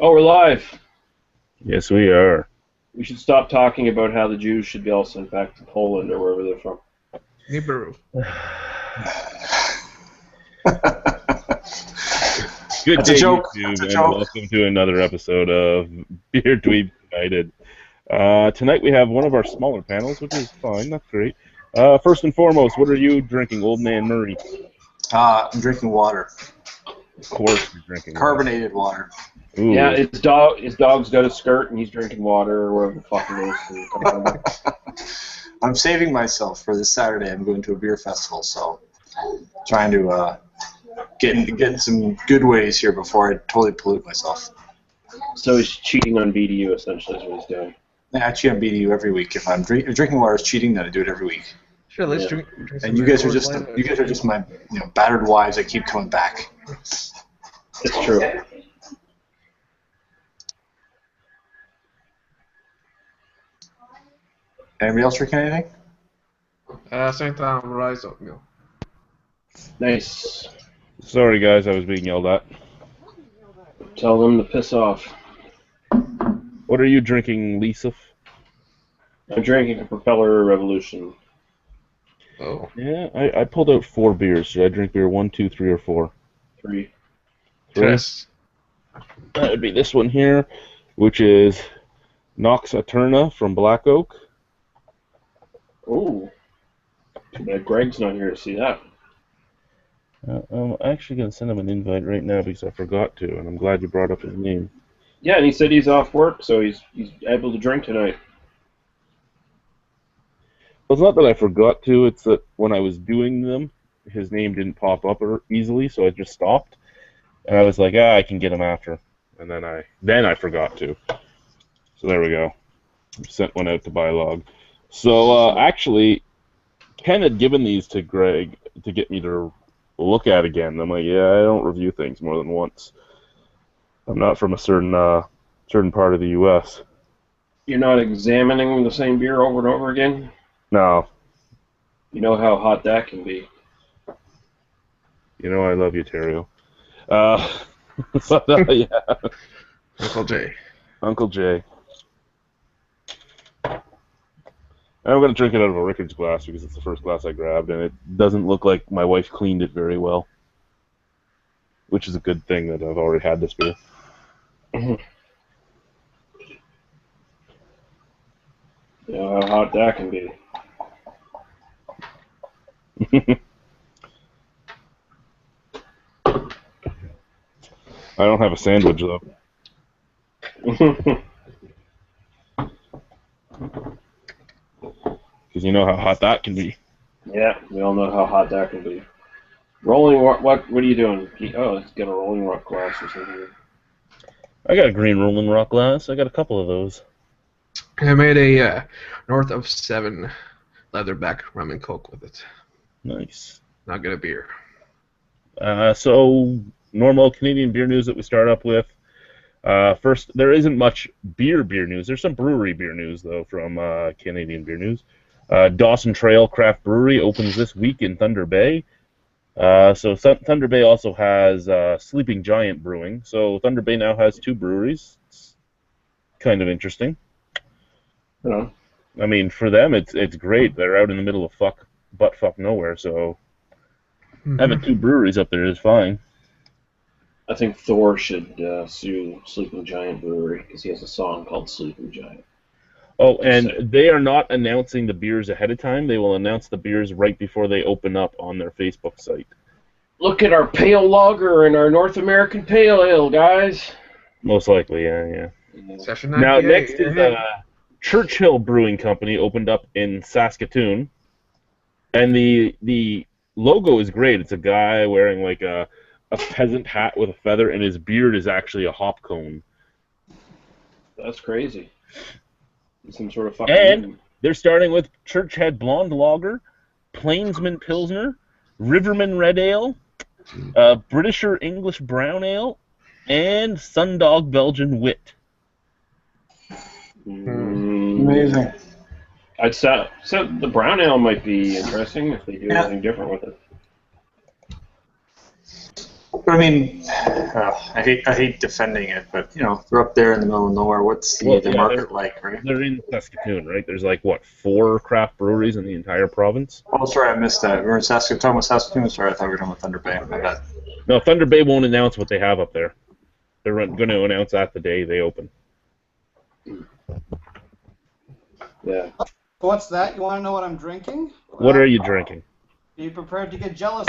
Oh, we're live. Yes, we are. We should stop talking about how the Jews should be all sent back to Poland or wherever they're from. Nibiru. Good That's a day, joke. YouTube, That's a and joke. welcome to another episode of Beer Dweebs United. Tonight we have one of our smaller panels, which is fine. That's great. First and foremost, what are you drinking, Old Man Murray? I'm drinking water. Of course you're drinking Carbonated water. Ooh. Yeah, his dog's got a skirt and he's drinking water or whatever the fuck it is. And coming back. I'm saving myself for this Saturday. I'm going to a beer festival, so trying to get in some good ways here before I totally pollute myself. So he's cheating on BDU, essentially, is what he's doing. Actually, I'm beating you every week. If if drinking water is cheating, then I do it every week. Sure, let's Yeah. drink some And you guys are Coors just Light. my battered wives that keep coming back. It's true. Anybody else drinking anything? Same time rice oatmeal. Nice. Sorry, guys, I was being yelled at. Tell them to piss off. What are you drinking, Lisa? I'm drinking a Propeller Revolution. Oh. Yeah, I pulled out 4 beers. Should I drink beer 1, 2, 3, or 4? 3. 3? Yes. That would be this one here, which is Nox Eterna from Black Oak. Ooh. Too bad Greg's not here to see that. I'm actually going to send him an invite right now because I forgot to, and I'm glad you brought up his name. Yeah, and he said he's off work, so he's able to drink tonight. Well, it's not that I forgot to, it's that when I was doing them, his name didn't pop up easily, so I just stopped. And I was like, I can get him after. And then I forgot to. So there we go. Sent one out to Bylog. So, actually, Ken had given these to Greg to get me to look at again. I'm like, yeah, I don't review things more than once. I'm not from a certain part of the U.S. You're not examining the same beer over and over again? No. You know how hot that can be. You know I love you, Terrio. Yeah. Uncle Jay. Uncle Jay. I'm going to drink it out of a Rickard's glass because it's the first glass I grabbed, and it doesn't look like my wife cleaned it very well. Which is a good thing that I've already had this beer. You know how hot that can be. I don't have a sandwich, though. Because you know how hot that can be. Yeah, we all know how hot that can be. Rolling Rock, what are you doing? Oh, it's got a Rolling Rock glass or something. I got a green Rolling Rock glass. I got a couple of those. I made a North of 7 leatherback rum and coke with it. Nice. Not good a beer. So, normal Canadian beer news that we start up with. First, there isn't much beer news. There's some brewery beer news, though, from Canadian beer news. Dawson Trail Craft Brewery opens this week in Thunder Bay. So Thunder Bay also has Sleeping Giant Brewing. So Thunder Bay now has 2 breweries. It's kind of interesting. Yeah. I mean, for them, it's great. They're out in the middle of butt nowhere, so having 2 breweries up there is fine. I think Thor should sue Sleeping Giant Brewery because he has a song called Sleeping Giant. Oh, and they are not announcing the beers ahead of time. They will announce the beers right before they open up on their Facebook site. Look at our pale lager and our North American pale ale, guys. Most likely, yeah. Session Now, 98. next is Churchill Brewing Company opened up in Saskatoon, and the logo is great. It's a guy wearing like a peasant hat with a feather, and his beard is actually a hop cone. That's crazy. Some sort of fucking... And they're starting with Churchhead Blonde Lager, Plainsman Pilsner, Riverman Red Ale, Britisher English Brown Ale, and Sundog Belgian Wit. Amazing. I'd say the brown ale might be interesting if they do anything different with it. But I mean, I hate defending it, but you know, they're up there in the middle of nowhere. What's the market like, right? They're in Saskatoon, right? There's like, what, 4 craft breweries in the entire province? Oh, sorry, I missed that. We're in Saskatoon. Talking about Saskatoon. Sorry, I thought we were talking about Thunder Bay. My bad. No, Thunder Bay won't announce what they have up there. They're going to announce that the day they open. Yeah. What's that? You want to know what I'm drinking? What are you drinking? Be prepared to get jealous.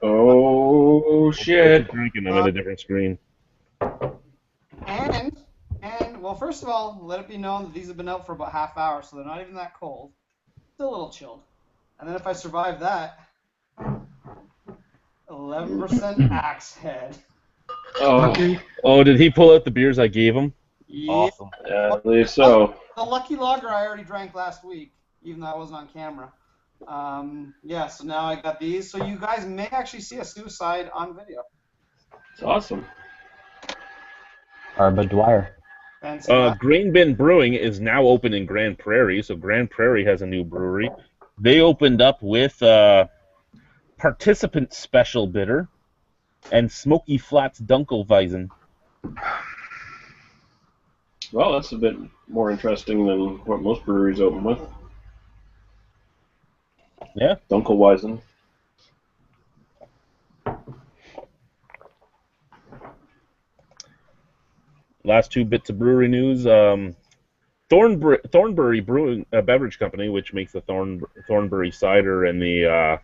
Oh shit! What are you drinking? I'm at a different screen. And well, first of all, let it be known that these have been out for about half hour, so they're not even that cold. Still a little chilled. And then if I survive that, 11% Axe Head. Oh, did he pull out the beers I gave him? Yeah. Awesome. Yeah, I believe so. The Lucky Lager I already drank last week, even though I wasn't on camera. Yeah, so now I got these. So you guys may actually see a suicide on video. It's awesome. Arba Dwyer. Grain Bin Brewing is now open in Grand Prairie, so Grand Prairie has a new brewery. They opened up with Participant Special Bitter and Smoky Flats Dunkelweizen. Well, that's a bit more interesting than what most breweries open with. Yeah. Dunkelweizen. Last 2 bits of brewery news. Thornbury Brewing Beverage Company, which makes the Thornbury cider and the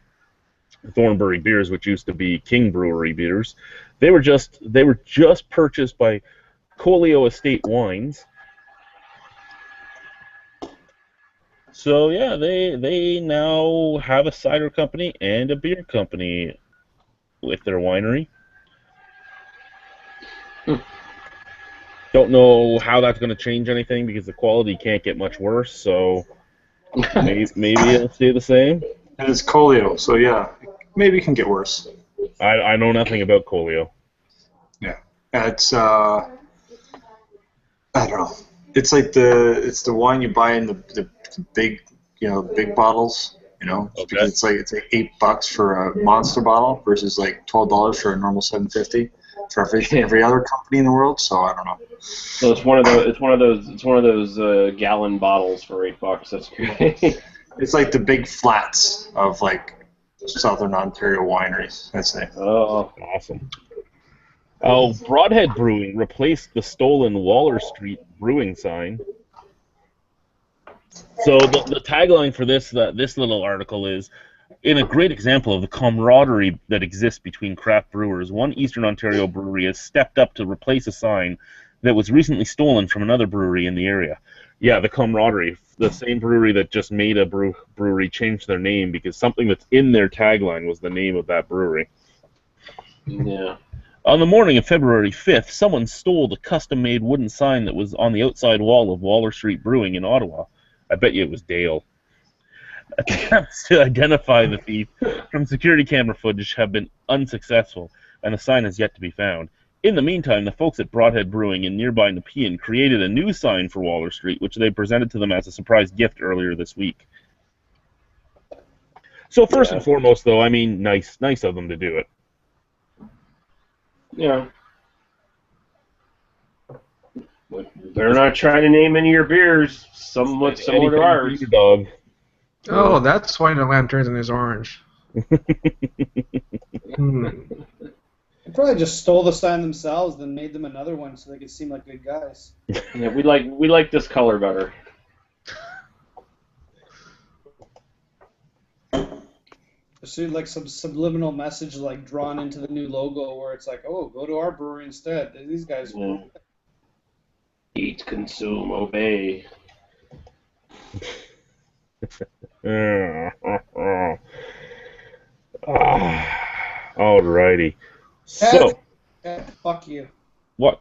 Thornbury beers, which used to be King Brewery beers, they were just purchased by Colio Estate Wines. So yeah, they now have a cider company and a beer company with their winery. Don't know how that's going to change anything because the quality can't get much worse. So maybe it'll stay the same. And it's Colio, so yeah, maybe it can get worse. I know nothing about Colio. Yeah, it's I don't know. It's like it's the wine you buy in the big big bottles. Okay. Because it's like $8 for a monster bottle versus like $12 for a normal $7.50 for every other company in the world. So I don't know. So it's one of those gallon bottles for $8. That's great. It's like the big flats of like Southern Ontario wineries. I'd say. Oh, awesome. Oh, Broadhead Brewing replaced the stolen Waller Street brewing sign. So the tagline for this little article is, in a great example of the camaraderie that exists between craft brewers, one Eastern Ontario brewery has stepped up to replace a sign that was recently stolen from another brewery in the area. Yeah, the camaraderie. The same brewery that just made a brewery changed their name because something that's in their tagline was the name of that brewery. yeah. On the morning of February 5th, someone stole the custom-made wooden sign that was on the outside wall of Waller Street Brewing in Ottawa. I bet you it was Dale. Attempts to identify the thief from security camera footage have been unsuccessful, and the sign has yet to be found. In the meantime, the folks at Broadhead Brewing in nearby Nepean created a new sign for Waller Street, which they presented to them as a surprise gift earlier this week. So first and foremost, though, I mean, nice of them to do it. Yeah. Better not try to name any of your beers somewhat similar to ours. Dog. Oh, that's why the lantern is orange. They probably just stole the sign themselves, then made them another one so they could seem like good guys. Yeah, we like this color better. There's like some subliminal message like drawn into the new logo where it's like, oh, go to our brewery instead. These guys. Yeah. Eat, consume, obey. Alrighty. So. Fuck you. What?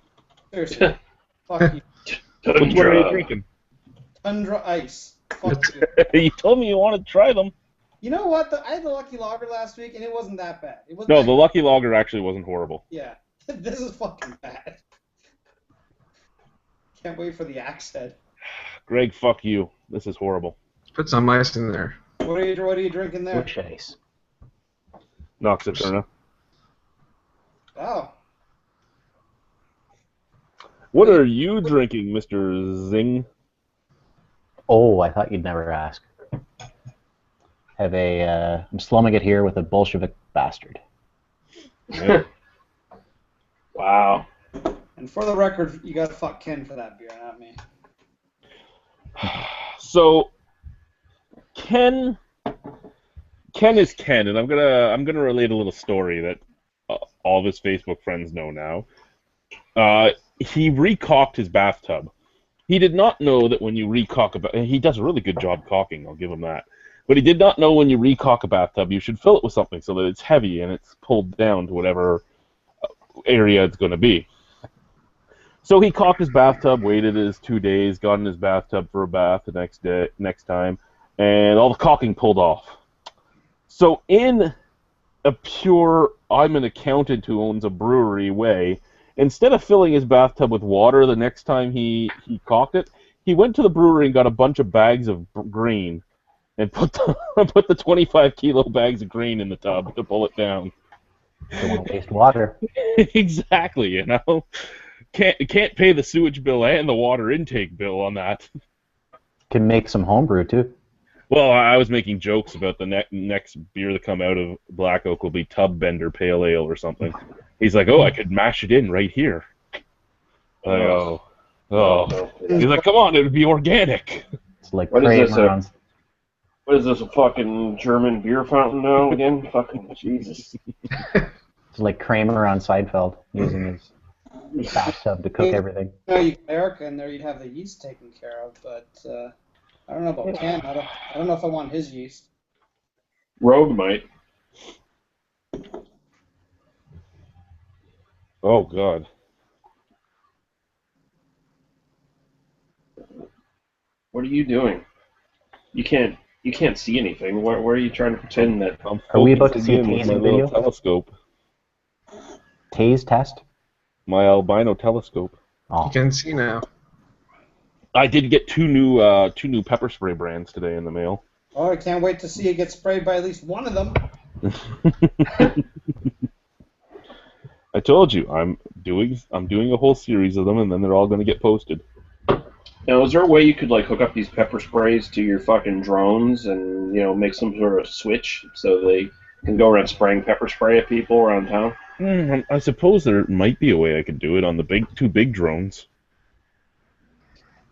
Seriously. Fuck you. Which one are you drinking? Tundra Ice. Fuck you. You told me you wanted to try them. You know what? I had the Lucky Lager last week, and it wasn't that bad. It wasn't No, the Lucky Lager actually wasn't horrible. Yeah. This is fucking bad. Can't wait for the Axe Head. Greg, fuck you. This is horrible. Put some ice in there. What are you drinking there? Which ice? Noxaturna. Oh. What are you drinking, Mr. Zing? Oh, I thought you'd never ask. I'm slumming it here with a Bolshevik bastard. Yeah. Wow. And for the record, you got to fuck Ken for that beer, not me. So, Ken is Ken, and I'm gonna relate a little story that all of his Facebook friends know now. He recocked his bathtub. He did not know that when you recock he does a really good job caulking, I'll give him that. But he did not know when you recock a bathtub, you should fill it with something so that it's heavy and it's pulled down to whatever area it's going to be. So he caulked his bathtub, waited his 2 days, got in his bathtub for a bath the next time, and all the caulking pulled off. So in a pure, I'm an accountant who owns a brewery way, instead of filling his bathtub with water the next time he caulked it, he went to the brewery and got a bunch of bags of grain and put the 25 kilo bags of grain in the tub to pull it down. Don't want to waste water. Exactly, you know. Can't pay the sewage bill and the water intake bill on that. Can make some homebrew too. Well, I was making jokes about the next beer to come out of Black Oak will be Tub Bender Pale Ale or something. He's like, oh, I could mash it in right here. Oh. He's like, come on, it would be organic. It's like What is this, Kramer What is this, a fucking German beer fountain now again? Fucking Jesus. It's like Kramer on Seinfeld using his bathtub to cook everything. No, you got Erica in there, you'd have the yeast taken care of, but I don't know about Ken. I don't know if I want his yeast. Rogue might. Oh, God. What are you doing? You can't see anything. Where are you trying to pretend that? Are we about to see a with my tasting little video? telescope? Tase test? My albino telescope. You Oh, can see now. I did get two new pepper spray brands today in the mail. Oh, I can't wait to see it get sprayed by at least one of them. I told you I'm doing a whole series of them, and then they're all going to get posted. Now, is there a way you could like hook up these pepper sprays to your fucking drones and make some sort of switch so they can go around spraying pepper spray at people around town? I suppose there might be a way I could do it on the two big drones.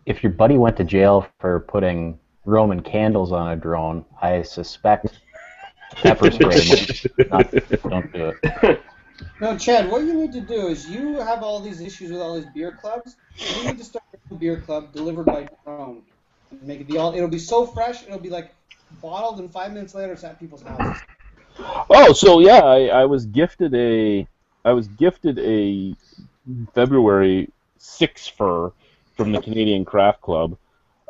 if your buddy went to jail for putting Roman candles on a drone, I suspect pepper spray. Don't do it. No, Chad, what you need to do is you have all these issues with all these beer clubs. You need to start a beer club delivered by drone. And make it it'll be so fresh, it'll be like bottled, and 5 minutes later it's at people's houses. Oh, so yeah, I was gifted a February 6 fur from the Canadian Craft Club.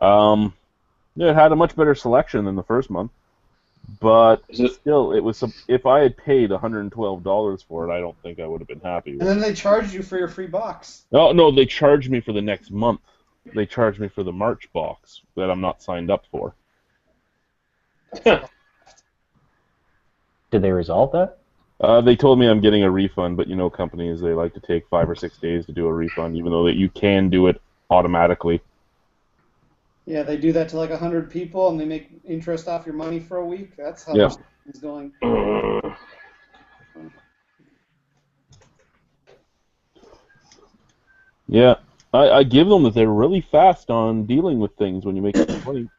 It had a much better selection than the first month, but still, it was if I had paid $112 for it, I don't think I would have been happy with And then they charged you for your free box. Oh, no, they charged me for the next month. They charged me for the March box that I'm not signed up for. Did they resolve that? They told me I'm getting a refund, but companies, they like to take 5 or 6 days to do a refund, even though that you can do it automatically. Yeah, they do that to like 100 people, and they make interest off your money for a week. That's how Yeah. it's going. Yeah, I give them that they're really fast on dealing with things when you make a complaint.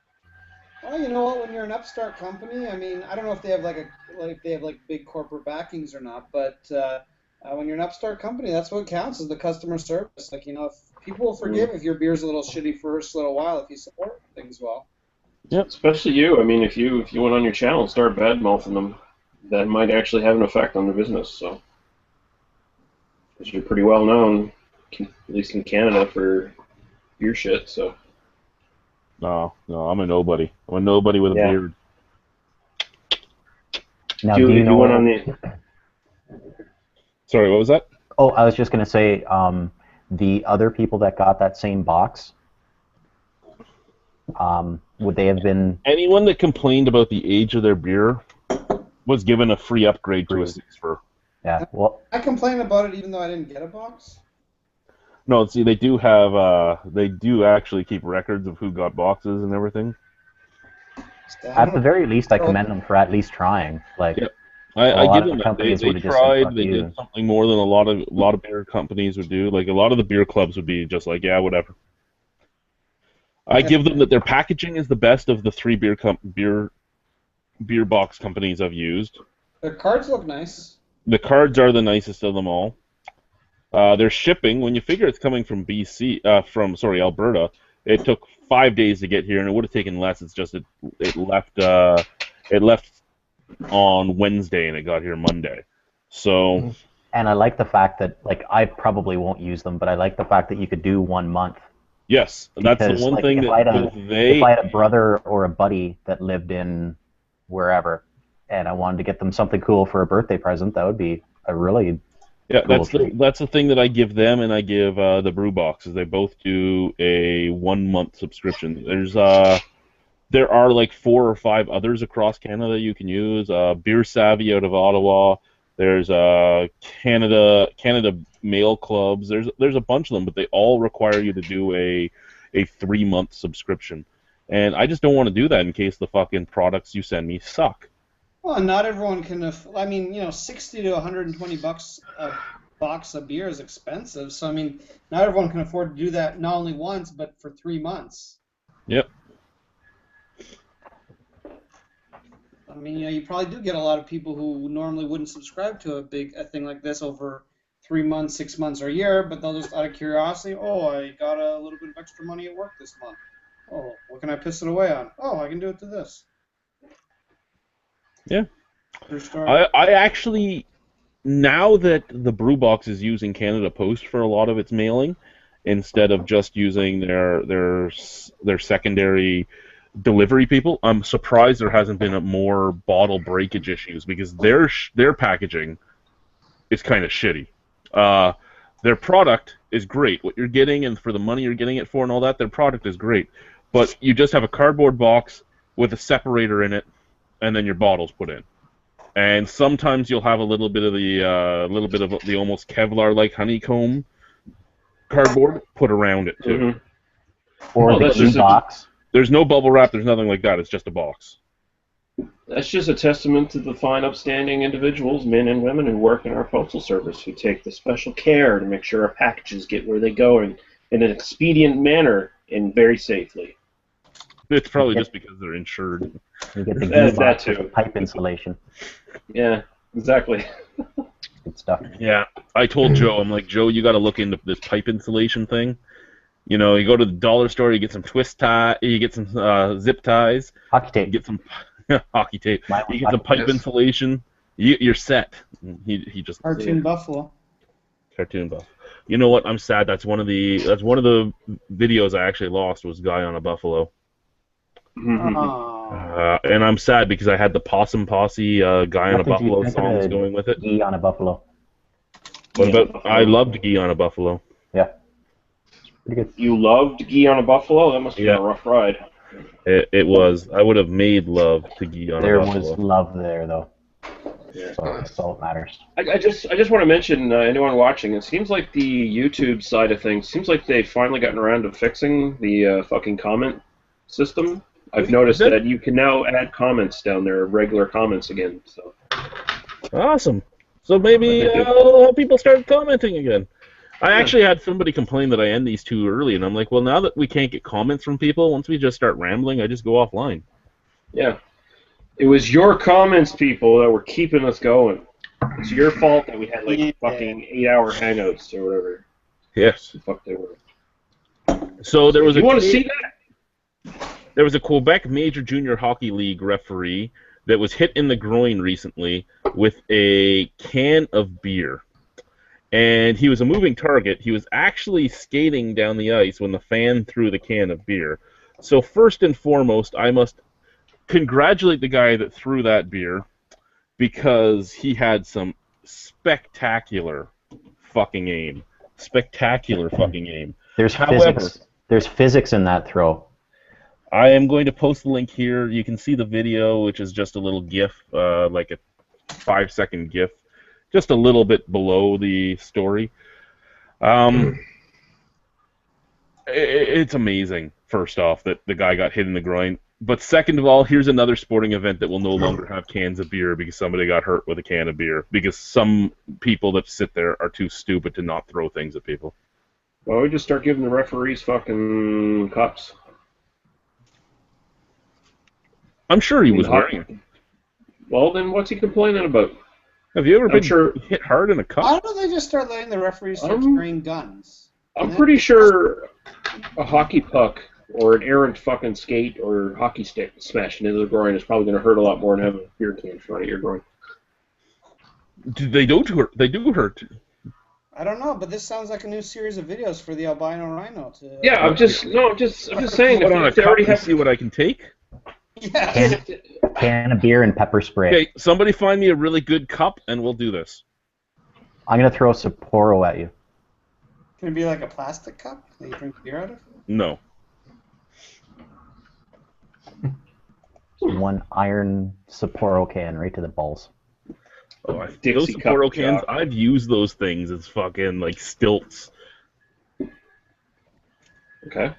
Well, you know what? When you're an upstart company, I mean, I don't know if they have big corporate backings or not, but when you're an upstart company, that's what counts is the customer service. Like, if people will forgive if your beer's a little shitty for a little while if you support things well. Yep. Especially you. I mean, if you went on your channel and start bad-mouthing them, that might actually have an effect on the business. So, because you're pretty well known, at least in Canada, for beer shit. So. No, I'm a nobody. I'm a nobody with a beard. Now, do you know? Went on the... Sorry, what was that? Oh, I was just going to say, the other people that got that same box, would they have been... Anyone that complained about the age of their beer was given a free upgrade to a Free. 6 Yeah. Well, I complain about it even though I didn't get a box. No, see, they do have, they do actually keep records of who got boxes and everything. at the very least, I commend them for at least trying. Like, Yep. a I lot give of them that. companies They would have just said, tried. "Fuck They you." did something more than a lot of beer companies would do. Like a lot of the beer clubs would be just like, yeah, whatever. I give them that their packaging is the best of the 3 beer box companies I've used. Their cards look nice. The cards are the nicest of them all. Their shipping, when you figure it's coming from Alberta, it took 5 days to get here, and it would have taken less. It's just it left on Wednesday and it got here Monday. So. And I like the fact that, like, I probably won't use them, but I like the fact that you could do 1 month. Yes, that's the Because, one like, thing if I had a brother or a buddy that lived in wherever, and I wanted to get them something cool for a birthday present, that would be a really cool treat. That's the thing that I give them, and I give the brew boxes. They both do a 1-month subscription. There are like 4 or 5 others across Canada you can use. Beer Savvy out of Ottawa. There's Canada Mail Clubs. There's a bunch of them, but they all require you to do a 3-month subscription. And I just don't want to do that in case the fucking products you send me suck. Well, not everyone can. I mean, $60 to $120 a box of beer is expensive. So I mean, not everyone can afford to do that not only once but for 3 months. Yep. I mean, you probably do get a lot of people who normally wouldn't subscribe to a thing like this over 3 months, 6 months, or a year, but they'll just out of curiosity, oh, I got a little bit of extra money at work this month. Oh, what can I piss it away on? Oh, I can do it to this. Yeah. I actually, now that the Brewbox is using Canada Post for a lot of its mailing, instead of just using their secondary delivery people, I'm surprised there hasn't been more bottle breakage issues, because their packaging is kind of shitty. Their product is great. What you're getting, and for the money you're getting it for and all that, their product is great. But you just have a cardboard box with a separator in it, and then your bottles put in. And sometimes you'll have a little bit of the almost Kevlar-like honeycomb cardboard put around it too. Mm-hmm. Or the key box. There's no bubble wrap. There's nothing like that. It's just a box. That's just a testament to the fine, upstanding individuals, men and women, who work in our postal service, who take the special care to make sure our packages get where they go in an expedient manner and very safely. It's probably just because they're insured. You get the key box too. with pipe insulation. Yeah, exactly. Good stuff. Yeah, I told Joe, I'm like, Joe, you got to look into this pipe insulation thing. You know, you go to the dollar store, you get some twist tie, you get some zip ties, hockey tape, you get some hockey tape, you get some pipe insulation, you're set. He just Cartoon Buffalo. Cartoon Buff. You know what? I'm sad. That's one of the videos I actually lost, was Guy on a Buffalo. And I'm sad because I had the Possum Posse Guy on a Buffalo songs going with it. Guy on a Buffalo. What about? I loved Guy on a Buffalo. Yeah. Pretty good. You loved Guy on a Buffalo? That must have been a rough ride. It was. I would have made love to Guy on a Buffalo. There was love there, though. Yeah. So that's all that matters. I just want to mention, anyone watching, it seems like the YouTube side of things, seems like they've finally gotten around to fixing the fucking comment system. I've noticed that you can now add comments down there, regular comments again. So awesome. So maybe I'll have people start commenting again. I actually had somebody complain that I end these too early, and I'm like, well, now that we can't get comments from people, once we just start rambling, I just go offline. Yeah. It was your comments, people, that were keeping us going. It's your fault that we had fucking 8-hour hangouts or whatever. Yes. The fuck they were. So there was you want to see that? There was a Quebec Major Junior Hockey League referee that was hit in the groin recently with a can of beer. And he was a moving target. He was actually skating down the ice when the fan threw the can of beer. So first and foremost, I must congratulate the guy that threw that beer, because he had some spectacular fucking aim. Spectacular fucking aim. There's physics in that throw. I am going to post the link here. You can see the video, which is just a little GIF, like a 5-second GIF, just a little bit below the story. It's amazing, first off, that the guy got hit in the groin. But second of all, here's another sporting event that will no longer have cans of beer because somebody got hurt with a can of beer. Because some people that sit there are too stupid to not throw things at people. Well, we just start giving the referees fucking cups. I'm sure he was wearing it. Well, then what's he complaining about? Have you ever been hit hard in a cup? Why don't they just start letting the referees start carrying guns? I'm pretty sure a hockey puck or an errant fucking skate or hockey stick smashing into the groin is probably going to hurt a lot more than having a beer can thrown at your groin. They do hurt. They do hurt. I don't know, but this sounds like a new series of videos for the albino rhino. Yeah, I'm just saying. Put on a cup and see what I can take. Yeah. Can of beer and pepper spray. Okay, somebody find me a really good cup, and we'll do this. I'm gonna throw Sapporo at you. Can it be like a plastic cup that you drink beer out of? No. One iron Sapporo can right to the balls. Oh, those Dixie Sapporo cup cans, jock. I've used those things as fucking, like, stilts. Okay.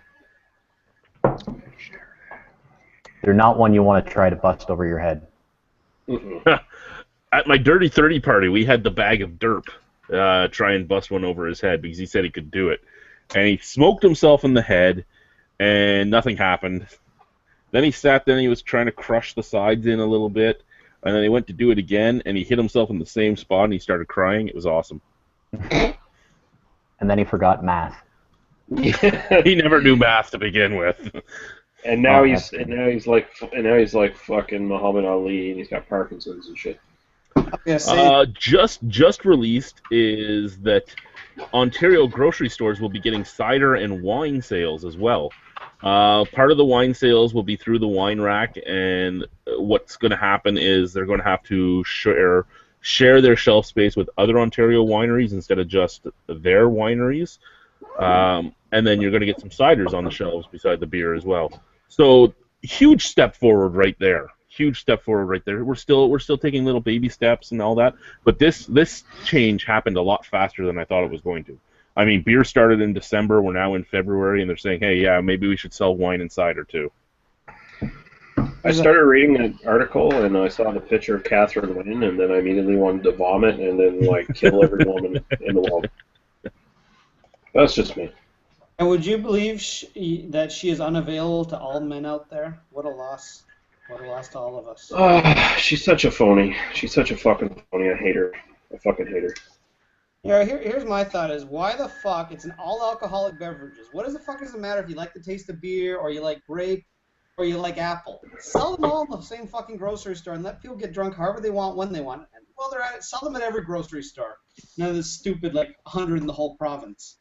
They're not one you want to try to bust over your head. Mm-mm. At my Dirty 30 party, we had the bag of derp try and bust one over his head because he said he could do it. And he smoked himself in the head, and nothing happened. Then he sat there and he was trying to crush the sides in a little bit, and then he went to do it again, and he hit himself in the same spot, and he started crying. It was awesome. And then he forgot math. He never knew math to begin with. And now he's like fucking Muhammad Ali, and he's got Parkinson's and shit. Just released is that Ontario grocery stores will be getting cider and wine sales as well. Part of the wine sales will be through the wine rack, and what's going to happen is they're going to have to share their shelf space with other Ontario wineries instead of just their wineries. And then you're going to get some ciders on the shelves beside the beer as well. So huge step forward right there. Huge step forward right there. We're still taking little baby steps and all that, but this change happened a lot faster than I thought it was going to. I mean, beer started in December. We're now in February, and they're saying, hey, yeah, maybe we should sell wine and cider too. I started reading an article, and I saw the picture of Catherine Wynne, and then I immediately wanted to vomit and then like kill every woman in the world. That's just me. And would you believe that she is unavailable to all men out there? What a loss. What a loss to all of us. She's such a phony. She's such a fucking phony. I hate her. I fucking hate her. Yeah, here's my thought is, why the fuck, it's an all-alcoholic beverages. What the fuck does it matter if you like the taste of beer, or you like grape, or you like apple? Sell them all in the same fucking grocery store and let people get drunk however they want, when they want. And while they're at it, sell them at every grocery store. None of this stupid, 100 in the whole province.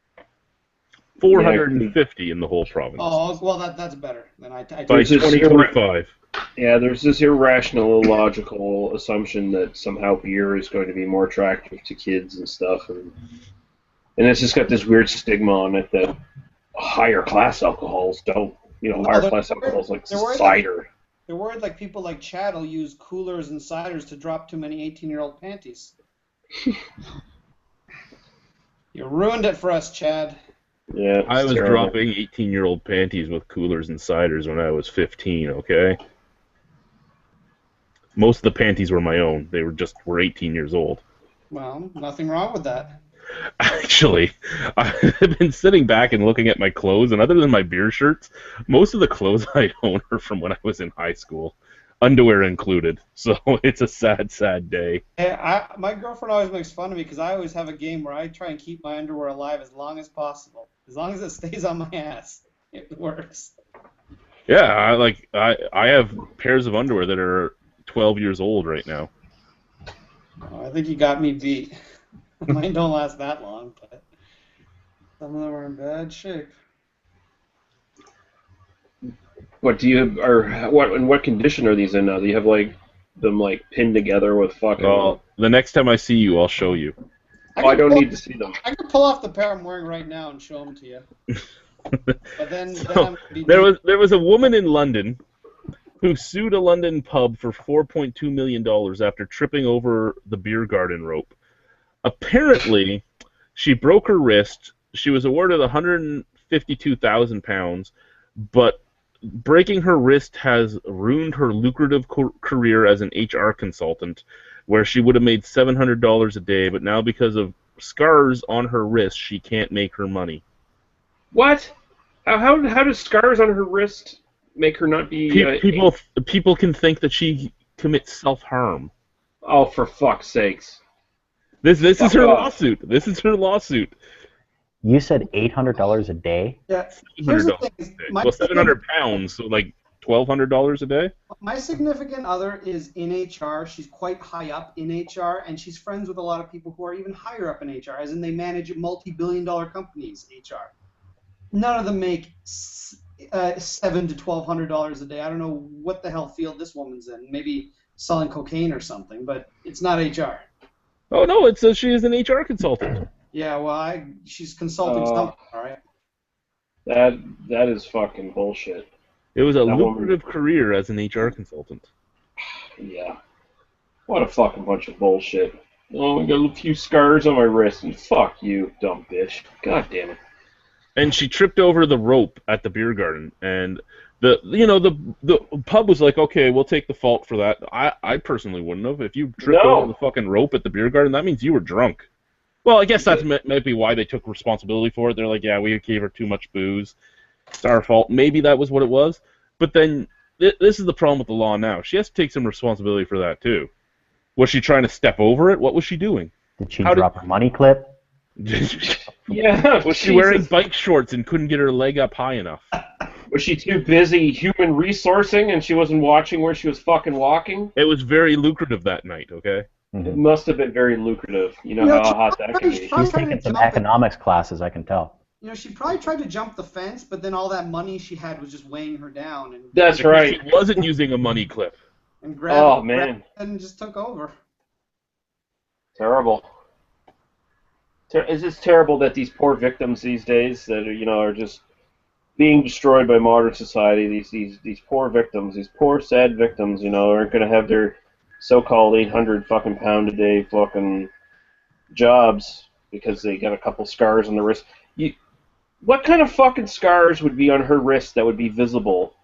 450 in the whole province. Oh, well, that's better. Then I By 2025. Yeah, there's this irrational, illogical assumption that somehow beer is going to be more attractive to kids and stuff, and it's just got this weird stigma on it that higher class alcohols don't. Higher class alcohols like cider. They're worried people like Chad will use coolers and ciders to drop too many 18-year-old panties. You ruined it for us, Chad. Yeah, I was terrible. dropping 18-year-old panties with coolers and ciders when I was 15, okay? Most of the panties were my own. They were 18 years old. Well, nothing wrong with that. Actually, I've been sitting back and looking at my clothes, and other than my beer shirts, most of the clothes I own are from when I was in high school. Underwear included. So it's a sad, sad day. My girlfriend always makes fun of me because I always have a game where I try and keep my underwear alive as long as possible. As long as it stays on my ass, it works. Yeah, I have pairs of underwear that are 12 years old right now. Oh, I think you got me beat. Mine don't last that long, but some of them are in bad shape. In what condition are these in now? Do you have them pinned together with fucking? Well, the next time I see you, I'll show you. I don't need to see them. I can pull off the pair I'm wearing right now and show them to you. But then there was a woman in London who sued a London pub for $4.2 million after tripping over the beer garden rope. Apparently, she broke her wrist. She was awarded £152,000, but breaking her wrist has ruined her lucrative career as an HR consultant, where she would have made $700 a day, but now because of scars on her wrist, she can't make her money. What? How does scars on her wrist make her not be... People can think that she commits self-harm. Oh, for fuck's sakes. This is her off. lawsuit. This is her lawsuit. You said $800 a day? Yeah. Here's the thing. Well, 700 pounds, so like $1,200 a day? My significant other is in HR. She's quite high up in HR, and she's friends with a lot of people who are even higher up in HR, as in they manage multi-billion-dollar companies, HR. None of them make $700 to $1,200 a day. I don't know what the hell field this woman's in. Maybe selling cocaine or something, but it's not HR. Oh, no, it says she is an HR consultant. Yeah, well, she's consulting something, all right? That is fucking bullshit. It was a lucrative career as an HR consultant. Yeah. What a fucking bunch of bullshit. Oh, I got a few scars on my wrist, and fuck you, dumb bitch. God damn it. And she tripped over the rope at the beer garden, and the pub was like, okay, we'll take the fault for that. I personally wouldn't have. If you tripped over the fucking rope at the beer garden, that means you were drunk. Well, I guess that might be why they took responsibility for it. They're like, yeah, we gave her too much booze. It's our fault. Maybe that was what it was. But then, this is the problem with the law now. She has to take some responsibility for that, too. Was she trying to step over it? What was she doing? Did she drop her money clip? Yeah. Was she wearing bike shorts and couldn't get her leg up high enough? Was she too busy human resourcing and she wasn't watching where she was fucking walking? It was very lucrative that night, okay? It must have been very lucrative. You know how hot that can be. She's taking some economics classes, I can tell. You know, she probably tried to jump the fence, but then all that money she had was just weighing her down. And that's right. She wasn't using a money clip. And grabbed it and just took over. Terrible. It's just terrible that these poor victims these days that are just being destroyed by modern society. These poor victims, these poor sad victims, aren't going to have their so-called 800 fucking pound a day fucking jobs because they got a couple scars on the wrist. What kind of fucking scars would be on her wrist that would be visible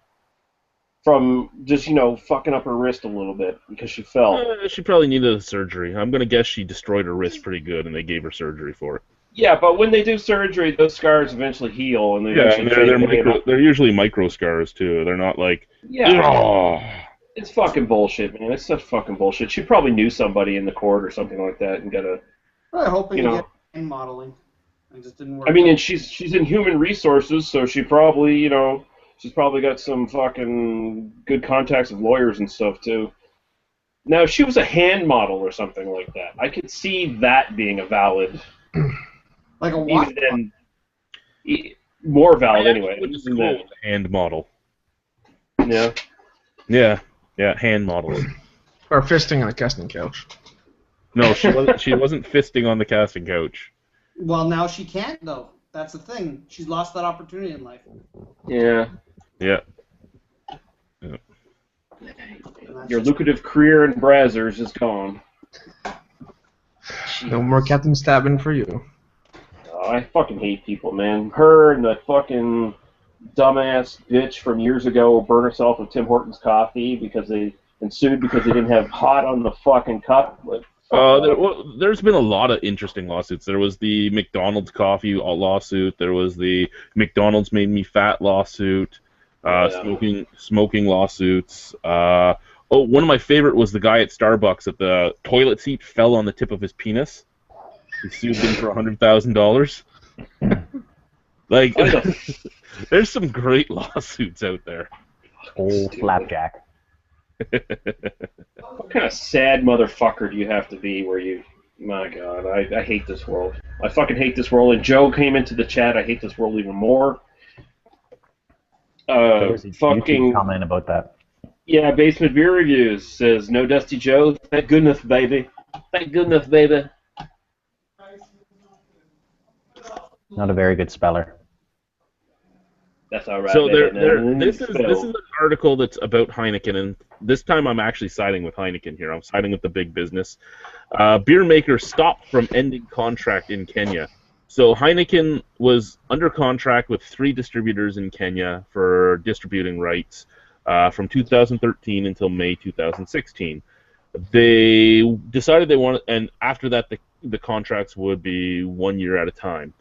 from just, fucking up her wrist a little bit because she fell? She probably needed a surgery. I'm going to guess she destroyed her wrist pretty good and they gave her surgery for it. Yeah, but when they do surgery, those scars eventually heal. And they're usually micro scars, too. They're not like... Yeah. Oh. It's fucking bullshit, man. It's such fucking bullshit. She probably knew somebody in the court or something like that and got a... Probably hoping to get hand modeling. It just didn't work. I mean, and she's in human resources, so she probably, she's probably got some fucking good contacts with lawyers and stuff, too. Now, if she was a hand model or something like that, I could see that being a valid... Like a what? More valid, anyway. Hand model. Yeah. Yeah, hand modeling. Or fisting on a casting couch. No, she wasn't fisting on the casting couch. Well, now she can't, though. That's the thing. She's lost that opportunity in life. Yeah. Yeah. Your lucrative career in Brazzers is gone. No more Captain Stabbing for you. Oh, I fucking hate people, man. Her and that fucking dumbass bitch from years ago burned herself with Tim Hortons coffee because they sued because they didn't have hot on the fucking cup. There's been a lot of interesting lawsuits. There was the McDonald's coffee lawsuit. There was the McDonald's made me fat lawsuit. Smoking lawsuits. One of my favorite was the guy at Starbucks at the toilet seat fell on the tip of his penis. He sued them for $100,000. Like, there's some great lawsuits out there. Old flapjack. What kind of sad motherfucker do you have to be where you... My God, I hate this world. I fucking hate this world. And Joe came into the chat. I hate this world even more. There's a YouTube comment about that. Yeah, Basement Beer Reviews says, no Dusty Joe. Thank goodness, baby. Thank goodness, baby. Not a very good speller. That's all right. So man. this is an article that's about Heineken, and this time I'm actually siding with Heineken here. I'm siding with the big business. Beer makers stopped from ending contract in Kenya. So Heineken was under contract with 3 distributors in Kenya for distributing rights from 2013 until May 2016. They decided they wanted, and after that the contracts would be 1 year at a time.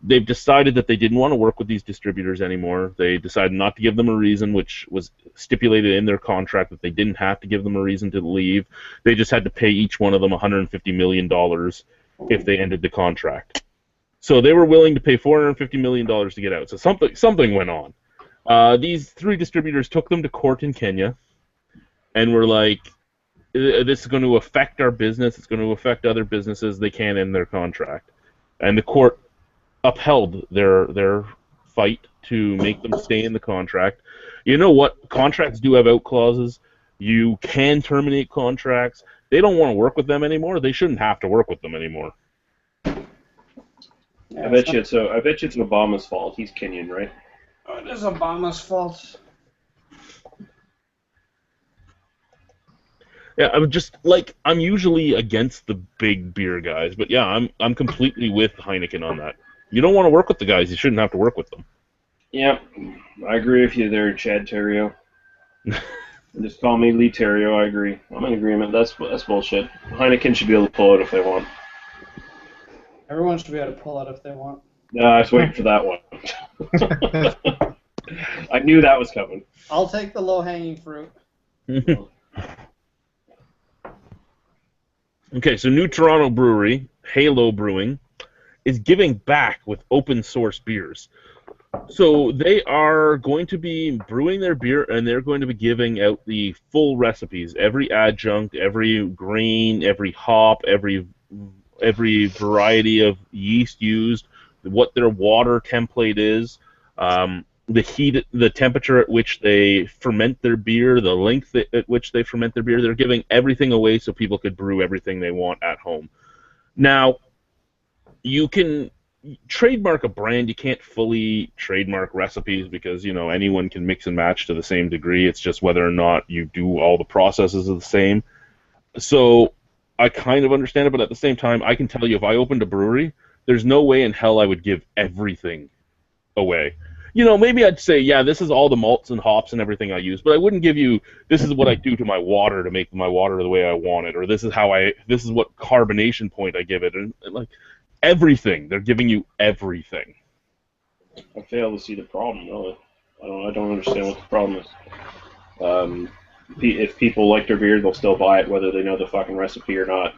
They've decided that they didn't want to work with these distributors anymore. They decided not to give them a reason, which was stipulated in their contract that they didn't have to give them a reason to leave. They just had to pay each one of them $150 million if they ended the contract. So they were willing to pay $450 million to get out. So something went on. These 3 distributors took them to court in Kenya and were like, this is going to affect our business. It's going to affect other businesses. They can't end their contract. And the court upheld their fight to make them stay in the contract. You know what? Contracts do have out clauses. You can terminate contracts. They don't want to work with them anymore. They shouldn't have to work with them anymore. I bet you it's Obama's fault. He's Kenyan, right? Oh, it is Obama's fault. Yeah, I'm usually against the big beer guys, but yeah, I'm completely with Heineken on that. You don't want to work with the guys, you shouldn't have to work with them. Yeah, I agree with you there, Chad Terrio. Just call me Lee Terrio, I agree. I'm in agreement. That's bullshit. Heineken should be able to pull it if they want. Everyone should be able to pull it if they want. I was waiting for that one. I knew that was coming. I'll take the low-hanging fruit. Okay, so New Toronto Brewery, Halo Brewing, is giving back with open source beers. So they are going to be brewing their beer, and they're going to be giving out the full recipes, every adjunct, every grain, every hop, every variety of yeast used, what their water template is, the heat, the temperature at which they ferment their beer, the length at which they ferment their beer. They're giving everything away so people could brew everything they want at home. Now, you can trademark a brand. You can't fully trademark recipes because, anyone can mix and match to the same degree. It's just whether or not you do all the processes are the same. So I kind of understand it, but at the same time, I can tell you if I opened a brewery, there's no way in hell I would give everything away. Maybe I'd say, yeah, this is all the malts and hops and everything I use, but I wouldn't give you, this is what I do to my water to make my water the way I want it, or this is what carbonation point I give it, and like everything. They're giving you everything. I fail to see the problem, though. I don't understand what the problem is. If people like their beer, they'll still buy it, whether they know the fucking recipe or not.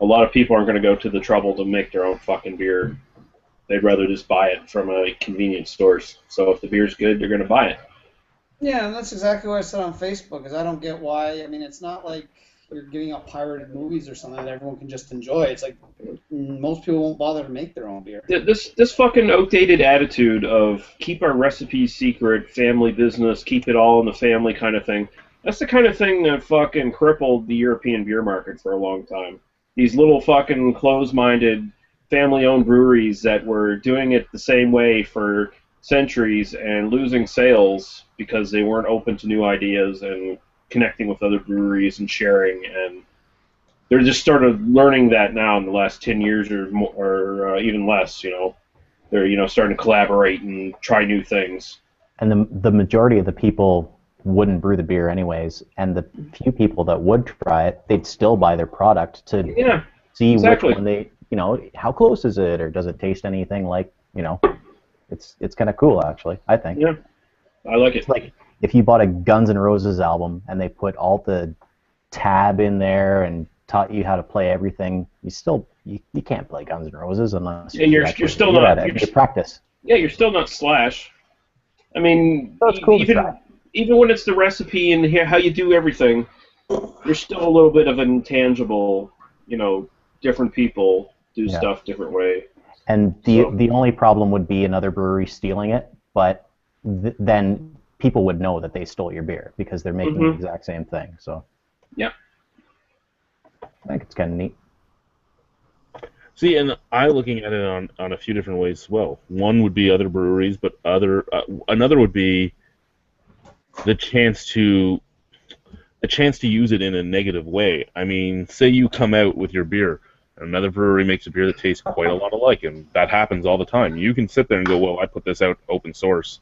A lot of people aren't going to go to the trouble to make their own fucking beer. They'd rather just buy it from a convenience store. So if the beer's good, they're going to buy it. Yeah, and that's exactly what I said on Facebook, because I don't get why. I mean, it's not like you're giving out pirated movies or something that everyone can just enjoy. It's like most people won't bother to make their own beer. This fucking outdated attitude of keep our recipes secret, family business, keep it all in the family kind of thing, that's the kind of thing that fucking crippled the European beer market for a long time. These little fucking closed-minded family-owned breweries that were doing it the same way for centuries and losing sales because they weren't open to new ideas and connecting with other breweries and sharing, and they're just started learning that now in the last 10 years or more, or even less. They're starting to collaborate and try new things. And the majority of the people wouldn't brew the beer anyways, and the few people that would try it, they'd still buy their product to see exactly which one they, how close is it, or does it taste anything like, it's kind of cool, actually, I think. Yeah, I like it. It's like if you bought a Guns N' Roses album and they put all the tab in there and taught you how to play everything, you can't play Guns N' Roses unless you're still not you practice. Yeah, you're still not Slash. I mean, that's cool even when it's the recipe and how you do everything, you're still a little bit of an intangible. Different people do stuff different way. And the only problem would be another brewery stealing it, but then people would know that they stole your beer because they're making the exact same thing. So yeah, I think it's kind of neat. See, and I'm looking at it on a few different ways as well. One would be other breweries, but another would be the chance to use it in a negative way. I mean, say you come out with your beer, and another brewery makes a beer that tastes quite a lot alike, and that happens all the time. You can sit there and go, well, I put this out open source.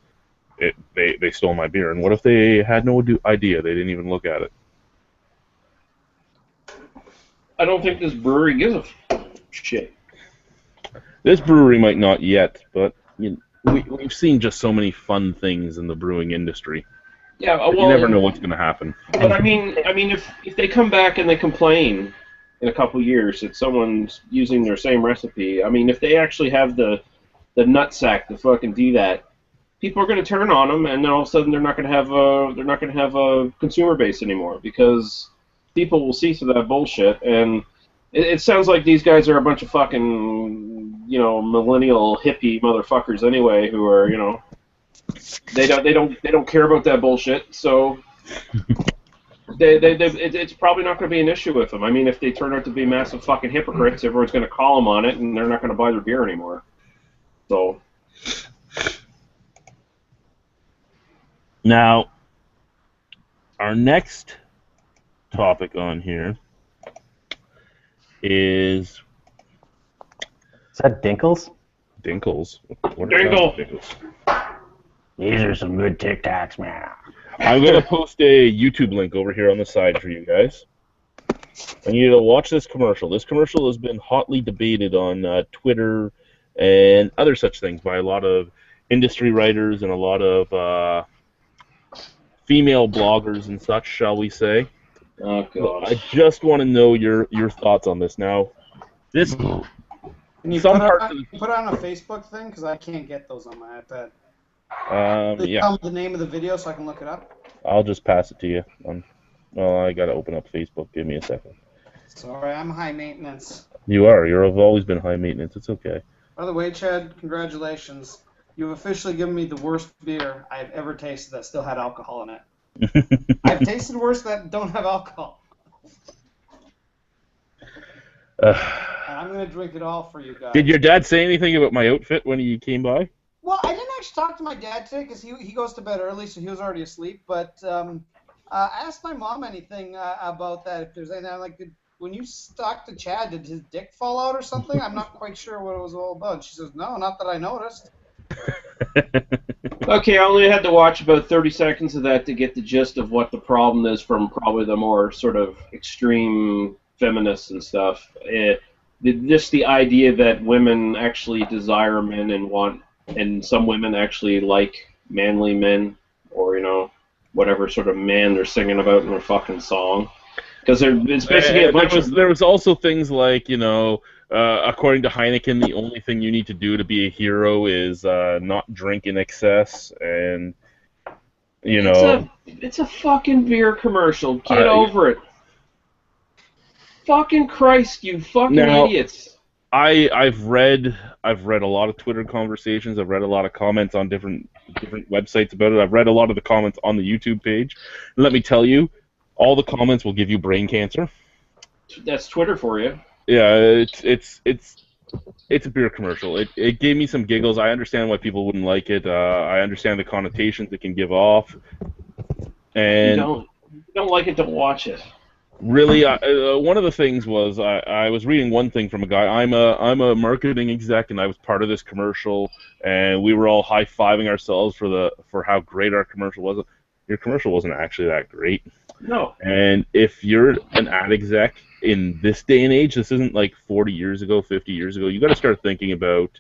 They stole my beer. And what if they had no idea? They didn't even look at it. I don't think this brewery gives a shit. This brewery might not yet, but we've seen just so many fun things in the brewing industry. Yeah, well, you never know what's going to happen. But I mean, if they come back and they complain in a couple years that someone's using their same recipe, I mean, if they actually have the nutsack to fucking do that, people are going to turn on them, and then all of a sudden they're not going to have a consumer base anymore because people will see through that bullshit. And it sounds like these guys are a bunch of fucking millennial hippie motherfuckers anyway, who are they don't care about that bullshit. So it's probably not going to be an issue with them. I mean, if they turn out to be massive fucking hypocrites, everyone's going to call them on it, and they're not going to buy their beer anymore. So. Now, our next topic on here is that Dinkles? Dinkles. Dinkle. These are some good Tic Tacs, man. I'm going to post a YouTube link over here on the side for you guys. I need you to watch this commercial. This commercial has been hotly debated on Twitter and other such things by a lot of industry writers and a lot of female bloggers and such, shall we say. Oh, God. I just want to know your thoughts on this. Now, this... Can you put it on a Facebook thing? Because I can't get those on my iPad. Yeah. Tell me the name of the video so I can look it up. I'll just pass it to you. Well, I got to open up Facebook. Give me a second. Sorry, I'm high maintenance. You are. You've always been high maintenance. It's okay. By the way, Chad, congratulations. You've officially given me the worst beer I've ever tasted that still had alcohol in it. I've tasted worse that don't have alcohol. And I'm going to drink it all for you guys. Did your dad say anything about my outfit when he came by? Well, I didn't actually talk to my dad today because he goes to bed early, so he was already asleep. But I asked my mom anything about that. If there's anything, like, when you talked to Chad, did his dick fall out or something? I'm not quite sure what it was all about. She says, no, not that I noticed. Okay, I only had to watch about 30 seconds of that to get the gist of what the problem is from probably the more sort of extreme feminists and stuff. Just the idea that women actually desire men and some women actually like manly men, or whatever sort of man they're singing about in their fucking song. Because it's basically a bunch of... There was also things like, according to Heineken, the only thing you need to do to be a hero is not drink in excess, and It's a fucking beer commercial. Get over it. Fucking Christ, you fucking idiots. I've read a lot of Twitter conversations. I've read a lot of comments on different websites about it. I've read a lot of the comments on the YouTube page. And let me tell you, all the comments will give you brain cancer. That's Twitter for you. Yeah, it's a beer commercial. It gave me some giggles. I understand why people wouldn't like it. I understand the connotations it can give off. And you don't like it, don't watch it. Really, one of the things was I was reading one thing from a guy. I'm a marketing exec, and I was part of this commercial, and we were all high-fiving ourselves for how great our commercial was. Your commercial wasn't actually that great. No. And if you're an ad exec in this day and age, this isn't like 40 years ago, 50 years ago. You got to start thinking about,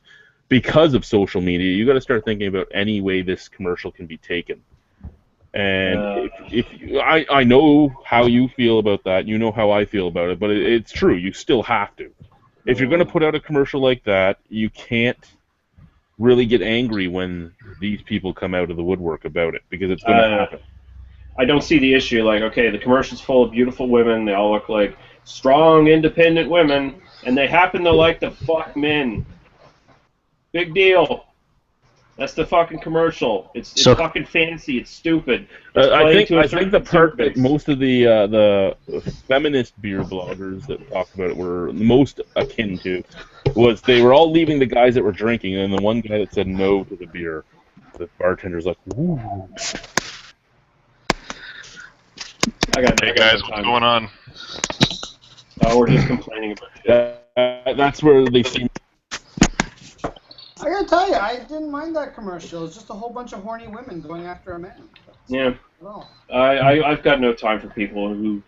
because of social media, you got to start thinking about any way this commercial can be taken. And I know how you feel about that. You know how I feel about it, but it's true. You still have to. If you're going to put out a commercial like that, you can't really get angry when these people come out of the woodwork about it, because it's going to happen. I don't see the issue. Like, okay, the commercial's full of beautiful women. They all look like strong, independent women, and they happen to like to fuck men. Big deal. That's the fucking commercial. It's fucking fancy. It's stupid. I think the part that most of the feminist beer bloggers that talked about it were most akin to was they were all leaving the guys that were drinking, and then the one guy that said no to the beer, the bartender's like, "Ooh." Hey guys, what's going on? Oh, we're just complaining about shit. That's where they seem. I gotta tell you, I didn't mind that commercial. It's just a whole bunch of horny women going after a man. Yeah. Well, I've got no time for people who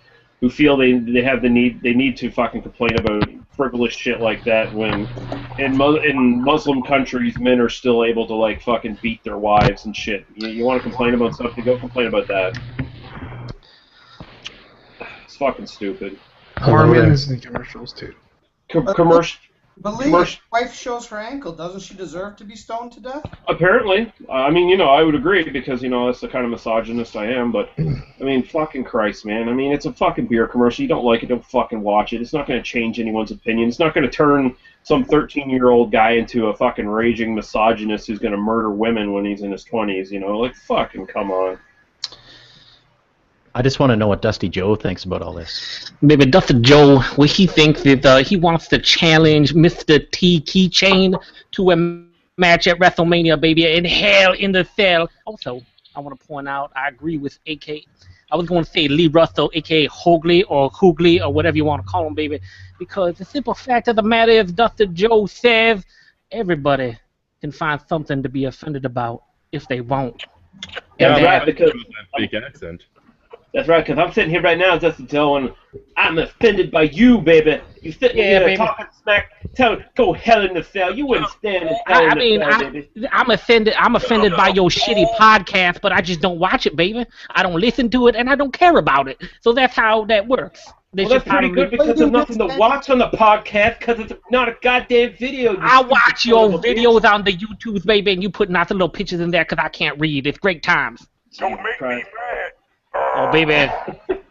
feel they need to fucking complain about frivolous shit like that when in Muslim countries men are still able to like fucking beat their wives and shit. You want to complain about something? Go complain about that. It's fucking stupid. Harmon's in commercials too. Commercial. believe if wife shows her ankle, doesn't she deserve to be stoned to death? Apparently. I mean, I would agree because, that's the kind of misogynist I am, but, I mean, fucking Christ, man. I mean, it's a fucking beer commercial. You don't like it, don't fucking watch it. It's not going to change anyone's opinion. It's not going to turn some 13-year-old guy into a fucking raging misogynist who's going to murder women when he's in his 20s, Like, fucking come on. I just want to know what Dusty Joe thinks about all this. Maybe Dusty Joe, what he thinks that he wants to challenge Mr. T Keychain to a match at WrestleMania, baby, in Hell in the Cell. Also, I want to point out, I agree with I was going to say Lee Russell, a.k.a. Hogley or whatever you want to call him, baby, because the simple fact of the matter is Dusty Joe says everybody can find something to be offended about if they want. Yeah, right, because fake accent. That's right, because I'm sitting here right now, Dusty Joe, and I'm offended by you, baby. You sitting here baby. talking smack, go hell in the cell. You wouldn't stand in hell in the cell, baby. I'm offended by your shitty podcast, but I just don't watch it, baby. I don't listen to it, and I don't care about it. So that's how that works. Well, that's pretty good because there's nothing to watch on the podcast because it's not a goddamn video. I watch your videos on the YouTube, baby, and you put lots of little pictures in there because I can't read. It's great times. Don't make me mad. Oh, baby.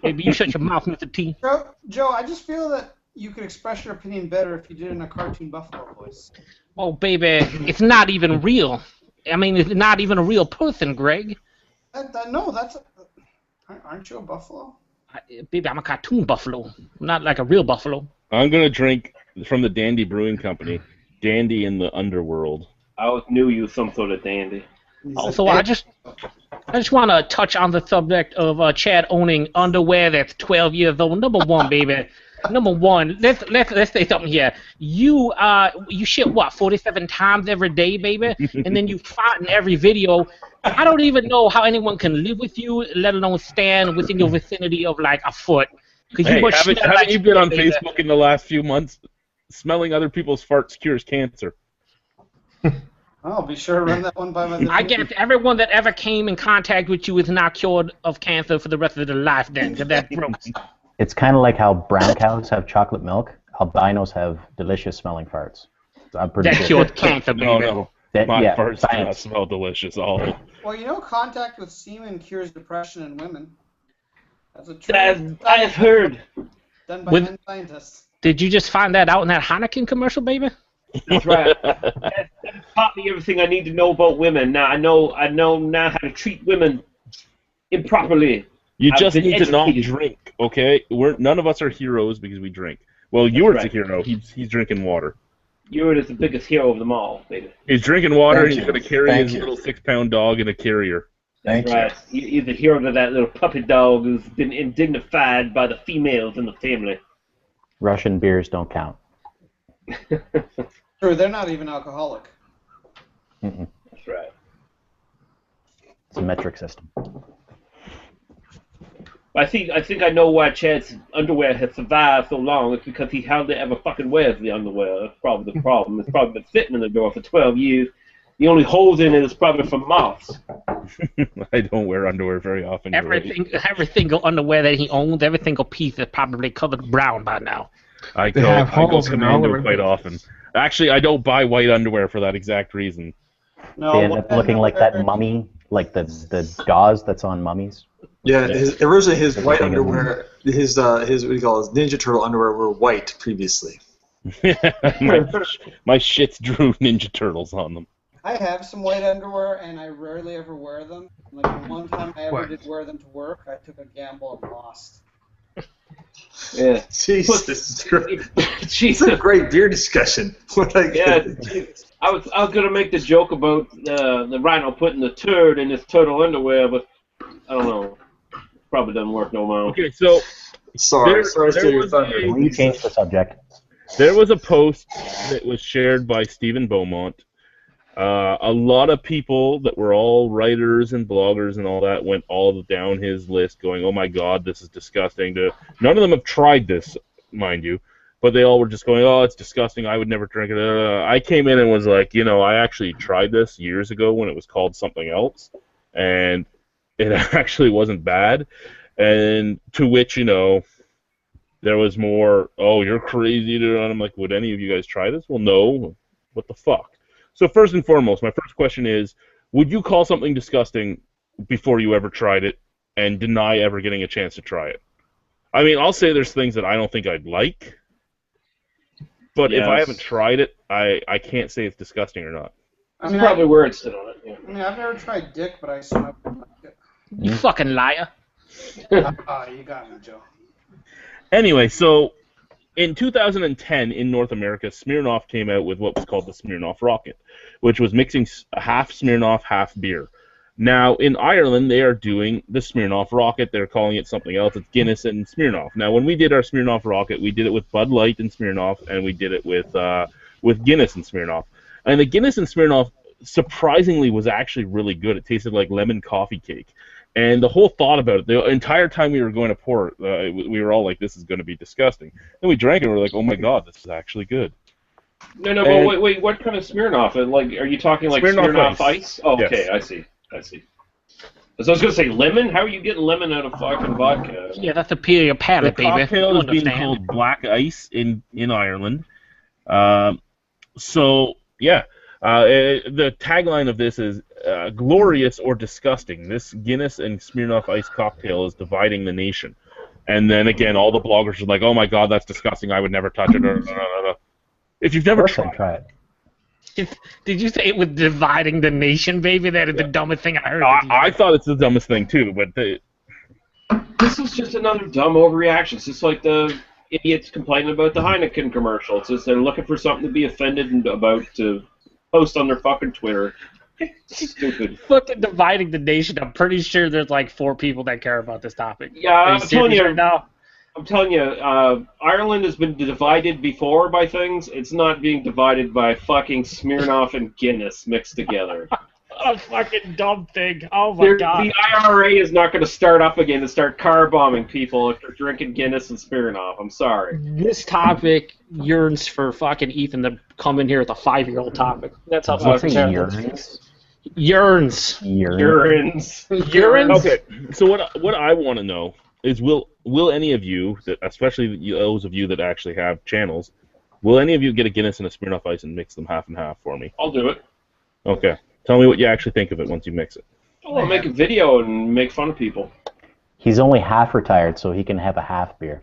Baby, you shut your mouth, Mr. T. Joe, I just feel that you could express your opinion better if you did it in a cartoon buffalo voice. Oh, baby, it's not even real. I mean, it's not even a real person, Greg. No, aren't you a buffalo? Baby, I'm a cartoon buffalo. I'm not like a real buffalo. I'm going to drink from the Dandy Brewing Company, Dandy in the Underworld. I always knew you some sort of dandy. Also, I just want to touch on the subject of Chad owning underwear that's 12 years old. Number one, baby. Number one, let's say something here. You shit what 47 times every day, baby, and then you fart in every video. I don't even know how anyone can live with you, let alone stand within your vicinity of like a foot. Hey, haven't you been on Facebook in the last few months? Smelling other people's farts cures cancer. Oh, be sure to run that one by my. I guess everyone that ever came in contact with you is now cured of cancer for the rest of their life then, because that's gross. It's kind of like how brown cows have chocolate milk, albinos have delicious smelling farts. So I'm pretty that sure. cured cancer, baby. No. My farts do not smell delicious all. Well, contact with semen cures depression in women. That's a true. I've heard. Done by men scientists. Did you just find that out in that Heineken commercial, baby? That's right. That taught me everything I need to know about women. Now I know now how to treat women improperly. You just need to not drink, okay? None of us are heroes because we drink. Well, Ewart's a hero. He's drinking water. Ewart is the biggest hero of them all, baby. He's drinking water and he's going to carry his little 6-pound dog in a carrier. That's right. He's the hero to that little puppy dog who's been indignified by the females in the family. Russian beers don't count. True, they're not even alcoholic. Mm-mm. That's right. It's a metric system. I think I know why Chad's underwear has survived so long. It's because he hardly ever fucking wears the underwear. That's probably the problem. It's probably been sitting in the door for 12 years. The only holes in it is probably from moths. I don't wear underwear very often. Every single underwear that he owns, every single piece is probably colored brown by now. I go commando quite often. Actually, I don't buy white underwear for that exact reason. No, they end up looking like that mummy, like the gauze that's on mummies. Yeah, originally his white underwear, his what do you call it, Ninja Turtle underwear were white previously. my shits drew Ninja Turtles on them. I have some white underwear, and I rarely ever wear them. Like the one time I ever did wear them to work, I took a gamble and lost. Yeah. Jesus, this is great. It's a great beer discussion. Yeah, I was gonna make the joke about the rhino putting the turd in his turtle underwear, but I don't know. Probably doesn't work no more. Okay, so sorry to steal your thunder. We changed the subject. There was a post that was shared by Stephen Beaumont. A lot of people that were all writers and bloggers and all that went all down his list going, oh my god, this is disgusting. None of them have tried this, mind you, but they all were just going, oh, it's disgusting, I would never drink it. I came in and was like, I actually tried this years ago when it was called something else, and it actually wasn't bad. And to which, there was more, oh, you're crazy, dude. And I'm like, would any of you guys try this? Well, no. What the fuck? So first and foremost, my first question is, would you call something disgusting before you ever tried it and deny ever getting a chance to try it? I mean, I'll say there's things that I don't think I'd like, but if I haven't tried it, I can't say it's disgusting or not. I mean, That's probably where it's sit on it. Yeah. I mean, I've never tried dick, but I assume I would like it. You fucking liar. You got me, Joe. Anyway, so in 2010 in North America, Smirnoff came out with what was called the Smirnoff Rocket, which was mixing half Smirnoff, half beer. Now, in Ireland, they are doing the Smirnoff Rocket. They're calling it something else. It's Guinness and Smirnoff. Now, when we did our Smirnoff Rocket, we did it with Bud Light and Smirnoff, and we did it with Guinness and Smirnoff. And the Guinness and Smirnoff, surprisingly, was actually really good. It tasted like lemon coffee cake. And the whole thought about it, the entire time we were going to pour it, we were all like, this is going to be disgusting. Then we drank it, and we were like, oh my god, this is actually good. No, but wait, what kind of Smirnoff? Like, are you talking like Smirnoff Ice? Oh, okay, yes. I see. So I was going to say lemon? How are you getting lemon out of fucking vodka? Yeah, that's a pure palate, the baby. cocktail is being called Black Ice in Ireland. So, yeah. The tagline of this is glorious or disgusting. This Guinness and Smirnoff Ice cocktail is dividing the nation. And then again, all the bloggers are like, "Oh my god, that's disgusting! I would never touch it." If you've never tried it, did you say it was dividing the nation, baby? That is the dumbest thing I heard. I thought it's the dumbest thing too, but this is just another dumb overreaction. It's just like the idiots complaining about the Heineken commercial. It's just they're looking for something to be offended about to post on their fucking Twitter. Stupid. Fucking dividing the nation. I'm pretty sure there's like 4 people that care about this topic. Yeah, I'm telling you right now. I'm telling you, Ireland has been divided before by things. It's not being divided by fucking Smirnoff and Guinness mixed together. A fucking dumb thing. Oh my god. The IRA is not going to start up again and start car bombing people if they're drinking Guinness and Smirnoff. I'm sorry. This topic yearns for fucking Ethan to come in here with a 5-year-old topic. That's how fucking yearns. Okay, so what I want to know is will any of you, especially those of you that actually have channels, will any of you get a Guinness and a Smirnoff Ice and mix them half and half for me? I'll do it. Okay. Tell me what you actually think of it once you mix it. I'll make a video and make fun of people. He's only half retired, so he can have a half beer.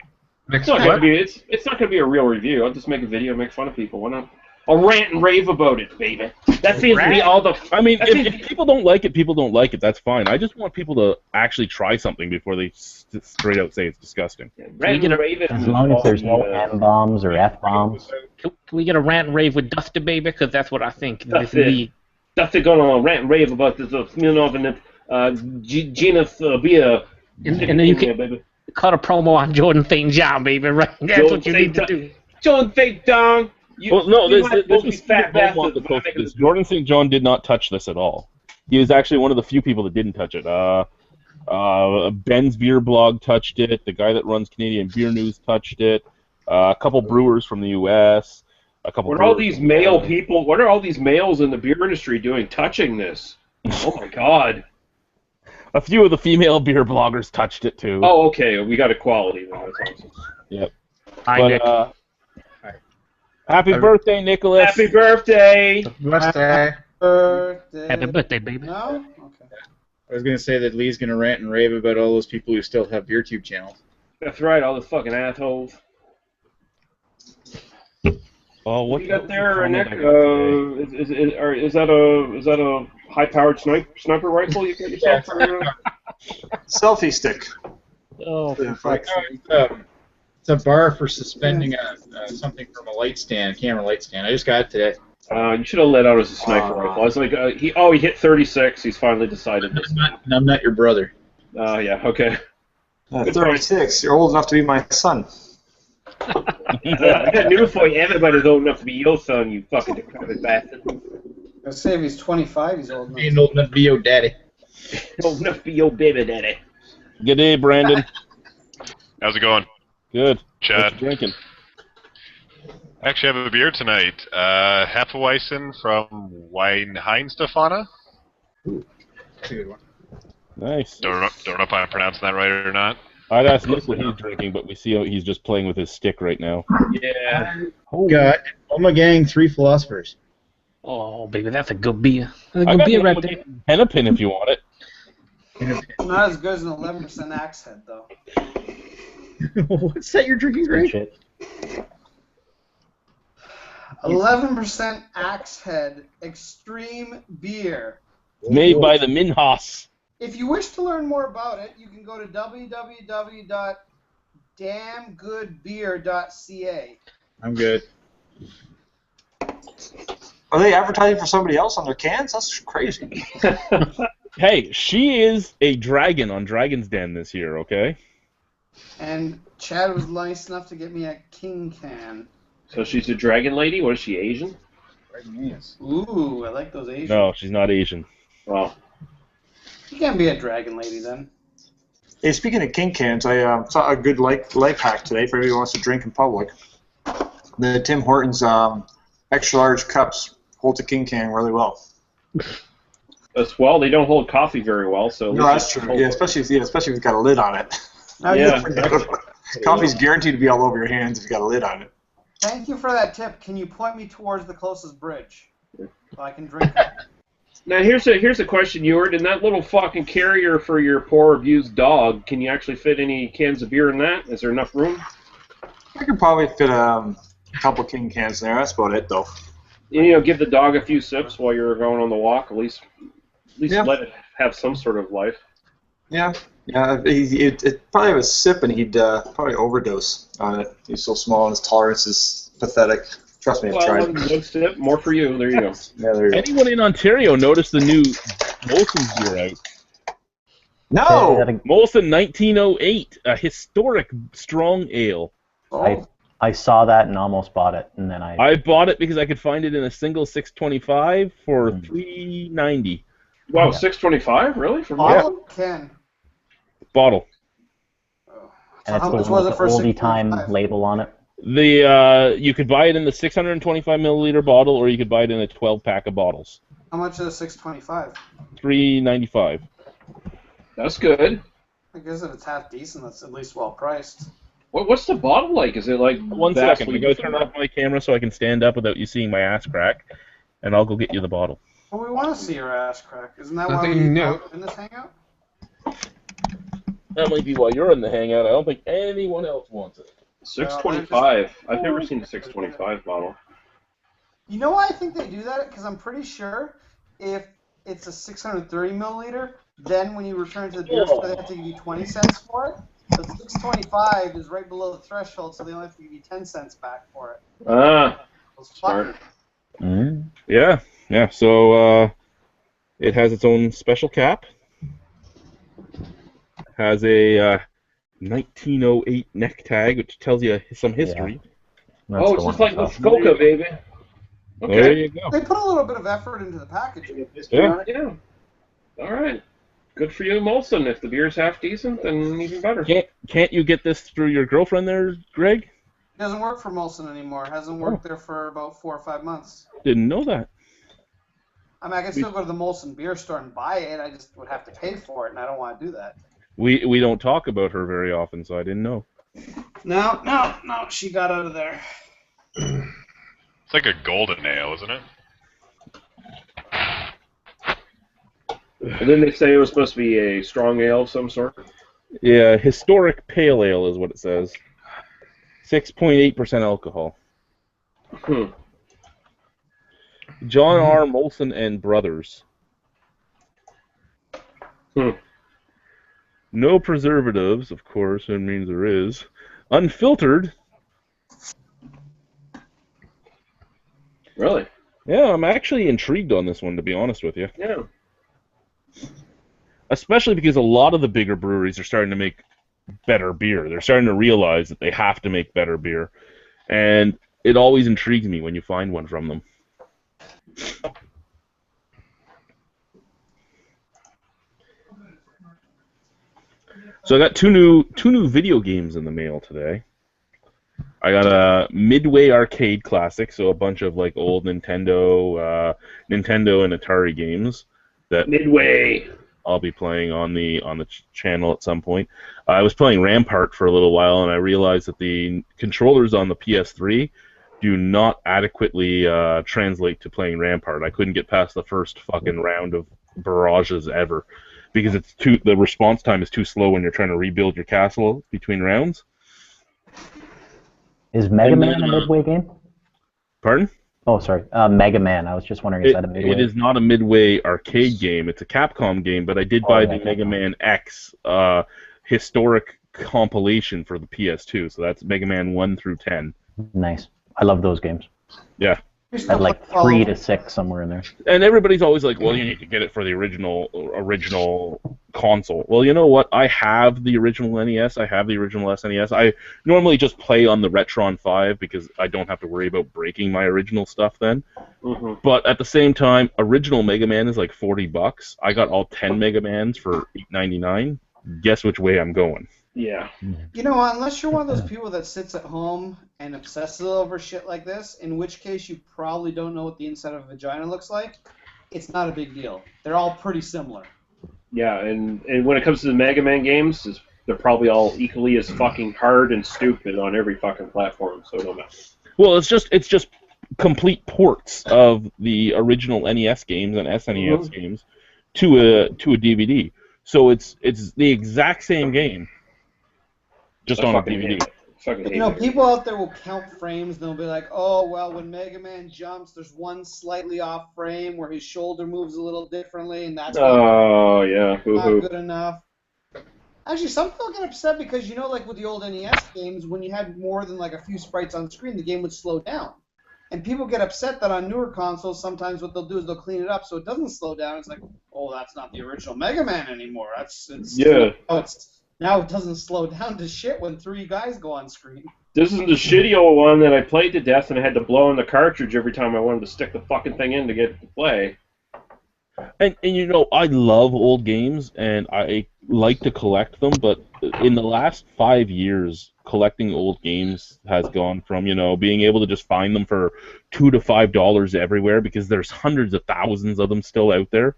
It's not going to be a real review. I'll just make a video and make fun of people. Why not? I'll rant and rave about it, baby. That seems to be all the... I mean, if people don't like it, people don't like it. That's fine. I just want people to actually try something before they straight out say it's disgusting. Rant and rave it. As long as there's no M-bombs or F-bombs. Can we get a rant and rave with Dusty, baby? Because that's what I think. Dusty going on rant and rave about this Smirnoff and Guinness beer. And then you can cut a promo on Jordan St. John, baby. Right? That's what you need to do. Jordan St. John. This is fat bastard. Jordan St. John did not touch this at all. He was actually one of the few people that didn't touch it. Ben's Beer Blog touched it. The guy that runs Canadian Beer News touched it. A couple brewers from the U.S. What are all these male people? What are all these males in the beer industry doing touching this? Oh my god. A few of the female beer bloggers touched it too. Oh, okay. We got equality. That's awesome. Yep. Hi, Nick. Happy birthday, Nicholas. Happy birthday. Happy birthday. Happy birthday, baby. No? Okay. I was going to say that Lee's going to rant and rave about all those people who still have BeerTube channels. That's right, all the fucking assholes. Oh, what you got there, Nick? Is that a high-powered sniper rifle you got yourself? Selfie stick. Oh, It's It's a bar for suspending something from a light stand, camera light stand. I just got it today. You should have let out as a sniper rifle. I was like, he hit 36. He's finally decided this. I'm not your brother. Yeah, okay. 36. You're old enough to be my son. I got news for you. Everybody's old enough to be your son, you fucking decrepit bastard. Let's say if he's 25, he's old enough. Ain't old enough to be your daddy. Old enough to be your baby daddy. Good day, Brandon. How's it going? Good. Chad. What you drinking? I actually have a beer tonight. Hefeweizen from Weinstefana. That's a good one. Nice. Don't know if I'm pronouncing that right or not. I'd ask Nick what he's drinking, but we see how he's just playing with his stick right now. Yeah. Got Oma Gang 3 Philosophers. Oh, baby, that's a good beer. That's a I good got beer the right Oma there. Gang Hennepin if you want it. It's not as good as an 11% Axe Head, though. What's that you're drinking, Greg? Shit. 11% Axe Head Extreme Beer. Made by the Minhas. If you wish to learn more about it, you can go to www.damngoodbeer.ca. I'm good. Are they advertising for somebody else on their cans? That's crazy. Hey, she is a dragon on Dragon's Den this year, okay? And Chad was nice enough to get me a King Can. So she's a dragon lady? What is she, Asian? Ooh, I like those Asian. No, she's not Asian. Well, You can't be a dragon lady then. Hey, speaking of King Cans, I saw a good life hack today for anybody who wants to drink in public. The Tim Hortons extra large cups hold a King Can really well. well, they don't hold coffee very well, so... No, that's true. Yeah, especially if it's got a lid on it. Yeah. Coffee's guaranteed to be all over your hands if you got a lid on it. Thank you for that tip. Can you point me towards the closest bridge so I can drink it? Now, here's a question, Ewart. In that little fucking carrier for your poor abused dog, can you actually fit any cans of beer in that? Is there enough room? I could probably fit a couple King Cans in there. That's about it, though. Give the dog a few sips while you're going on the walk. At least Yeah. let it have some sort of life. Yeah. It probably have a sip and he'd probably overdose on it. He's so small and his tolerance is pathetic. Trust me, I've tried. One sip, more for you. There you go. Yeah, there you go. Anyone in Ontario noticed the new Molson's beer out? No! Molson 1908, a historic strong ale. I saw that and almost bought it, and then I bought it because I could find it in a single 625 for $3.90. Wow, $6.25? Really? For Bottle or can? Bottle. and it's How the much one was with it the for oldie time $6.25? label on it. You could buy it in the 625 milliliter bottle, or you could buy it in a 12-pack of bottles. How much is $6.25? $3.95. That's good. I guess if it's half decent, that's at least well priced. What's the bottle like? Is it like One vastly second, I gotta different? turn off my camera so I can stand up without you seeing my ass crack, and I'll go get you the bottle. Well, we want to see your ass crack. Isn't that why Nothing we new. in this hangout? That might be why you're in the hangout. I don't think anyone else wants it. $6.25. I've never seen a $6.25 bottle. You know why I think they do that? Because I'm pretty sure if it's a 630 milliliter, then when you return to the beer store, they have to give you 20 cents for it. But 625 is right below the threshold, so they only have to give you 10 cents back for it. Ah, Those smart. fuckers. Yeah. So it has its own special cap. Has a 1908 neck tag, which tells you some history. That's Oh, the it's one just like I saw. Muskoka, baby. Okay. There you go. They put a little bit of effort into the packaging. Yeah. All right. Good for you, Molson. If the beer's half decent, then even better. Can't you get this through your girlfriend there, Greg? It doesn't work for Molson anymore. It hasn't worked there for about 4 or 5 months. Didn't know that. I mean, I can still go to the Molson beer store and buy it. I just would have to pay for it, and I don't want to do that. We don't talk about her very often, so I didn't know. No. She got out of there. It's like a golden ale, isn't it? And then they say it was supposed to be a strong ale of some sort. Yeah, historic pale ale is what it says. 6.8% alcohol. John R. Molson and Brothers. No preservatives, of course, it means there is. unfiltered. Really? Yeah, I'm actually intrigued on this one, to be honest with you. Yeah. Especially because a lot of the bigger breweries are starting to make better beer. They're starting to realize that they have to make better beer. And it always intrigues me when you find one from them. So I got two new video games in the mail today. I got a Midway Arcade Classic, so a bunch of like old Nintendo and Atari games that Midway. I'll be playing on the channel at some point. I was playing Rampart for a little while, and I realized that the controllers on the PS3 do not adequately translate to playing Rampart. I couldn't get past the first fucking round of barrages ever because the response time is too slow when you're trying to rebuild your castle between rounds. Is Mega Man a Midway game? Pardon? Oh, sorry. Mega Man. I was just wondering, is that a Midway? It is not a Midway arcade game. It's a Capcom game, but I did buy the Mega Man X historic compilation for the PS2, so that's Mega Man 1 through 10. Nice. I love those games. Yeah. I had like 3 to 6 somewhere in there. And everybody's always like, well, you need to get it for the original console. Well, you know what? I have the original NES. I have the original SNES. I normally just play on the Retron 5 because I don't have to worry about breaking my original stuff then. Mm-hmm. But at the same time, original Mega Man is like $40. I got all 10 Mega Mans for $8.99. Guess which way I'm going. Yeah. You know, unless you're one of those people that sits at home and obsesses over shit like this, in which case you probably don't know what the inside of a vagina looks like, it's not a big deal. They're all pretty similar. Yeah, and when it comes to the Mega Man games, they're probably all equally as fucking hard and stupid on every fucking platform, so it don't matter. Well, it's just complete ports of the original NES games and SNES games to a DVD. So it's the exact same game, just on a DVD. You know, people out there will count frames, and they'll be like, oh, well, when Mega Man jumps, there's one slightly off frame where his shoulder moves a little differently, and that's not good enough. Actually, some people get upset because, you know, like with the old NES games, when you had more than like a few sprites on screen, the game would slow down. And people get upset that on newer consoles, sometimes what they'll do is they'll clean it up so it doesn't slow down. It's like, oh, that's not the original Mega Man anymore. Now it doesn't slow down to shit when 3 guys go on screen. This is the shitty old one that I played to death, and I had to blow in the cartridge every time I wanted to stick the fucking thing in to get to play. And you know, I love old games, and I like to collect them, but in the last 5 years, collecting old games has gone from, you know, being able to just find them for $2 to $5 everywhere, because there's hundreds of thousands of them still out there,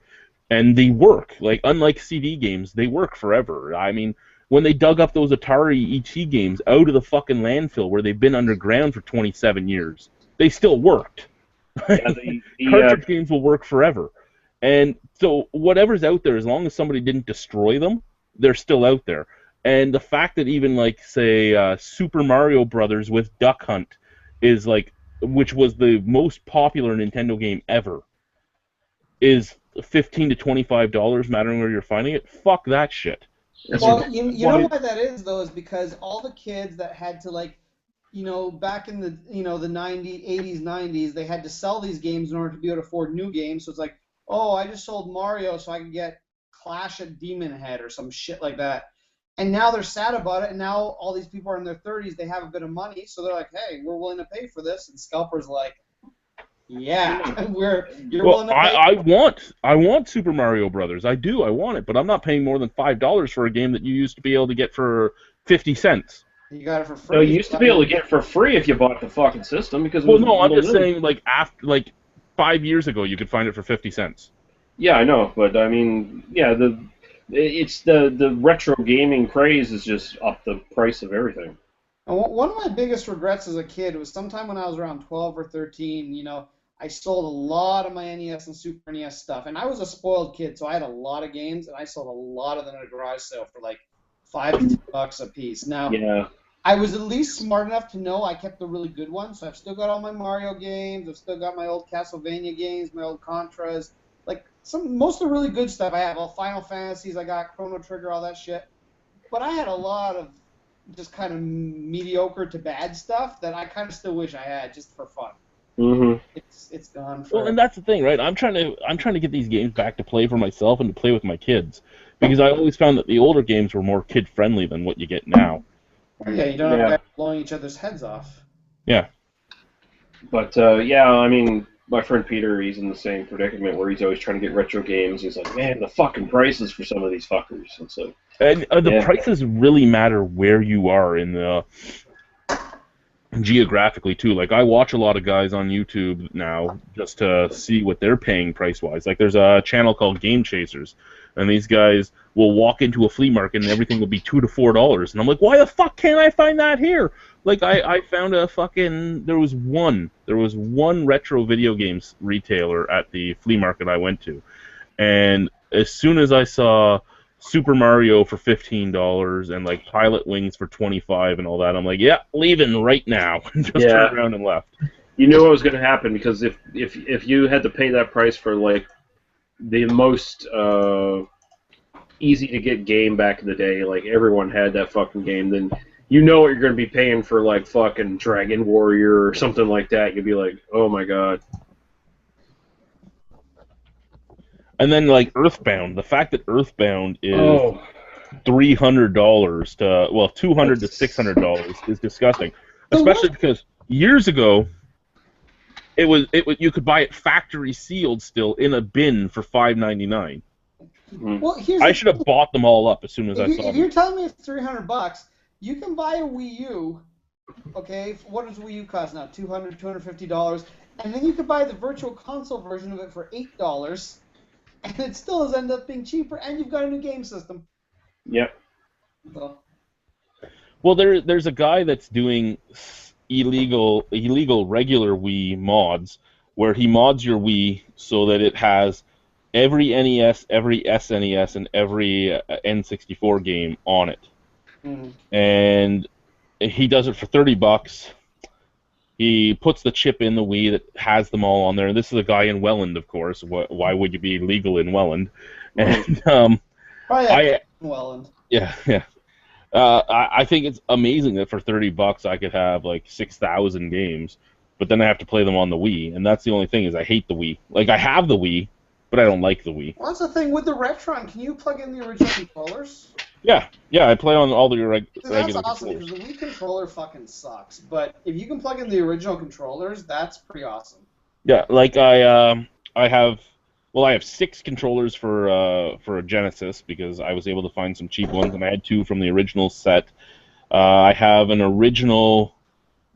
and they work. Like, unlike CD games, they work forever. I mean, when they dug up those Atari ET games out of the fucking landfill where they've been underground for 27 years, they still worked. Yeah, Cartridge games will work forever. And so whatever's out there, as long as somebody didn't destroy them, they're still out there. And the fact that even, like, say, Super Mario Brothers with Duck Hunt is, like, which was the most popular Nintendo game ever, is $15 to $25, mattering where you're finding it. Fuck that shit. Well, you know why that is, though, is because all the kids that had to, like, you know, back in the, you know, the 90s, 80s, 90s, they had to sell these games in order to be able to afford new games. So it's like, oh, I just sold Mario so I could get Clash at Demon Head or some shit like that. And now they're sad about it, and now all these people are in their 30s, they have a bit of money, so they're like, hey, we're willing to pay for this. And Scalper's like, yeah, you're willing to pay. I want Super Mario Brothers. I want it, but I'm not paying more than $5 for a game that you used to be able to get for 50 cents. You got it for free. No, you used to be able to get it for free if you bought the fuking system because. Well, no, I'm just saying, like, after 5 years ago, you could find it for 50 cents. Yeah, I know, but I mean, yeah, it's the retro gaming craze is just up the price of everything. One of my biggest regrets as a kid was sometime when I was around 12 or 13, you know, I sold a lot of my NES and Super NES stuff, and I was a spoiled kid, so I had a lot of games, and I sold a lot of them at a garage sale for like $5 to $10 a piece. Now, yeah. I was at least smart enough to know I kept the really good ones, so I've still got all my Mario games, I've still got my old Castlevania games, my old Contras, like most of the really good stuff I have, all Final Fantasies, I got Chrono Trigger, all that shit. But I had a lot of just kind of mediocre to bad stuff that I kind of still wish I had just for fun. Mm-hmm. It's gone. Well, and that's the thing, right? I'm trying to get these games back to play for myself and to play with my kids, because I always found that the older games were more kid friendly than what you get now. Yeah, you don't have guys blowing each other's heads off. Yeah. But yeah, I mean, my friend Peter, he's in the same predicament where he's always trying to get retro games. He's like, man, the fucking prices for some of these fuckers. And so, and the prices really matter where you are in the geographically too. Like I watch a lot of guys on YouTube now just to see what they're paying price wise. Like there's a channel called Game Chasers, and these guys will walk into a flea market and everything will be $2 to $4, and I'm like, why the fuck can't I find that here? Like I found there was one retro video games retailer at the flea market I went to, and as soon as I saw Super Mario for $15 and like Pilot Wings for $25 and all that, I'm like, yeah, leaving right now. Just turned around and left. You knew what was going to happen, because if you had to pay that price for like the most easy to get game back in the day, like everyone had that fucking game, then you know what you're going to be paying for like fucking Dragon Warrior or something like that. You'd be like, oh my god. And then, like, Earthbound. The fact that Earthbound is $300 to, well, $200 to $600 is disgusting. Especially because years ago, it was you could buy it factory sealed still in a bin for $5.99. Well, I should have bought them all up as soon as I saw them. If you're telling me it's $300, you can buy a Wii U. Okay, what does Wii U cost now? $200, $250, and then you could buy the Virtual Console version of it for $8. And it still has ended up being cheaper, and you've got a new game system. Yep. So. Well, there's a guy that's doing illegal regular Wii mods, where he mods your Wii so that it has every NES, every SNES, and every N64 game on it. Mm-hmm. And he does it for $30. He puts the chip in the Wii that has them all on there. This is a guy in Welland, of course. Why would you be legal in Welland? And Welland. Yeah. I think it's amazing that for $30 I could have like 6,000 games, but then I have to play them on the Wii, and that's the only thing is I hate the Wii. Like I have the Wii, but I don't like the Wii. Well, that's the thing with the Retron. Can you plug in the original controllers? Yeah, I play on all the regular That's awesome, controllers. because the Wii controller fucking sucks. But if you can plug in the original controllers, that's pretty awesome. Yeah, like I have 6 controllers for a Genesis, because I was able to find some cheap ones, and I had 2 from the original set. I have an original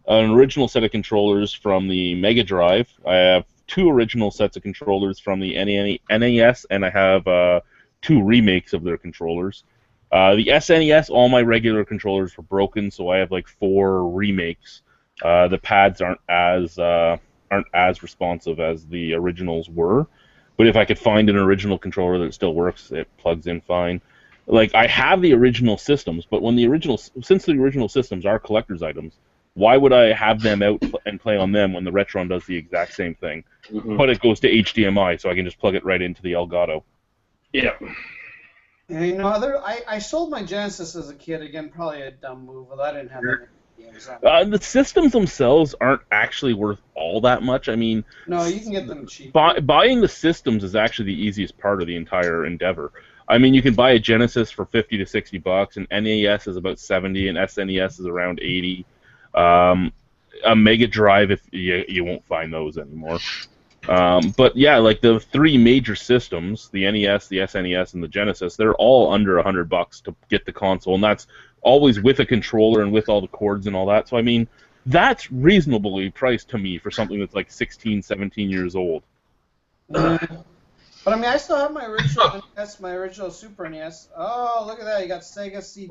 set of controllers from the Mega Drive. I have 2 original sets of controllers from the NES, and I have 2 remakes of their controllers. The SNES, all my regular controllers were broken, so I have like 4 remakes. The pads aren't as responsive as the originals were, but if I could find an original controller that still works, it plugs in fine. Like I have the original systems, but since the original systems are collector's items, why would I have them out and play on them when the Retron does the exact same thing? Mm-hmm. But it goes to HDMI, so I can just plug it right into the Elgato. Yeah. And you know, I sold my Genesis as a kid. Again, probably a dumb move, but I didn't have any games on. The systems themselves aren't actually worth all that much. I mean, no, you can get them cheap. Buying the systems is actually the easiest part of the entire endeavor. I mean, you can buy a Genesis for $50 to $60, and NES is about $70, and SNES is around $80. A Mega Drive, if you won't find those anymore. But yeah, like the 3 major systems, the NES, the SNES, and the Genesis, they're all under $100 to get the console, and that's always with a controller and with all the cords and all that. So I mean, that's reasonably priced to me for something that's like 16, 17 years old. But I mean, I still have my original NES, my original Super NES. Oh, look at that! You got Sega CD.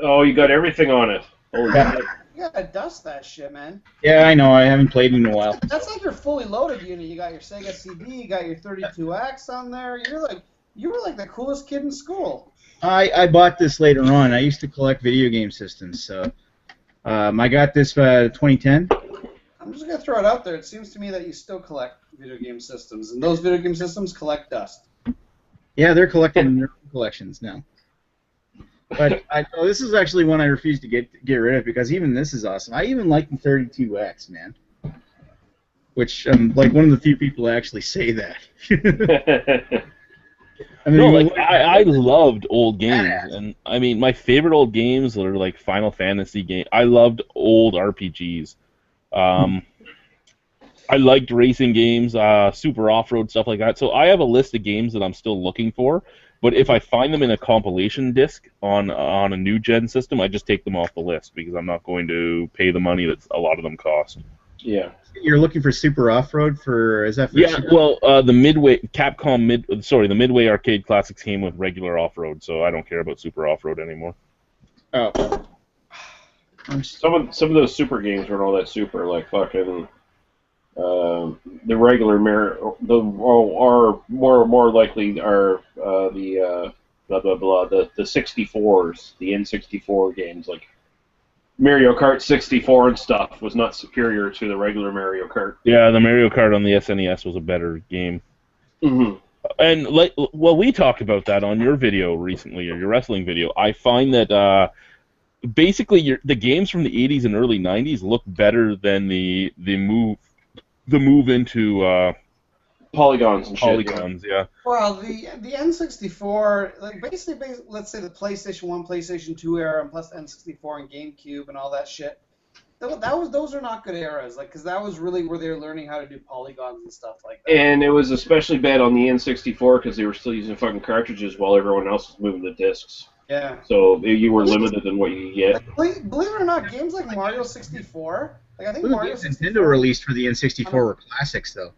Oh, you got everything on it. Holy shit. You gotta dust that shit, man. Yeah, I know. I haven't played in a while. That's like your fully loaded unit. You got your Sega CD, you got your 32X on there. You were like the coolest kid in school. I bought this later on. I used to collect video game systems, so I got this 2010. I'm just gonna throw it out there. It seems to me that you still collect video game systems, and those video game systems collect dust. Yeah, they're collecting in their collections now. But this is actually one I refuse to get rid of because even this is awesome. I even like the 32X, man. Which I'm like one of the few people to actually say that. I mean, no, like I loved old games, and I mean my favorite old games are like Final Fantasy games. I loved old RPGs. I liked racing games, super off-road stuff like that. So I have a list of games that I'm still looking for. But if I find them in a compilation disc on a new gen system, I just take them off the list because I'm not going to pay the money that a lot of them cost. Yeah. You're looking for super off-road is that for the Midway the Midway Arcade Classics came with regular off-road, so I don't care about super off-road anymore. Oh. Some of those super games weren't all that super, like fucking the regular are more likely are the blah blah blah the 64s, the N64 games like Mario Kart 64 and stuff was not superior to the regular Mario Kart. Yeah, the Mario Kart on the SNES was a better game. Mm-hmm. And we talked about that on your video recently, or your wrestling video. I find that basically the games from the 80s and early 90s look better than the move into polygons and polygons, shit. Yeah. Well, the N64, like basically, let's say the PlayStation 1, PlayStation 2 era, and plus N64 and GameCube and all that shit. Those are not good eras, like, because that was really where they were learning how to do polygons and stuff like that. And it was especially bad on the N64 because they were still using fucking cartridges while everyone else was moving the discs. Yeah. So you were limited in what you could get. Believe it or not, games like Mario 64, like I think Mario 64. Nintendo released for the N64 were classics, though.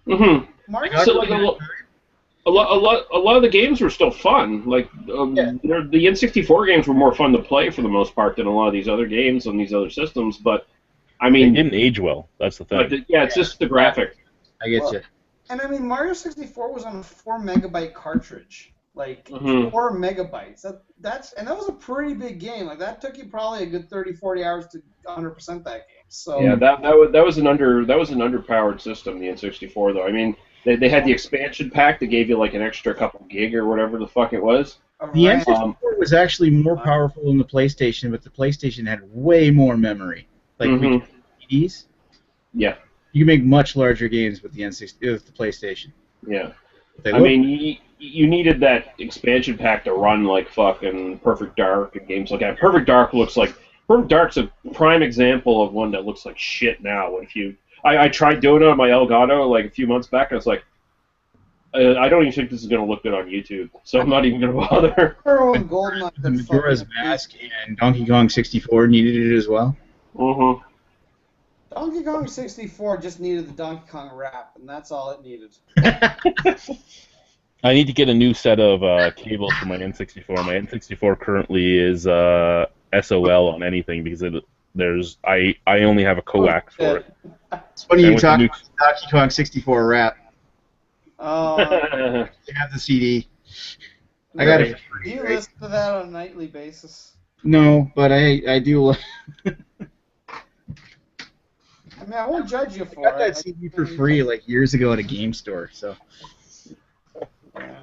Mm-hmm. Mario So like a lot of the games were still fun. Like the N64 games were more fun to play for the most part than a lot of these other games on these other systems. But I mean, they didn't age well. That's the thing. It's just the graphic. I get you. And I mean, Mario 64 was on a 4 megabyte cartridge. Like 4 megabytes. That was a pretty big game. Like that took you probably a good 30-40 hours to 100% that game. So yeah, that was an underpowered system, the N64 though. I mean, they had the expansion pack that gave you like an extra couple gig or whatever the fuck it was. The N64 was actually more powerful than the PlayStation, but the PlayStation had way more memory. Like DVDs. Yeah. You can make much larger games with the PlayStation. Yeah. I mean, you needed that expansion pack to run like fucking Perfect Dark and games like that. Perfect Dark's a prime example of one that looks like shit now. I tried doing it on my Elgato like a few months back, and I was like, I don't even think this is going to look good on YouTube, so I'm not even going to bother. The Majora's Mask and Donkey Kong 64 needed it as well. Mm-hmm. Donkey Kong 64 just needed the Donkey Kong rap, and that's all it needed. I need to get a new set of cables for my N64. My N64 currently is SOL on anything because I only have a coax for it. It's funny you talk about Donkey Kong 64 rap. Oh. You have the CD. I got it. Do you listen to that on a nightly basis? No, but I do. I mean, I won't judge you for it. I got that CD for free like years ago at a game store, so. Yeah.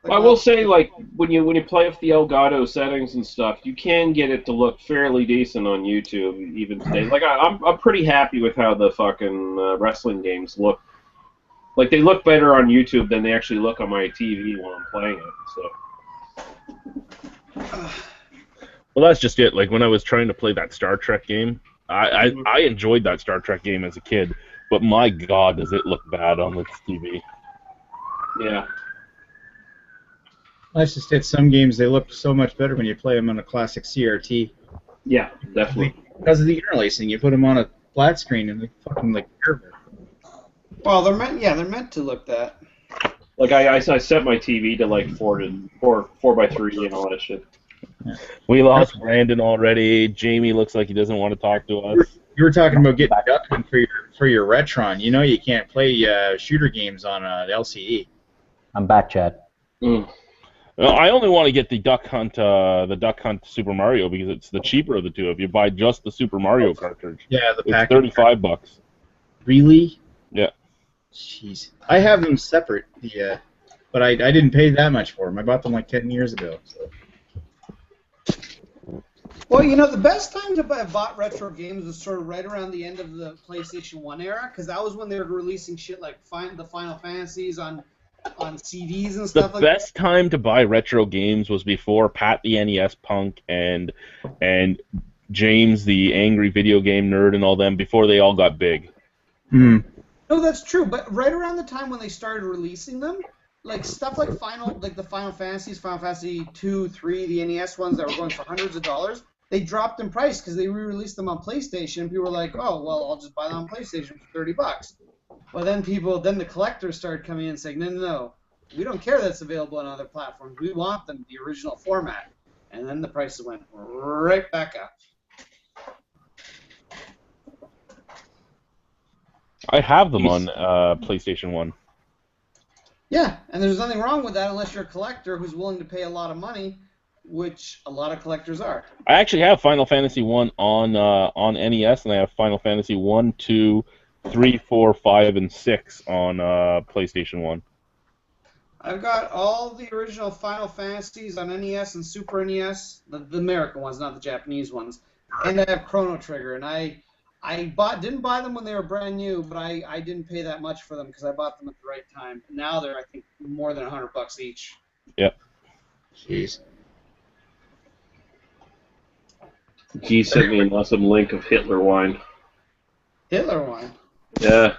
I will say, like, when you play with the Elgato settings and stuff, you can get it to look fairly decent on YouTube even today. Like, I'm pretty happy with how the fucking wrestling games look. Like, they look better on YouTube than they actually look on my TV while I'm playing it. So. Well, that's just it. Like, when I was trying to play that Star Trek game, I enjoyed that Star Trek game as a kid, but my God, does it look bad on this TV. Yeah. That's just it. Some games, they look so much better when you play them on a classic CRT. Yeah, definitely. Because of the interlacing, you put them on a flat screen and they fucking like terrible. Well, they're meant to look that. Like I set my TV to like 4x3 and all that shit. Yeah. We lost Brandon already. Jamie looks like he doesn't want to talk to us. You were talking about getting Duck Hunt for your Retron. You know you can't play shooter games on an LCD. I'm back, Chad. Well, I only want to get the Duck Hunt Super Mario because it's the cheaper of the two. If you buy just the Super Mario cartridge, yeah, it's $35. Really? Yeah. Jeez, I have them separate. But I didn't pay that much for them. I bought them like 10 years ago. So. Well, you know, the best time to buy bought retro games was sort of right around the end of the PlayStation 1 era, because that was when they were releasing shit like the Final Fantasies on CDs and The stuff like best time to buy retro games was before Pat the NES Punk and James the Angry Video Game Nerd and all them, before they all got big. Hmm. No, that's true. But right around the time when they started releasing them, like stuff like the Final Fantasies, Final Fantasy 2, 3, the NES ones that were going for hundreds of dollars, they dropped in price because they re-released them on PlayStation. And people were like, "Oh, well, I'll just buy them on PlayStation for $30." Well, then the collectors started coming in and saying, "No, we don't care that it's available on other platforms. We want them the original format." And then the prices went right back up. I have them on PlayStation 1. Yeah, and there's nothing wrong with that unless you're a collector who's willing to pay a lot of money, which a lot of collectors are. I actually have Final Fantasy 1 on NES, and I have Final Fantasy 1, 2, 3, 4, 5, and 6 on PlayStation 1. I've got all the original Final Fantasies on NES and Super NES, the American ones, not the Japanese ones, and I have Chrono Trigger, and I didn't buy them when they were brand new, but I didn't pay that much for them because I bought them at the right time. Now they're, I think, more than $100 each. Yep. Jeez. G sent me an awesome link of Hitler wine. Hitler wine. Yeah.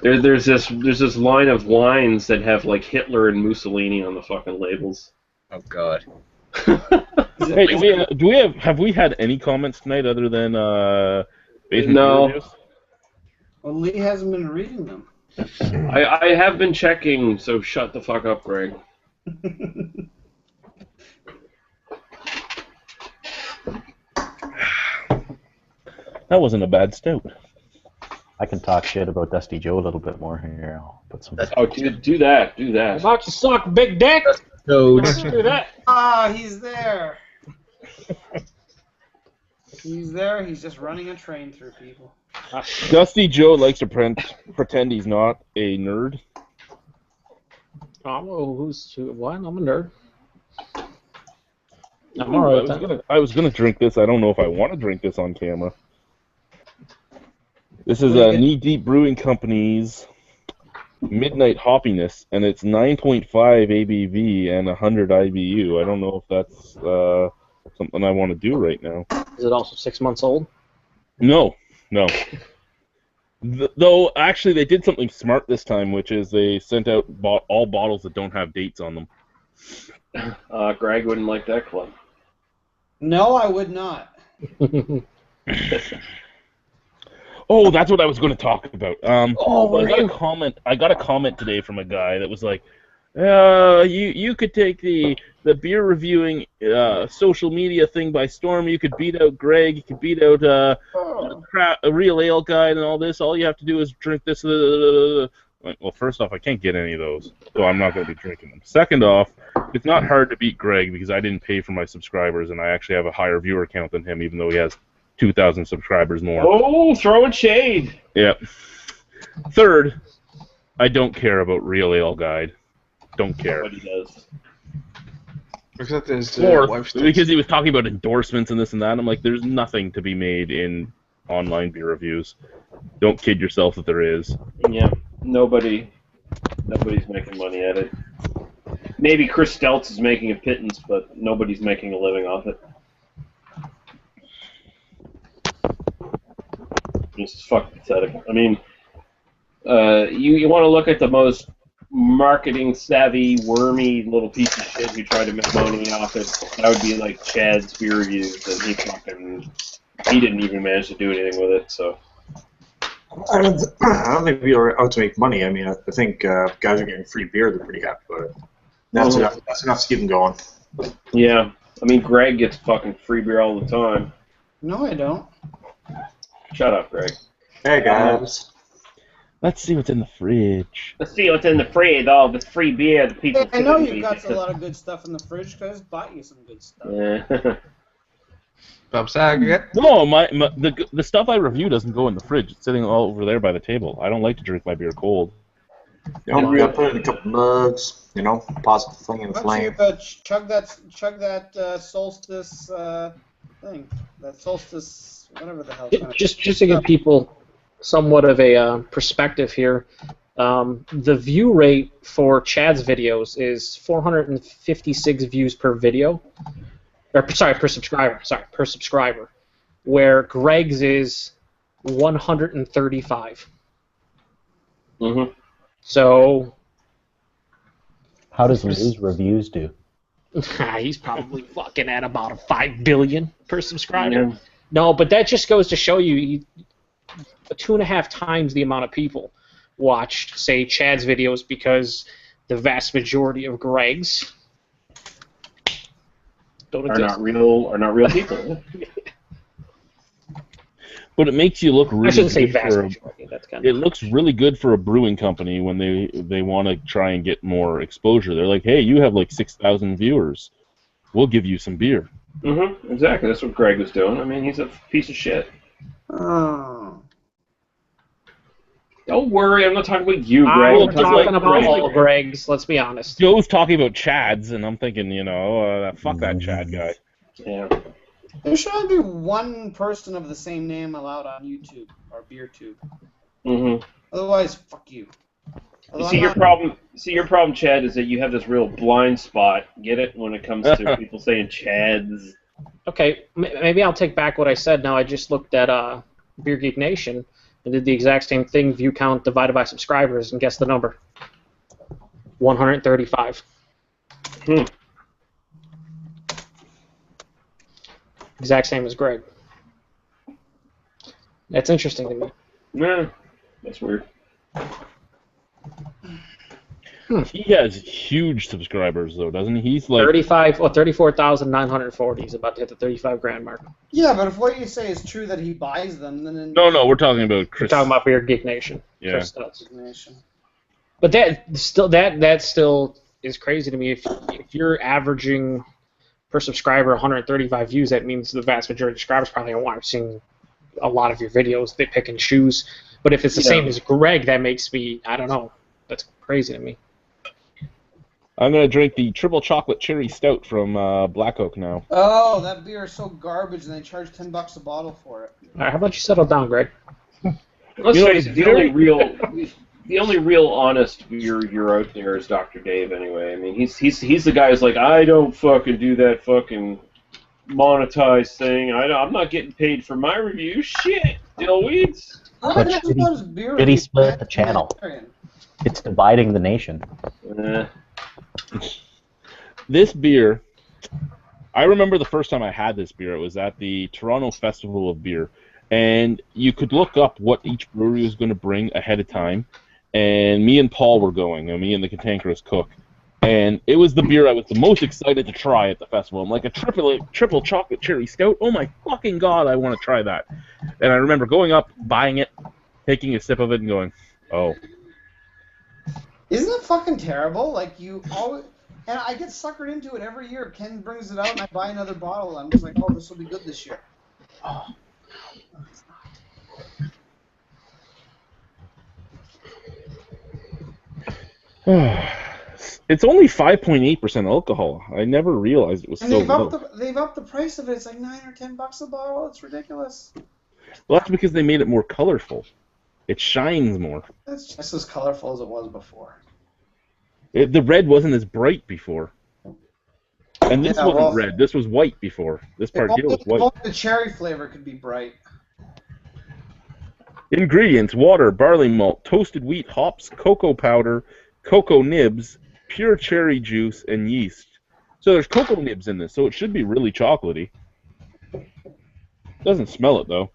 There's this line of wines that have like Hitler and Mussolini on the fucking labels. Oh God. Hey, have we had any comments tonight other than basement No. reviews? Well, Lee hasn't been reading them. I have been checking, so shut the fuck up, Greg. That wasn't a bad stout. I can talk shit about Dusty Joe a little bit more here. I'll put some. Oh, do that. About to suck, big dick. Toads. Do that. Ah, he's there. He's there. He's just running a train through people. Dusty Joe likes to pretend he's not a nerd. What? I'm a nerd. I'm Ooh, alright. I was gonna drink this. I don't know if I want to drink this on camera. This is Knee Deep Brewing Company's Midnight Hoppiness, and it's 9.5 ABV and 100 IBU. I don't know if that's something I want to do right now. Is it also 6 months old? No. Though, actually, they did something smart this time, which is they sent out all bottles that don't have dates on them. Greg wouldn't like that club. No, I would not. Oh, that's what I was going to talk about. I got a comment today from a guy that was like, you could take the beer reviewing social media thing by storm. You could beat out Greg. You could beat out a real ale guide and all this. All you have to do is drink this. Well, first off, I can't get any of those, so I'm not going to be drinking them. Second off, it's not hard to beat Greg because I didn't pay for my subscribers, and I actually have a higher viewer count than him, even though he has 2,000 subscribers more. Oh, throwing shade. Yeah. Third, I don't care about Real Ale Guide. Don't care. What he does. Except his Fourth, wife's because he was talking about endorsements and this and that. I'm like, there's nothing to be made in online beer reviews. Don't kid yourself that there is. Yeah, nobody's making money at it. Maybe Chris Stelz is making a pittance, but nobody's making a living off it. It's fucking pathetic. I mean, you want to look at the most marketing savvy, wormy little piece of shit who tried to make money off it. That would be like Chad's beer reviews, and he didn't even manage to do anything with it. So I don't think people are out to make money. I mean, I think guys are getting free beer. They're pretty happy about it. That's enough. That's enough to keep them going. yeah, I mean, Greg gets fucking free beer all the time. No, I don't. Shut up, Greg. Hey guys. Let's see what's in the fridge. Let's see what's in the fridge. All this free beer the people. I know you've got a lot of good stuff in the fridge because I just bought you some good stuff. Yeah. Bob Saget. No, the stuff I review doesn't go in the fridge. It's sitting all over there by the table. I don't like to drink my beer cold. You know, put it in a couple mugs. You know, positive thing in the Why flame. don't you chug that solstice thing, that solstice, whatever the hell. Just to give people somewhat of a perspective here, the view rate for Chad's videos is 456 views per video, or sorry, per subscriber. Sorry, per subscriber, where Greg's is 135. Mm-hmm. So. How does his reviews do? He's probably fucking at about 5 billion per subscriber. Yeah. No, but that just goes to show you 2.5 times the amount of people watched, say, Chad's videos because the vast majority of Greg's don't Are exist. not real people. But it makes you look really I shouldn't say good vast for majority. That's kind it looks really good for a brewing company when they want to try and get more exposure. They're like, hey, you have like 6,000 viewers. We'll give you some beer. Mm-hmm. Exactly. That's what Greg was doing. I mean, he's a piece of shit. Oh. Don't worry, I'm not talking about you, Greg. I'm I'm talking about Greg. all Greg's, let's be honest. Joe's talking about Chads, and I'm thinking, fuck that Chad guy. Yeah. There should only be one person of the same name allowed on YouTube or BeerTube. Mm-hmm. Otherwise, fuck you. Your problem, Chad, is that you have this real blind spot. Get it when it comes to people saying Chads. Okay, maybe I'll take back what I said. Now I just looked at Beer Geek Nation and did the exact same thing, view count divided by subscribers, and guess the number. 135. Exact same as Greg. That's interesting to me. Yeah, that's weird. He has huge subscribers, though, doesn't he? He's like 34,940. He's about to hit the 35 grand mark. Yeah, but if what you say is true that he buys them, then... No, we're talking about We're Chris. talking about Beer Geek Nation. Yeah. Chris Stutz. But that still is crazy to me. If you're averaging per subscriber 135 views, that means the vast majority of subscribers probably aren't watching a lot of your videos. They pick and choose. But if it's the same as Greg, that makes me, I don't know, that's crazy to me. I'm going to drink the triple chocolate cherry stout from Black Oak now. Oh, that beer is so garbage, and they charge $10 a bottle for it. All right, how about you settle down, Greg? Let's face it, the only real honest you're out there is Dr. Dave anyway. I mean, he's the guy who's like, I don't fucking do that fucking monetized thing. I'm not getting paid for my reviews. Shit, Dweebs. But should he split the channel? It's dividing the nation. This beer, I remember the first time I had this beer. It was at the Toronto Festival of Beer. And you could look up what each brewery was going to bring ahead of time. And me and Paul were going, me and the Cantankerous Cook. And it was the beer I was the most excited to try at the festival. I'm like, a triple chocolate cherry stout? Oh my fucking god, I want to try that. And I remember going up, buying it, taking a sip of it, and going, oh. Isn't it fucking terrible? Like, you always... And I get suckered into it every year. Ken brings it out, and I buy another bottle. I'm just like, oh, this will be good this year. Oh. It's only 5.8% alcohol. I never realized it was And so low. they've upped the price of it. It's like $9 or $10 a bottle. It's ridiculous. Well, that's because they made it more colorful. It shines more. It's just as colorful as it was before. The red wasn't as bright before. And this wasn't red. This was white before. This part here was white. Only the cherry flavor could be bright. Ingredients: water, barley malt, toasted wheat, hops, cocoa powder, cocoa nibs, pure cherry juice, and yeast. So there's cocoa nibs in this, so it should be really chocolatey. Doesn't smell it, though.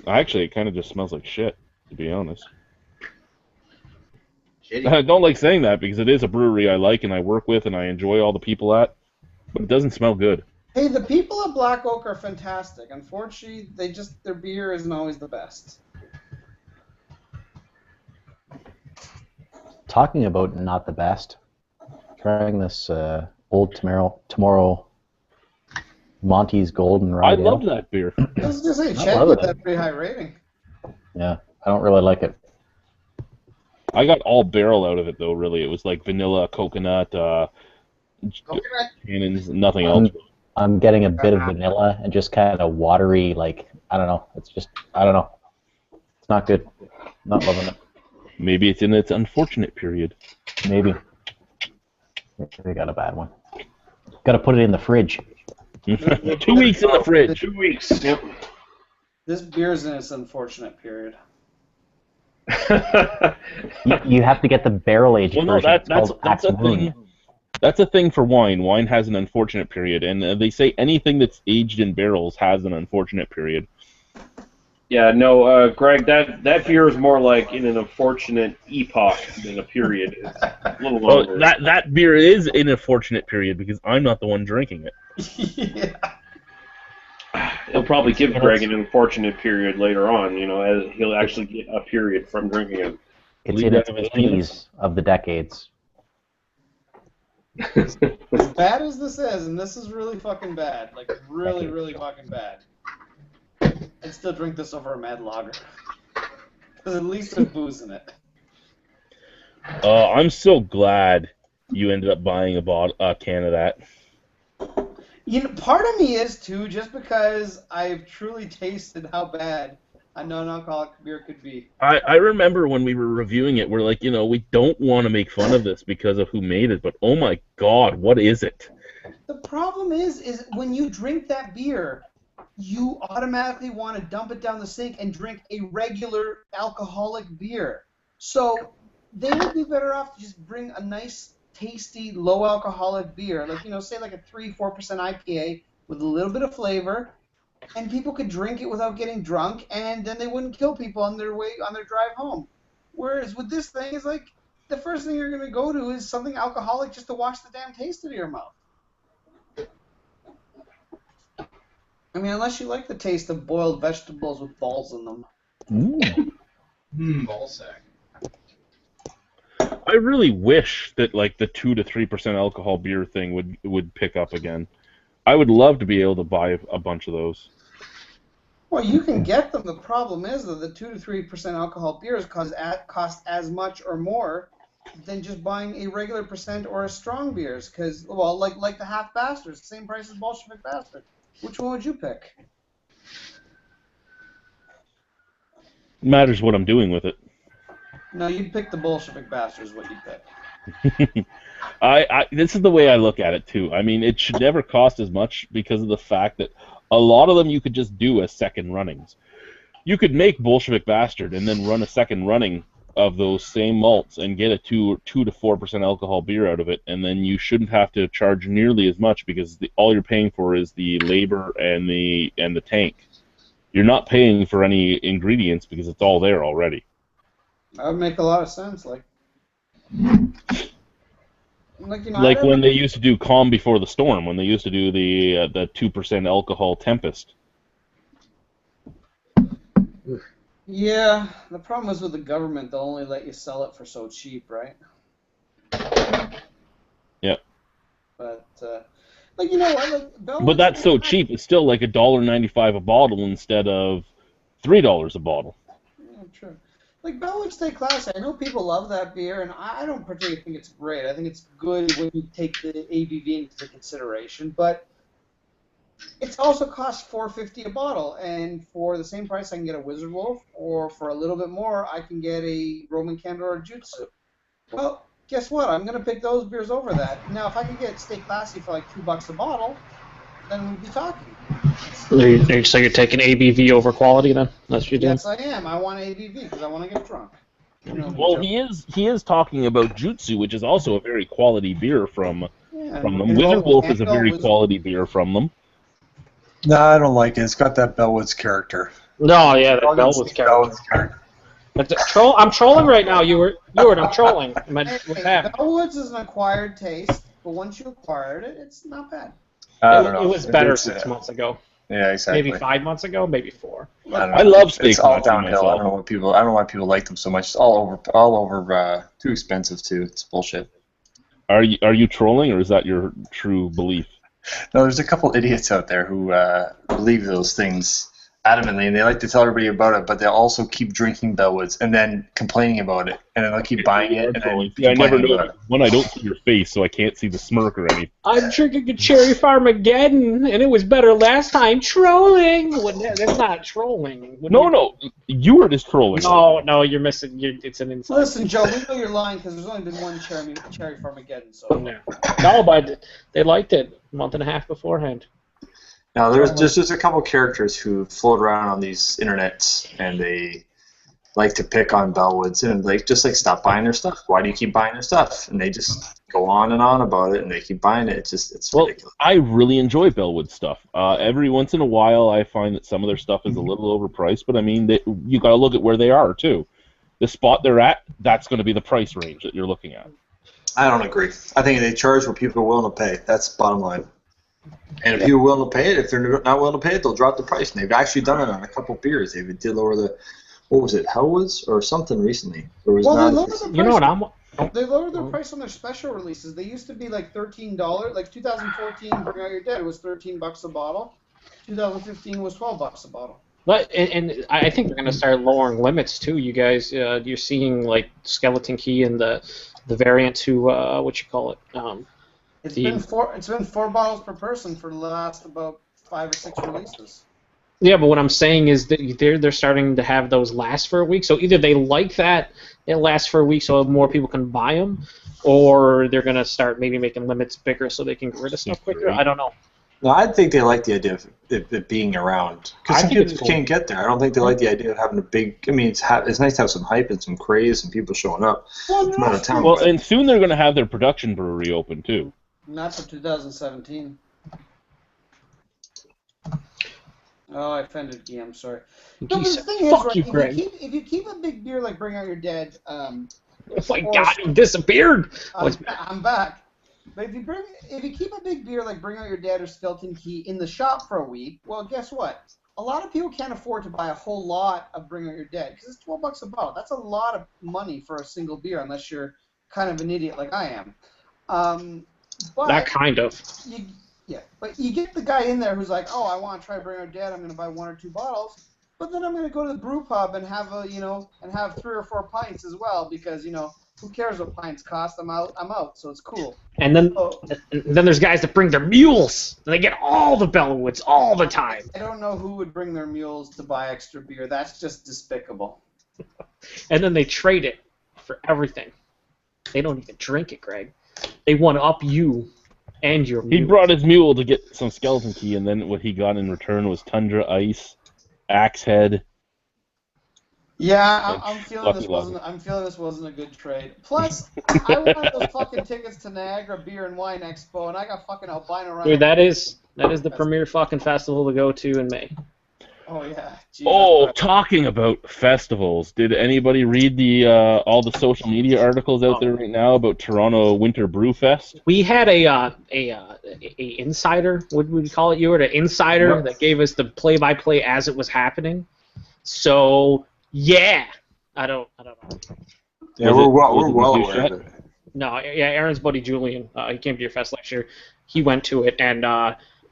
Actually, it kind of just smells like shit, to be honest. I don't like saying that because it is a brewery I like and I work with and I enjoy all the people at, but it doesn't smell good. Hey, the people at Black Oak are fantastic. Unfortunately, their beer isn't always the best. Talking about not the best, trying this Old Tomorrow Monty's Golden Rye. I love that beer. I was going to say, Chad gave that pretty high rating. Yeah. I don't really like it. I got all barrel out of it though. Really, it was like vanilla, coconut, tannins, nothing else. I'm getting a bit of vanilla and just kind of watery, like, I don't know. It's just, I don't know. It's not good. Not loving it. Maybe it's in its unfortunate period. Maybe. They got a bad one. Got to put it in the fridge. 2 weeks in the fridge. 2 weeks. Yep. This beer's in its unfortunate period. You have to get the barrel aged Well, no, version. that's a thing. That's a thing for wine. Wine has an unfortunate period, and they say anything that's aged in barrels has an unfortunate period. Yeah, no, Greg, that beer is more like in an unfortunate epoch than a period. It's a little longer. That beer is in a fortunate period because I'm not the one drinking it. Yeah. He'll probably give Greg an unfortunate period later on, as he'll actually get a period from drinking it. It's in its phase of the decades. As bad as this is, and this is really fucking bad, like really, really fucking bad, I'd still drink this over a Mad Lager. Because at least there's booze in it. I'm so glad you ended up buying a can of that. Part of me is too, just because I've truly tasted how bad a non-alcoholic beer could be. I remember when we were reviewing it, we're like, we don't want to make fun of this because of who made it, but oh my god, what is it? The problem is when you drink that beer, you automatically want to dump it down the sink and drink a regular alcoholic beer. So they would be better off to just bring a nice, tasty, low alcoholic beer, like, say like a 3-4% IPA with a little bit of flavor, and people could drink it without getting drunk, and then they wouldn't kill people on their drive home. Whereas with this thing, it's like the first thing you're going to go to is something alcoholic just to wash the damn taste out of your mouth. I mean, unless you like the taste of boiled vegetables with balls in them. Ballsack. I really wish that like the 2 to 3% alcohol beer thing would pick up again. I would love to be able to buy a bunch of those. Well, you can get them. The problem is that the 2 to 3% alcohol beers cost as much or more than just buying a regular percent or a strong beers. Because, well, like the Half Bastards, same price as Bolshevik Bastard. Which one would you pick? Matters what I'm doing with it. No, you'd pick the Bolshevik Bastards. What you pick? This is the way I look at it too. I mean, it should never cost as much because of the fact that a lot of them you could just do as second runnings. You could make Bolshevik Bastard and then run a second running of those same malts and get a 2 to 4% alcohol beer out of it, and then you shouldn't have to charge nearly as much because all you're paying for is the labor and the tank. You're not paying for any ingredients because it's all there already. That would make a lot of sense. Like when they used to do Calm Before the Storm, when they used to do the 2% alcohol Tempest. Yeah, the problem is with the government, they'll only let you sell it for so cheap, right? Yeah. But, you know what? Like, but that's so cheap. It's still like $1.95 a bottle instead of $3 a bottle. Yeah, true. Like, Bellwoods Stay Classy, I know people love that beer, and I don't particularly think it's great. I think it's good when you take the ABV into consideration, but it also costs $4.50 a bottle, and for the same price I can get a Wizard Wolf, or for a little bit more I can get a Roman Candor or Jutsu. Well, guess what? I'm going to pick those beers over that. Now, if I could get Stay Classy for like $2 a bottle, then we'd be talking. So you're taking ABV over quality then? That's what you're doing? Yes, I am. I want ABV because I want to get drunk. Well, he is talking about Jutsu, which is also a very quality beer from them. Wizard Wolf is a very quality beer from them. No, I don't like it. It's got that Bellwoods character. No, yeah, that Bellwoods character. I'm trolling right now, Ewart. I'm trolling. Bellwoods is an acquired taste, but once you acquired it, it's not bad. I don't know. It was better 6 months ago. Yeah, exactly. Maybe 5 months ago, maybe 4. I love steak. It's all downhill. I don't know why people like them so much. It's all over. Too expensive too. It's bullshit. Are you trolling, or is that your true belief? No, there's a couple idiots out there who believe those things, adamantly, and they like to tell everybody about it, but they'll also keep drinking Bellwoods and then complaining about it, and then they'll keep buying it and then Yeah, I never complaining know. about it. One, I don't see your face, so I can't see the smirk or anything. I'm drinking a Cherry Farmageddon, and it was better last time. Trolling. That's not trolling. No, you were just trolling. No, you're missing. It's an insult. Listen, Joe, we know you're lying because there's only been one Cherry Farmageddon. So. No, but they liked it a month and a half beforehand. Now, there's just a couple characters who float around on these internets, and they like to pick on Bellwoods, and just stop buying their stuff. Why do you keep buying their stuff? And they just go on and on about it, and they keep buying it. It's ridiculous. I really enjoy Bellwood stuff. Every once in a while, I find that some of their stuff is a little overpriced, but I mean, you got to look at where they are too. The spot they're at, that's going to be the price range that you're looking at. I don't agree. I think they charge what people are willing to pay. That's the bottom line. And if people are willing to pay it, if they're not willing to pay it, they'll drop the price. And they've actually done it on a couple beers. They did lower the, what was it, Hellwoods or something recently. There was Well, they lowered the price. You know what They lowered their price on their special releases. They used to be like $13. Like 2014, Bring Out Your Dead, it was $13 a bottle. 2015 was $12 a bottle. But and I think they're going to start lowering limits too. You guys, you're seeing like Skeleton Key and the variant to what you call it. It's been four bottles per person for the last about 5 or 6 releases. Yeah, but what I'm saying is that they're starting to have those last for a week. So either they like that it lasts for a week so more people can buy them, or they're going to start maybe making limits bigger so they can get rid of stuff quicker. I don't know. No, I think they like the idea of it being around. Because some people just can't get there. I don't think they like the idea of having a big... I mean, it's nice to have some hype and some craze and people showing up from out of town. Well, and soon they're going to have their production brewery open, too. Not for 2017. Oh, I offended Guy. I'm sorry. No, but the thing is, right, Greg. If you keep a big beer like Bring Out Your Dead... oh my God, you disappeared! I'm back. But if you keep a big beer like Bring Out Your Dead or Skeleton Key in the shop for a week, well, guess what? A lot of people can't afford to buy a whole lot of Bring Out Your Dead because it's $12 a bottle. That's a lot of money for a single beer, unless you're kind of an idiot like I am. But that kind of. But you get the guy in there who's like, oh, I want to try Bring Out Your Dead. I'm going to buy 1 or 2 bottles, but then I'm going to go to the brew pub and have have 3 or 4 pints as well because who cares what pints cost? I'm out, so it's cool. And then there's guys that bring their mules. And they get all the Bellwoods all the time. I don't know who would bring their mules to buy extra beer. That's just despicable. And then they trade it for everything. They don't even drink it, Greg. They want to up you and your mule. He brought his mule to get some Skeleton Key, and then what he got in return was Tundra Ice, Axe Head. Yeah, I'm feeling this wasn't a good trade. Plus, I wanted those fucking tickets to Niagara Beer and Wine Expo, and I got fucking albino running. Dude, that is the premier fucking festival to go to in May. Oh yeah. Jesus. Talking about festivals, did anybody read the all the social media articles out there right now about Toronto Winter Brew Fest? We had a insider, what would we call it? You were the insider that gave us the play-by-play as it was happening. So. Yeah, I don't know. Yeah, we're well aware of it. No, yeah, Aaron's buddy Julian, he came to your fest last year. He went to it, and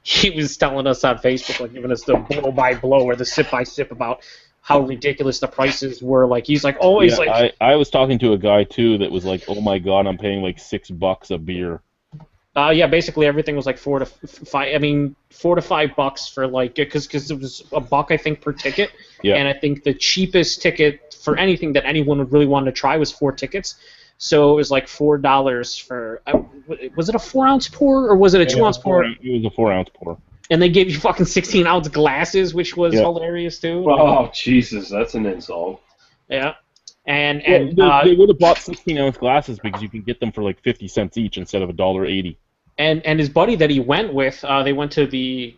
he was telling us on Facebook, like giving us the blow by blow or the sip by sip about how ridiculous the prices were. Like he's like, always like. I was talking to a guy too that was like, oh my God, I'm paying like $6 a beer. Yeah, basically everything was like $4 to $5. I mean, $4 to $5 for like because it was $1 I think per ticket. Yeah. And I think the cheapest ticket for anything that anyone would really want to try was 4 tickets. So it was like $4 for. Was it a 4-ounce pour or was it a 2-ounce pour? It was a 4-ounce pour. And they gave you fucking 16-ounce glasses, which was hilarious too. Oh Jesus, that's an insult. Yeah. And they would have bought 16-ounce glasses because you can get them for like 50 cents each instead of $1.80. And his buddy that he went with, they went to the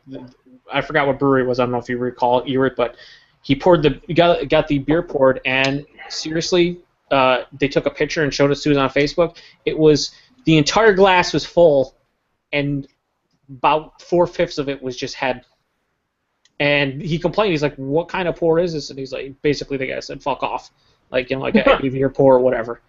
I forgot what brewery it was. I don't know if you recall it, but he poured got the beer poured, and seriously, they took a picture and showed us on Facebook. It was the entire glass was full, and about 4/5 of it was just head. And he complained. He's like, "What kind of pour is this?" And he's like, basically, the guy said, "Fuck off." Like, like a beer pour or whatever.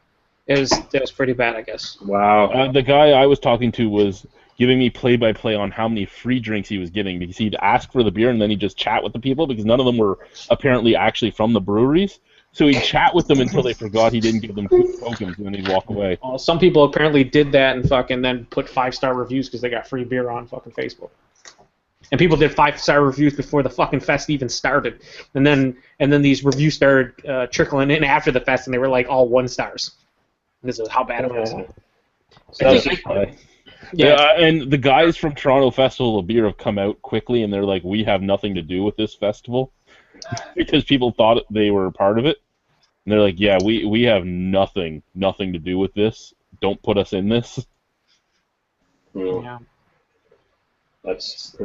It was pretty bad, I guess. Wow. The guy I was talking to was giving me play-by-play on how many free drinks he was getting, because he'd ask for the beer and then he'd just chat with the people, because none of them were apparently actually from the breweries. So he'd chat with them until they forgot he didn't give them 2 tokens, and then he'd walk away. Well, some people apparently did that and fucking then put 5-star reviews because they got free beer on fucking Facebook. And people did 5-star reviews before the fucking fest even started, and then these reviews started trickling in after the fest, and they were like all 1 stars. This is how bad it was. And the guys from Toronto Festival of Beer have come out quickly, and they're like, "We have nothing to do with this festival," because people thought they were part of it. And they're like, "Yeah, we have nothing to do with this. Don't put us in this." Yeah. That's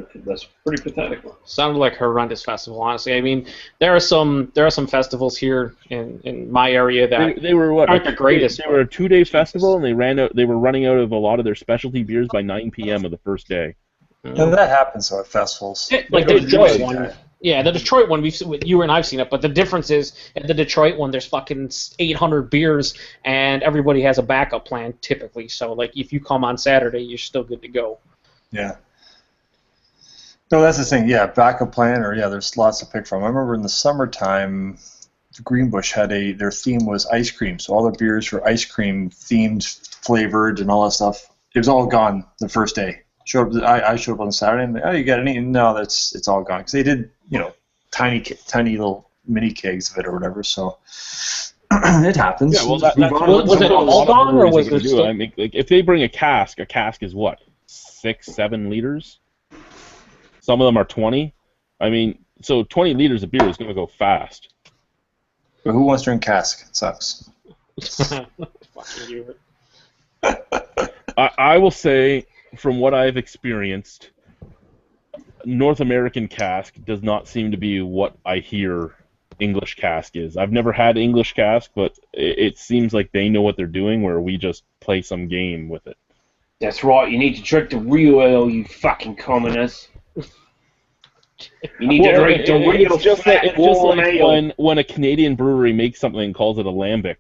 pretty pathetic. Sounded like a horrendous festival, honestly. I mean, there are some festivals here in my area that they were what, aren't the greatest. They were a 2-day festival, and they were running out of a lot of their specialty beers by 9 p.m. of the first day. And that happens at festivals. Like the Detroit one. Yeah, the Detroit one, you and I've seen it, but the difference is at the Detroit one, there's fucking 800 beers, and everybody has a backup plan typically. So, like, if you come on Saturday, you're still good to go. Yeah. No, that's the thing. Yeah, backup plan, or there's lots to pick from. I remember in the summertime, Greenbush had their theme was ice cream, so all the beers were ice cream themed, flavored, and all that stuff. It was all gone the first day. I showed up on Saturday, and you got any? No, it's all gone, because they did tiny little mini kegs of it or whatever. So it happens. Yeah, well, was it all gone, or was there still? I mean, like, if they bring a cask is what, 6-7 liters. Some of them are 20. I mean, so 20 liters of beer is going to go fast. But who wants to drink cask? It sucks. Fucking you. I will say, from what I've experienced, North American cask does not seem to be what I hear English cask is. I've never had English cask, but it seems like they know what they're doing, where we just play some game with it. That's right. You need to drink the real ale, you fucking commoners. You need to drink the real it's just like when a Canadian brewery makes something and calls it a lambic.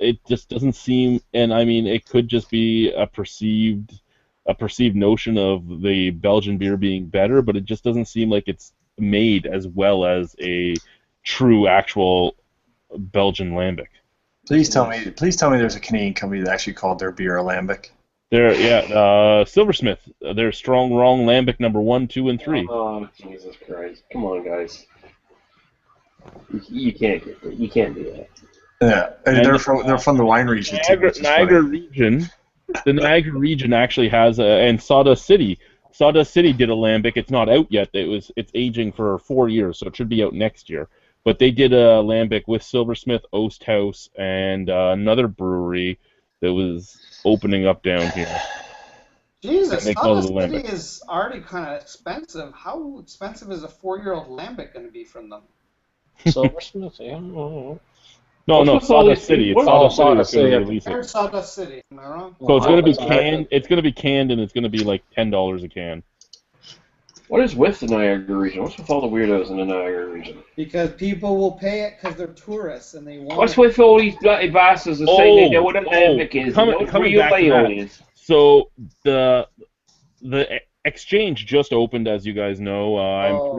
It just doesn't seem, and I mean, it could just be a perceived notion of the Belgian beer being better, but it just doesn't seem like it's made as well as a true, actual Belgian lambic. Please tell me there's a Canadian company that actually called their beer a lambic. Silversmith. They're Strong Wrong Lambic number 1, 2, and 3. Oh, Jesus Christ! Come on, guys. You can't do that. Yeah, and they're from the wine region too. Niagara region. The Niagara region actually has and Sawdust City. Sawdust City did a lambic. It's not out yet. It's aging for 4 years, so it should be out next year. But they did a lambic with Silversmith, Oast House, and another brewery that was opening up down here. Jesus, Sawdust City is already kind of expensive. How expensive is a 4-year-old lambic going to be from them? Silversmith, yeah. No, Sawdust City. It's Sawdust City. It's Sawdust City. Am I wrong? So it's going to be canned. It's going to be canned, and it's going to be like $10 a can. What is with the Niagara region? What's with all the weirdos in the Niagara region? Because people will pay it because they're tourists and they want. What's with all these bloody bastards that say they know what an lambic is? Coming back to that. So the exchange just opened, as you guys know.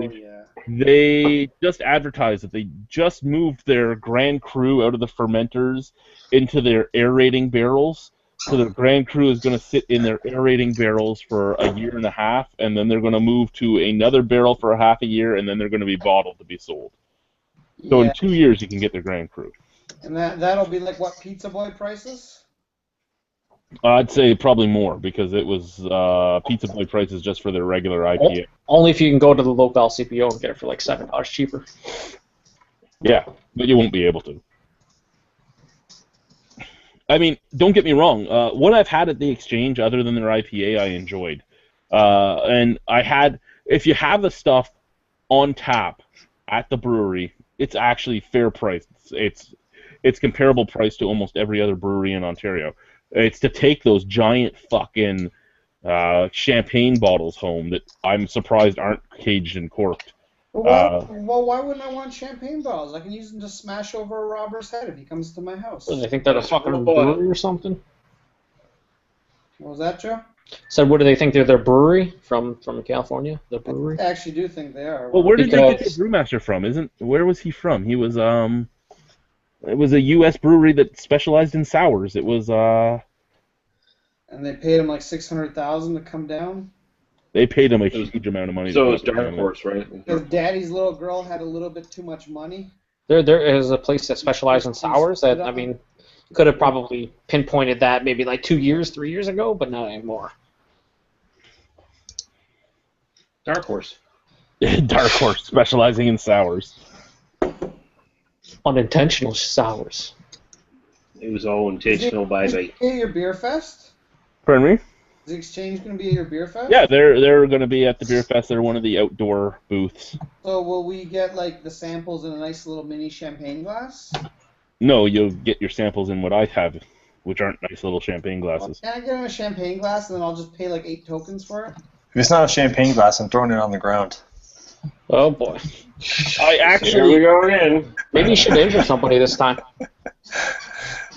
They just advertised that they just moved their Grand Cru out of the fermenters into their aerating barrels. So the Grand Cru is going to sit in their aerating barrels for a year and a half, and then they're going to move to another barrel for a half a year, and then they're going to be bottled to be sold. So in 2 years, you can get their Grand Cru. And that'll be like what, Pizza Boy prices? I'd say probably more, because it was Pizza Boy prices just for their regular IPA. Only if you can go to the local LCBO and get it for like $7 cheaper. Yeah, but you won't be able to. I mean, don't get me wrong. What I've had at the Exchange, other than their IPA, I enjoyed. And if you have the stuff on tap at the brewery, it's actually fair price. It's comparable price to almost every other brewery in Ontario. It's to take those giant fucking champagne bottles home that I'm surprised aren't caged and corked. Well, why wouldn't I want champagne bottles? I can use them to smash over a robber's head if he comes to my house. Well, they think that a fucking brewery or something? What was that, Joe? So what do they think? They're their brewery from California? The brewery? I actually do think they are. Well, where did they get their Because- brewmaster from? Where was he from? He was it was a U.S. brewery that specialized in sours. It was And they paid him like $600,000 to come down. They paid him a huge amount of money. So to it was put up Dark with Horse, right? Because Daddy's little girl had a little bit too much money. There is a place that specializes in sours that, I mean, could have probably pinpointed that maybe like 2 years, 3 years ago, but not anymore. Dark Horse. Dark Horse, specializing in sours. Unintentional sours. It was all intentional by the. At your beer fest? Pardon me? Is the exchange going to be at your beer fest? Yeah, they're going to be at the beer fest. They're one of the outdoor booths. So will we get like the samples in a nice little mini champagne glass? No, you'll get your samples in what I have, which aren't nice little champagne glasses. Can I get in a champagne glass and then I'll just pay like 8 tokens for it? If it's not a champagne glass, I'm throwing it on the ground. Oh boy. I Here we actually, go again. Maybe you should injure somebody this time.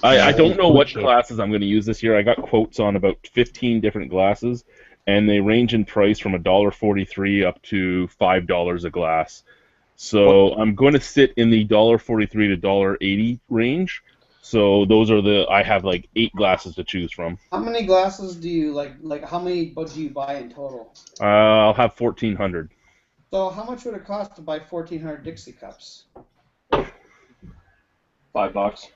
I don't know what glasses I'm going to use this year. I got quotes on about 15 different glasses, and they range in price from $1.43 up to $5 a glass. So I'm going to sit in the $1.43 to $1.80 range. So those are I have like 8 glasses to choose from. How many glasses do you like how many do you buy in total? I'll have 1,400. So how much would it cost to buy 1,400 Dixie cups? $5.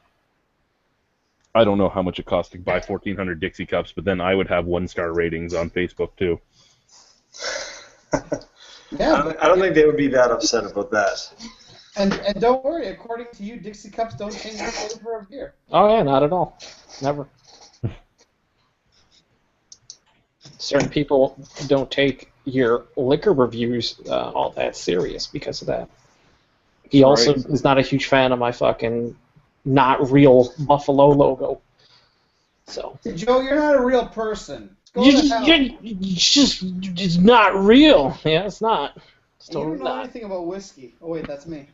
I don't know how much it costs to buy 1,400 Dixie cups, but then I would have 1-star ratings on Facebook too. Yeah, I don't think they would be that upset about that. and don't worry, according to you, Dixie cups don't change the flavor of beer. Oh yeah, not at all. Never. Certain people don't take your liquor reviews all that serious because of that. He also is not a huge fan of my fucking not real Buffalo logo. So Joe, you're not a real person. Go to hell. it's not real. Yeah, it's not. It's You don't totally know not. anything about whiskey. Oh wait, that's me.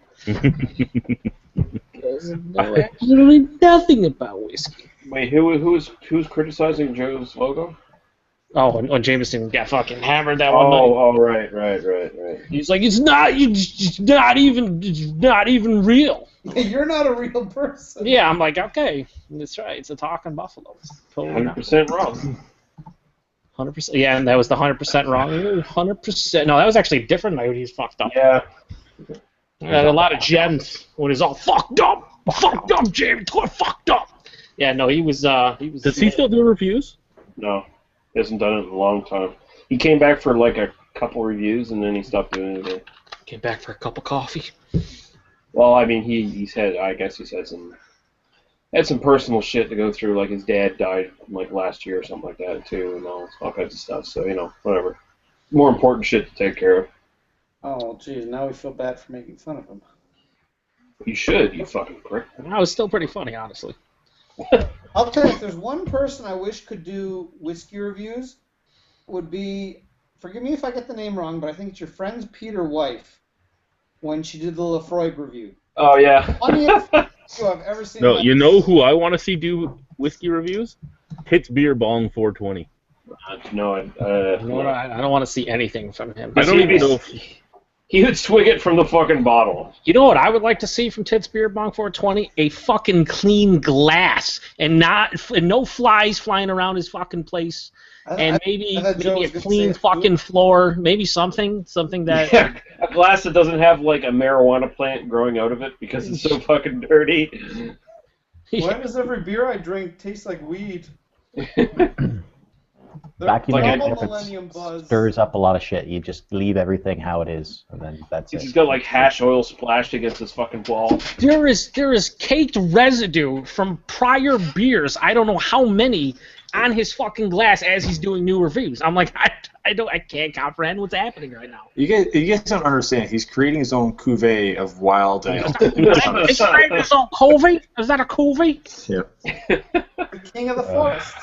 There's absolutely nothing about whiskey. Wait, who's criticizing Joe's logo? Oh, when Jameson got fucking hammered that one night. Oh, right. He's like, it's not even real. You're not a real person. Yeah, I'm like, okay, that's right. It's a talking buffalo. It's totally not. 100% wrong. 100%. Yeah, and that was the 100% wrong. 100%. No, that was actually a different night when he was fucked up. Yeah. Had a lot of gems when he's all fucked up, James, fucked up. Yeah, no, he was. Does he still do reviews? No, he hasn't done it in a long time. He came back for like a couple reviews and then he stopped doing it again. Came back for a cup of coffee. Well, I mean, he's had some personal shit to go through. Like his dad died like last year or something like that too, and all kinds of stuff. So whatever. More important shit to take care of. Oh, geez, now we feel bad for making fun of him. You should, you fucking prick. That was still pretty funny, honestly. I'll tell you, if there's one person I wish could do whiskey reviews, would be, forgive me if I get the name wrong, but I think it's your friend's Peter wife, when she did the Lefroy review. Oh yeah. Funniest review I've ever seen. No, you know who I want to see do whiskey reviews? Hits Beer Bong 420. No, You know what, I don't want to see anything from him. I don't even know if he would swig it from the fucking bottle. You know what I would like to see from Tits Beer Bong 420? A fucking clean glass and no flies flying around his fucking place. And maybe I thought Joe a was gonna clean say fucking floor. Maybe something that. Yeah, a glass that doesn't have like a marijuana plant growing out of it because it's so fucking dirty. Why does every beer I drink taste like weed? Vacuum like out a if Millennium it Buzz. stirs up a lot of shit. You just leave everything how it is, and then that's it. He's got like hash oil splashed against his fucking wall. There is caked residue from prior beers. I don't know how many on his fucking glass as he's doing new reviews. I'm like, I can't comprehend what's happening right now. You guys don't understand. He's creating his own cuvee of wild ale. Is that his own cuvee? Is that a cuvee? Yeah. The king of the forest.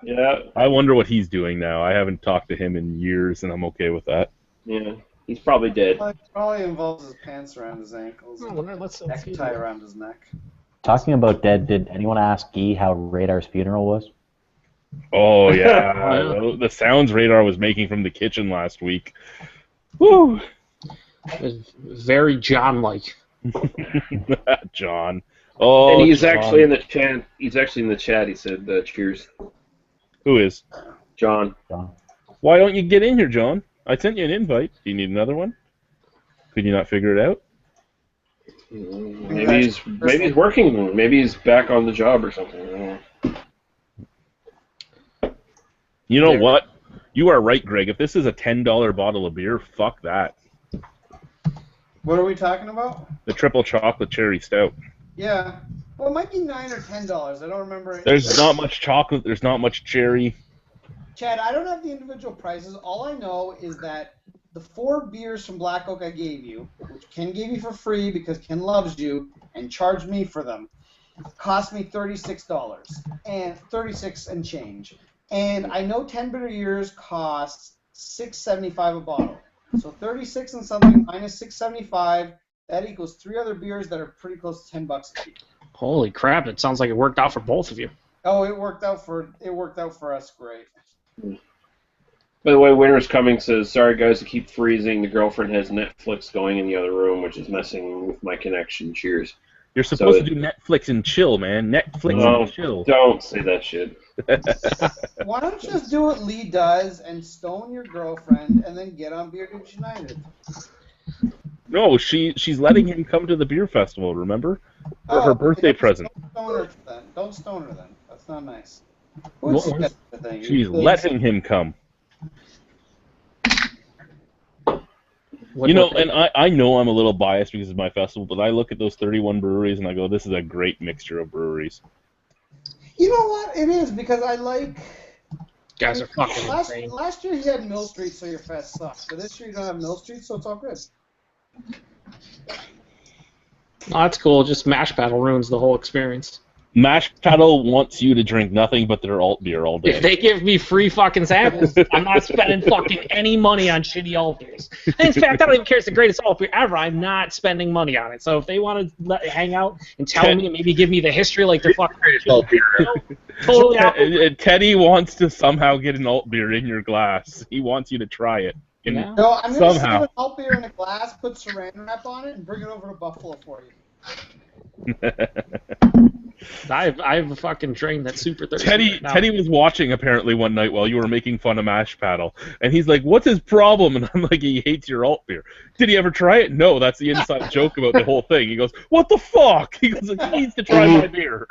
Yeah, I wonder what he's doing now. I haven't talked to him in years, and I'm okay with that. yeah. He's probably dead. Probably involves his pants around his ankles. I wonder, let's see. Necktie around his neck. Talking about dead, did anyone ask Guy how Radar's funeral was? Oh yeah, Oh, the sounds Radar was making from the kitchen last week. Woo, It was very John-like. John. And Oh, he's John. actually in the chat. He's actually in the chat. He said, "Cheers, Who is? John." Why don't you get in here, John? I sent you an invite. Do you need another one? Could you not figure it out? Maybe he's working. Maybe he's back on the job or something. I don't know. You know what? You are right, Greg. If this is a $10 bottle of beer, fuck that. What are we talking about? The triple chocolate cherry stout. Yeah. Well, it might be $9 or $10. I don't remember. There's not much chocolate. There's not much cherry. Chad, I don't have the individual prices. All I know is that the 4 beers from Black Oak I gave you, which Ken gave you for free because Ken loves you and charged me for them, cost me $36 and 36 and change. And I know 10 bitter years costs $6.75 a bottle. So 36 and something minus $6.75, that equals 3 other beers that are pretty close to $10 a piece. Holy crap! It sounds like it worked out for both of you. Oh, it worked out for us great. By the way, Winter's Coming says, "Sorry guys to keep freezing. The girlfriend has Netflix going in the other room, which is messing with my connection. Cheers." You're supposed to do Netflix and chill, man. Netflix and chill. Don't say that shit. Why don't you just do what Lee does and stone your girlfriend and then get on Beer Dudes United? No, she's letting him come to the beer festival, remember? For her birthday present. Don't stone her then. That's not nice. She's letting him come. And I know I'm a little biased because it's my festival, but I look at those 31 breweries and I go, this is a great mixture of breweries. You know what? It is, because I like... Guys are fucking insane. Last year you had Mill Street, so your fest sucked. But this year you don't have Mill Street, so it's all good. Oh, that's cool. Just Mash Battle ruins the whole experience. Mash Paddle wants you to drink nothing but their alt beer all day. If they give me free fucking samples, I'm not spending fucking any money on shitty alt beers. And in fact, I don't even care if it's the greatest alt beer ever. I'm not spending money on it. So if they want to hang out and tell me and maybe give me the history like they're fucking greatest alt beer, totally out. Teddy wants to somehow get an alt beer in your glass. He wants you to try it. No, I'm going to save an alt beer in a glass, put saran wrap on it, and bring it over to Buffalo for you. I have a fucking train that's super thirsty. Teddy was watching apparently one night while you were making fun of Mash Paddle, and he's like, "What's his problem?" And I'm like, "He hates your alt beer." Did he ever try it? No, that's the inside joke about the whole thing. He goes, "What the fuck?" He goes, "He needs to try my beer."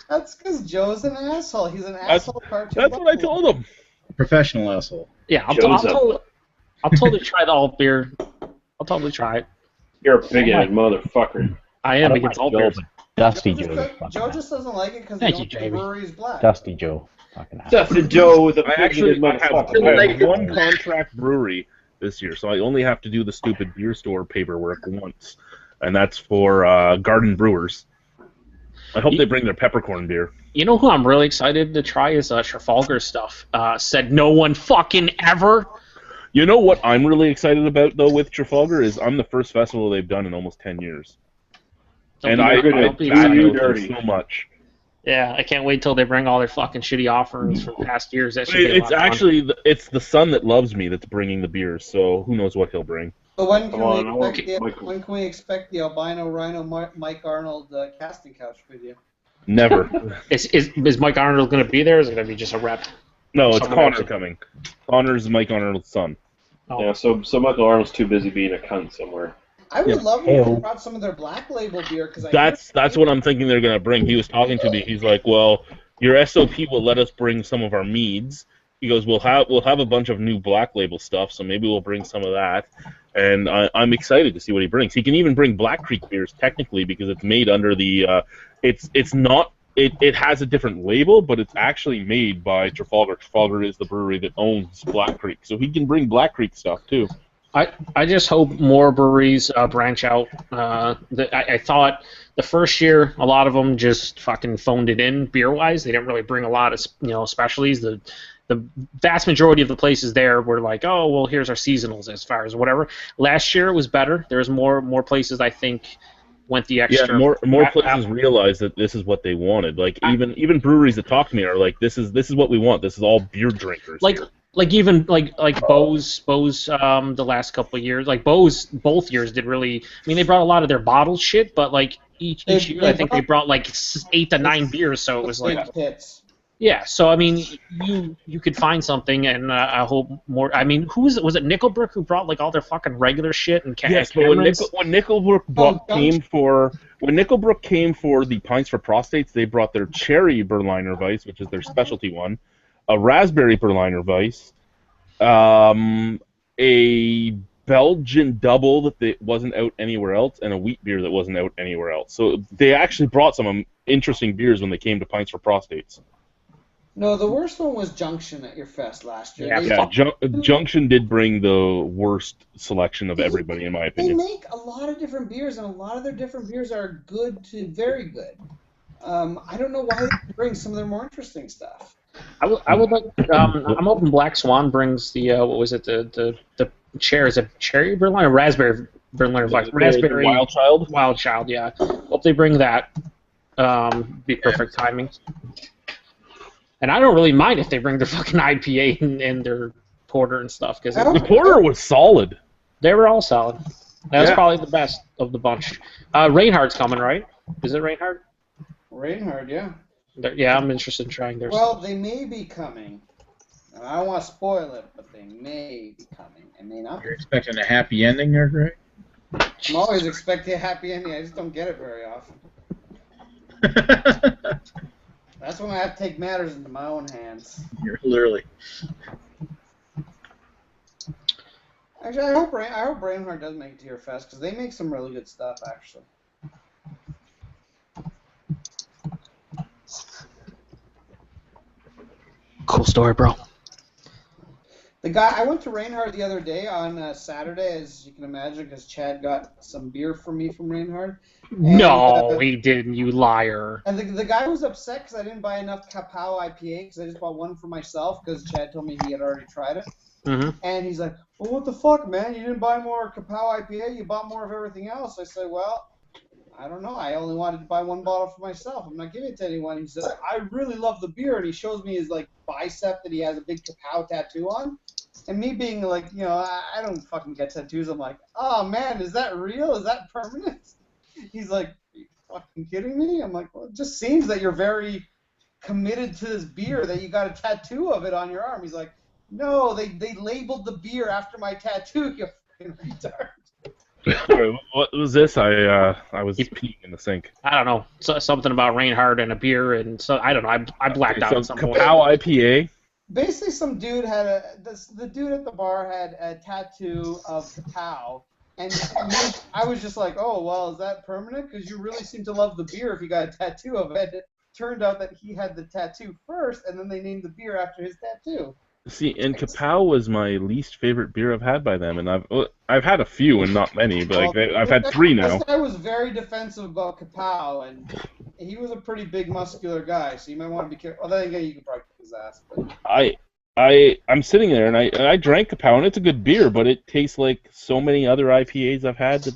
That's because Joe's an asshole. He's an asshole cartoon. That's what I told him. Professional asshole. Yeah, I'll totally try the alt beer. I'll totally try it. You're a big-headed motherfucker. I am against alt beers. Dusty Joe. Joe just doesn't like it because the brewery is black. Dusty Joe. Dusty Joe, the I have one contract brewery this year, so I only have to do the stupid beer store paperwork once, and that's for Garden Brewers. I hope they bring their peppercorn beer. You know who I'm really excited to try is Trafalgar stuff. Said no one fucking ever. You know what I'm really excited about, though, with Trafalgar is I'm the first festival they've done in almost 10 years. And I value so much. Yeah, I can't wait till they bring all their fucking shitty offerings from past years. That should it's actually it's the son that loves me that's bringing the beers, so who knows what he'll bring. So when can we expect the albino rhino Mike Arnold casting couch video? Never. Is Mike Arnold going to be there? Or is it going to be just a rep? No, it's Connor coming. Connor's Mike Arnold's son. Oh. Yeah, so Michael Arnold's too busy being a cunt somewhere. I would love if they brought some of their black label beer because that's what I'm thinking they're gonna bring. He was talking to me. He's like, "Well, your SOP will let us bring some of our meads." He goes, "We'll have a bunch of new black label stuff, so maybe we'll bring some of that." And I'm excited to see what he brings. He can even bring Black Creek beers technically because it's made under the it has a different label, but it's actually made by Trafalgar. Trafalgar is the brewery that owns Black Creek, so he can bring Black Creek stuff too. I just hope more breweries branch out. I thought the first year a lot of them just fucking phoned it in beer-wise. They didn't really bring a lot of specialties. The vast majority of the places there were like, oh well, here's our seasonals as far as whatever. Last year it was better. There's more places I think went the extra. Yeah, more places realize that this is what they wanted. Like even breweries that talk to me are like, this is what we want. This is all beer drinkers. Like even Bose the last couple of years, like Bose both years did really. I mean, they brought a lot of their bottled shit, but like each year I think they brought like 8 to 9 beers, so it was like hits. Yeah, so I mean, you could find something, and I hope more. I mean, was it Nickelbrook who brought like all their fucking regular shit and yes, but when Nickelbrook came for the Pints for Prostates, they brought their cherry Berliner Weiss, which is their specialty one, a raspberry Berliner Weiss, a Belgian double that wasn't out anywhere else, and a wheat beer that wasn't out anywhere else. So they actually brought some interesting beers when they came to Pints for Prostates. No, the worst one was Junction at your fest last year. Junction did bring the worst selection of everybody, in my opinion. They make a lot of different beers, and a lot of their different beers are good to very good. I don't know why they bring some of their more interesting stuff. I would like. I'm hoping Black Swan brings the what was it the chair? Is it cherry Berliner, raspberry Berliner, raspberry Wild Child. Yeah, hope they bring that. Be perfect timing. And I don't really mind if they bring their fucking IPA and their porter and stuff, because the porter was solid. They were all solid. That was probably the best of the bunch. Reinhardt's coming, right? Is it Reinhardt? Reinhardt, yeah. Yeah, I'm interested in trying their stuff. Well, they may be coming. I don't want to spoil it, but they may be coming. It may not. You're expecting a happy ending there, Greg? I'm always expecting a happy ending. I just don't get it very often. That's when I have to take matters into my own hands. You're literally. Actually, I hope Reinhardt does make it to your fest, because they make some really good stuff, actually. Cool story, bro. The guy, I went to Reinhardt the other day on Saturday, as you can imagine, because Chad got some beer for me from Reinhardt. No, he didn't, you liar. And the guy was upset because I didn't buy enough Kapow IPA, because I just bought one for myself, because Chad told me he had already tried it. Mm-hmm. And he's like, well, what the fuck, man? You didn't buy more Kapow IPA, you bought more of everything else. I said, well, I don't know. I only wanted to buy one bottle for myself. I'm not giving it to anyone. He says, I really love the beer, and he shows me his like bicep that he has a big Kapow tattoo on. And me being like, you know, I don't fucking get tattoos. I'm like, oh man, is that real? Is that permanent? He's like, are you fucking kidding me? I'm like, well, it just seems that you're very committed to this beer that you got a tattoo of it on your arm. He's like, no, they labeled the beer after my tattoo, you fucking retard. What was this? I was peeing in the sink. I don't know. Something about Reinhardt and a beer, and so I don't know. I blacked out at some point. Kapow IPA. Basically, some dude had the dude at the bar had a tattoo of Kapow, and I was just like, oh, well, is that permanent? Because you really seem to love the beer if you got a tattoo of it. It turned out that he had the tattoo first, and then they named the beer after his tattoo. See, and Kapow was my least favorite beer I've had by them, and I've had a few and not many, but like I've had 3 now. This guy was very defensive about Kapow, and he was a pretty big, muscular guy, so you might want to be careful. Well, then again, you could probably kick his ass. But I'm sitting there and I drank Kapow, and it's a good beer, but it tastes like so many other IPAs I've had.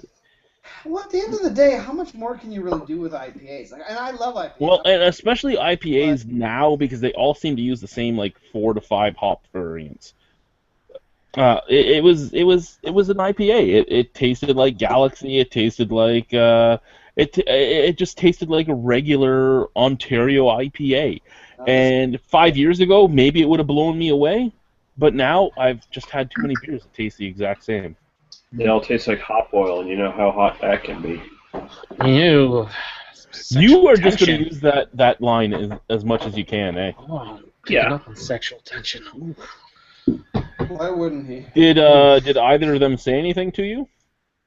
Well, at the end of the day, how much more can you really do with IPAs? Like, and I love IPAs. Well, and especially IPAs now, because they all seem to use the same like 4 to 5 hop variants. It was an IPA. It tasted like Galaxy. It tasted like it just tasted like a regular Ontario IPA. And 5 years ago, maybe it would have blown me away, but now I've just had too many beers that taste the exact same. They all taste like hop oil, and you know how hot that can be. Ew. You are just going to use that line as much as you can, eh? Oh, yeah. Up on sexual tension. Ooh. Why wouldn't he? Did either of them say anything to you?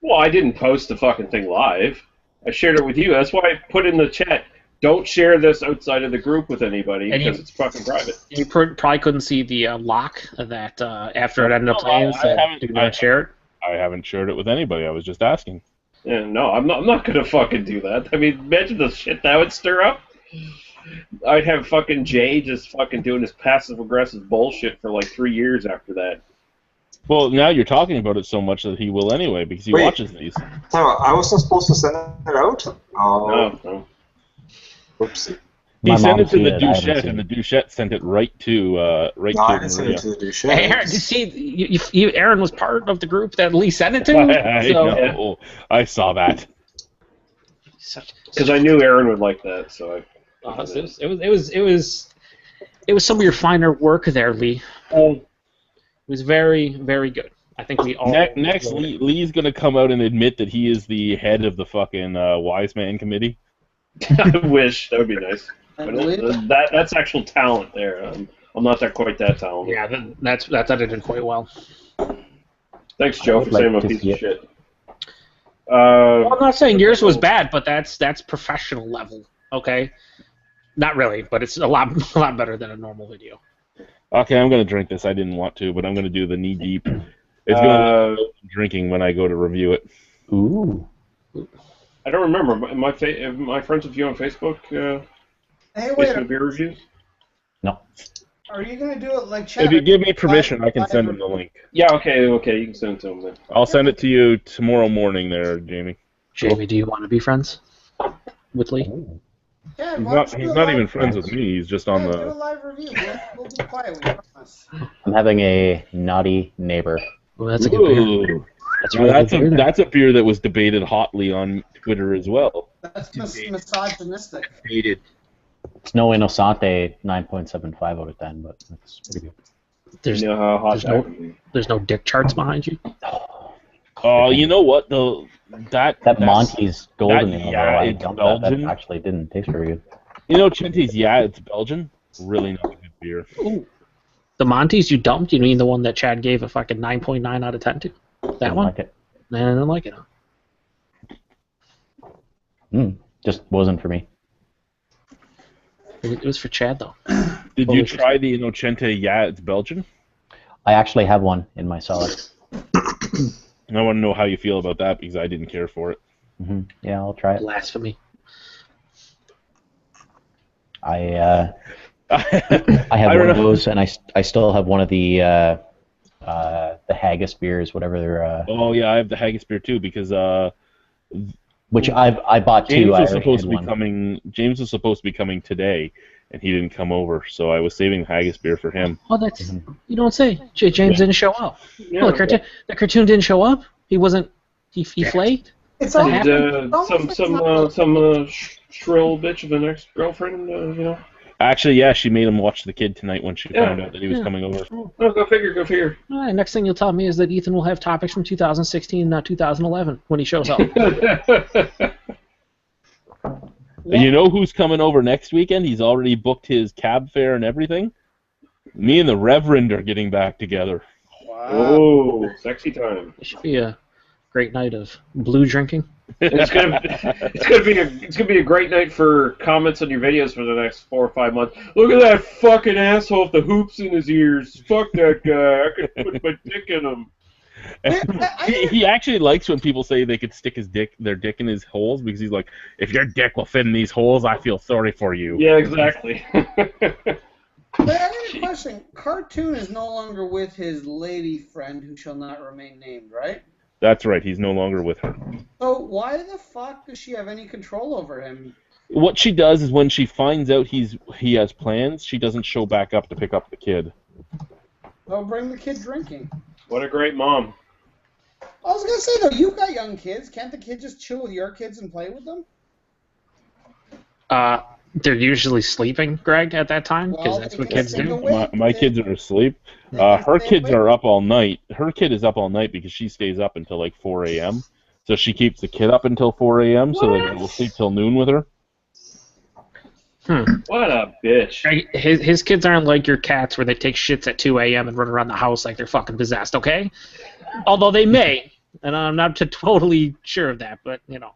Well, I didn't post the fucking thing live. I shared it with you. That's why I put in the chat, don't share this outside of the group with anybody, because it's fucking private. You probably couldn't see the lock that after it ended up playing said, do not share it. I haven't shared it with anybody. I was just asking. Yeah, no, I'm not gonna fucking do that. I mean, imagine the shit that would stir up. I'd have fucking Jay just fucking doing his passive-aggressive bullshit for like 3 years after that. Well, now you're talking about it so much that he will anyway, because he watches these. So I wasn't supposed to send it out? Oh. No. Whoopsie. He sent it to the Duchette, and the Duchette sent it right to I didn't send Maria. it to the Duchette. Hey, Aaron, you see, Aaron was part of the group that Lee sent it to. I know. I saw that. Because I knew Aaron would like that, so I. It was some of your finer work there, Lee. It was very, very good. I think we all. Next, Lee's gonna come out and admit that he is the head of the fucking Wise Man Committee. I wish that would be nice. But that's actual talent there. I'm not quite that talented. Yeah, that's edited quite well. Thanks, Joe, for saying I'm a piece of shit. Well, I'm not saying yours was bad, but that's professional level. Okay, not really, but it's a lot better than a normal video. Okay, I'm gonna drink this. I didn't want to, but I'm gonna do the knee deep. It's gonna be drinking when I go to review it. Ooh. I don't remember. Am I friends with you on Facebook? Hey, wait. Facebook beer reviews? No. Are you gonna do it like chat? If you give me permission, I can send him the link. Yeah. Okay. You can send it to him then. I'll send it to you tomorrow morning, there, Jamie. Jamie, do you want to be friends with Lee? Yeah, He's not even friends with me. He's just on do a the. live review. We'll be quiet. We promise. I'm having a naughty neighbor. Well, that's a good beer. That's a beer that was debated hotly on Twitter as well. That's misogynistic. Hated. It's no Innocente 9.75 out of 10, but it's pretty good. There's no dick charts behind you. Oh, you know what? That Monty's golden ale, yeah, I it's dumped Belgian. that actually didn't taste very good. You know, Chente's, yeah, it's Belgian. Really not a good beer. Ooh. The Monty's you dumped? You mean the one that Chad gave a fucking 9.9 out of 10 to? That one? Like it. I didn't like it. Just wasn't for me. It was for Chad, though. Did you try the Inocente? Yeah, it's Belgian. I actually have one in my cellar. I want to know how you feel about that because I didn't care for it. Yeah, I'll try it. Blasphemy. I have one of those, and I still have one of the haggis beers, whatever they're. Oh yeah, I have the haggis beer too because which I bought James too. was supposed to be coming. James was supposed to be coming today, and he didn't come over, so I was saving the haggis beer for him. Oh, that's you don't say. James didn't show up. Yeah, oh, the cartoon didn't show up. He wasn't. He flaked. It's some shrill bitch of an ex-girlfriend, you know. Actually, yeah, she made him watch the kid tonight when she found out that he was coming over. Oh, go figure. All right, next thing you'll tell me is that Ethan will have topics from 2016, not 2011, when he shows up. You know who's coming over next weekend? He's already booked his cab fare and everything. Me and the Reverend are getting back together. Wow. Oh, sexy time. It should be a great night of blue drinking. It's gonna be a great night for comments on your videos for the next 4 or 5 months. Look at that fucking asshole with the hoops in his ears. Fuck that guy. I could put my dick in him. He actually likes when people say they could stick their dick in his holes because he's like, if your dick will fit in these holes, I feel sorry for you. Yeah, exactly. But I got a question. Cartoon is no longer with his lady friend who shall not remain named, right? That's right. He's no longer with her. So why the fuck does she have any control over him? What she does is when she finds out he has plans, she doesn't show back up to pick up the kid. Oh, bring the kid drinking. What a great mom. I was gonna say though, you've got young kids. Can't the kid just chill with your kids and play with them? They're usually sleeping, Greg, at that time, because that's what kids do. My kids are asleep. Her kids are up all night. Her kid is up all night because she stays up until like 4 a.m. So she keeps the kid up until 4 a.m. so they will sleep till noon with her. What a bitch. His kids aren't like your cats where they take shits at 2 a.m. and run around the house like they're fucking possessed, okay? Although they may, and I'm not totally sure of that, but, you know.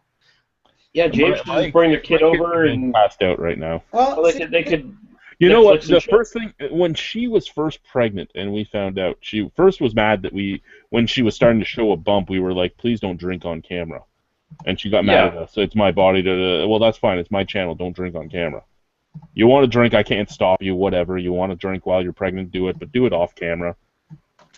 Yeah, James can just bring a kid over and passed out right now. Well, they could. You know what? The first thing when she was first pregnant and we found out, she first was mad that when she was starting to show a bump, we were like, "Please don't drink on camera," and she got mad at us. So it's my body to. Well, that's fine. It's my channel. Don't drink on camera. You want to drink? I can't stop you. Whatever. You want to drink while you're pregnant? Do it, but do it off camera.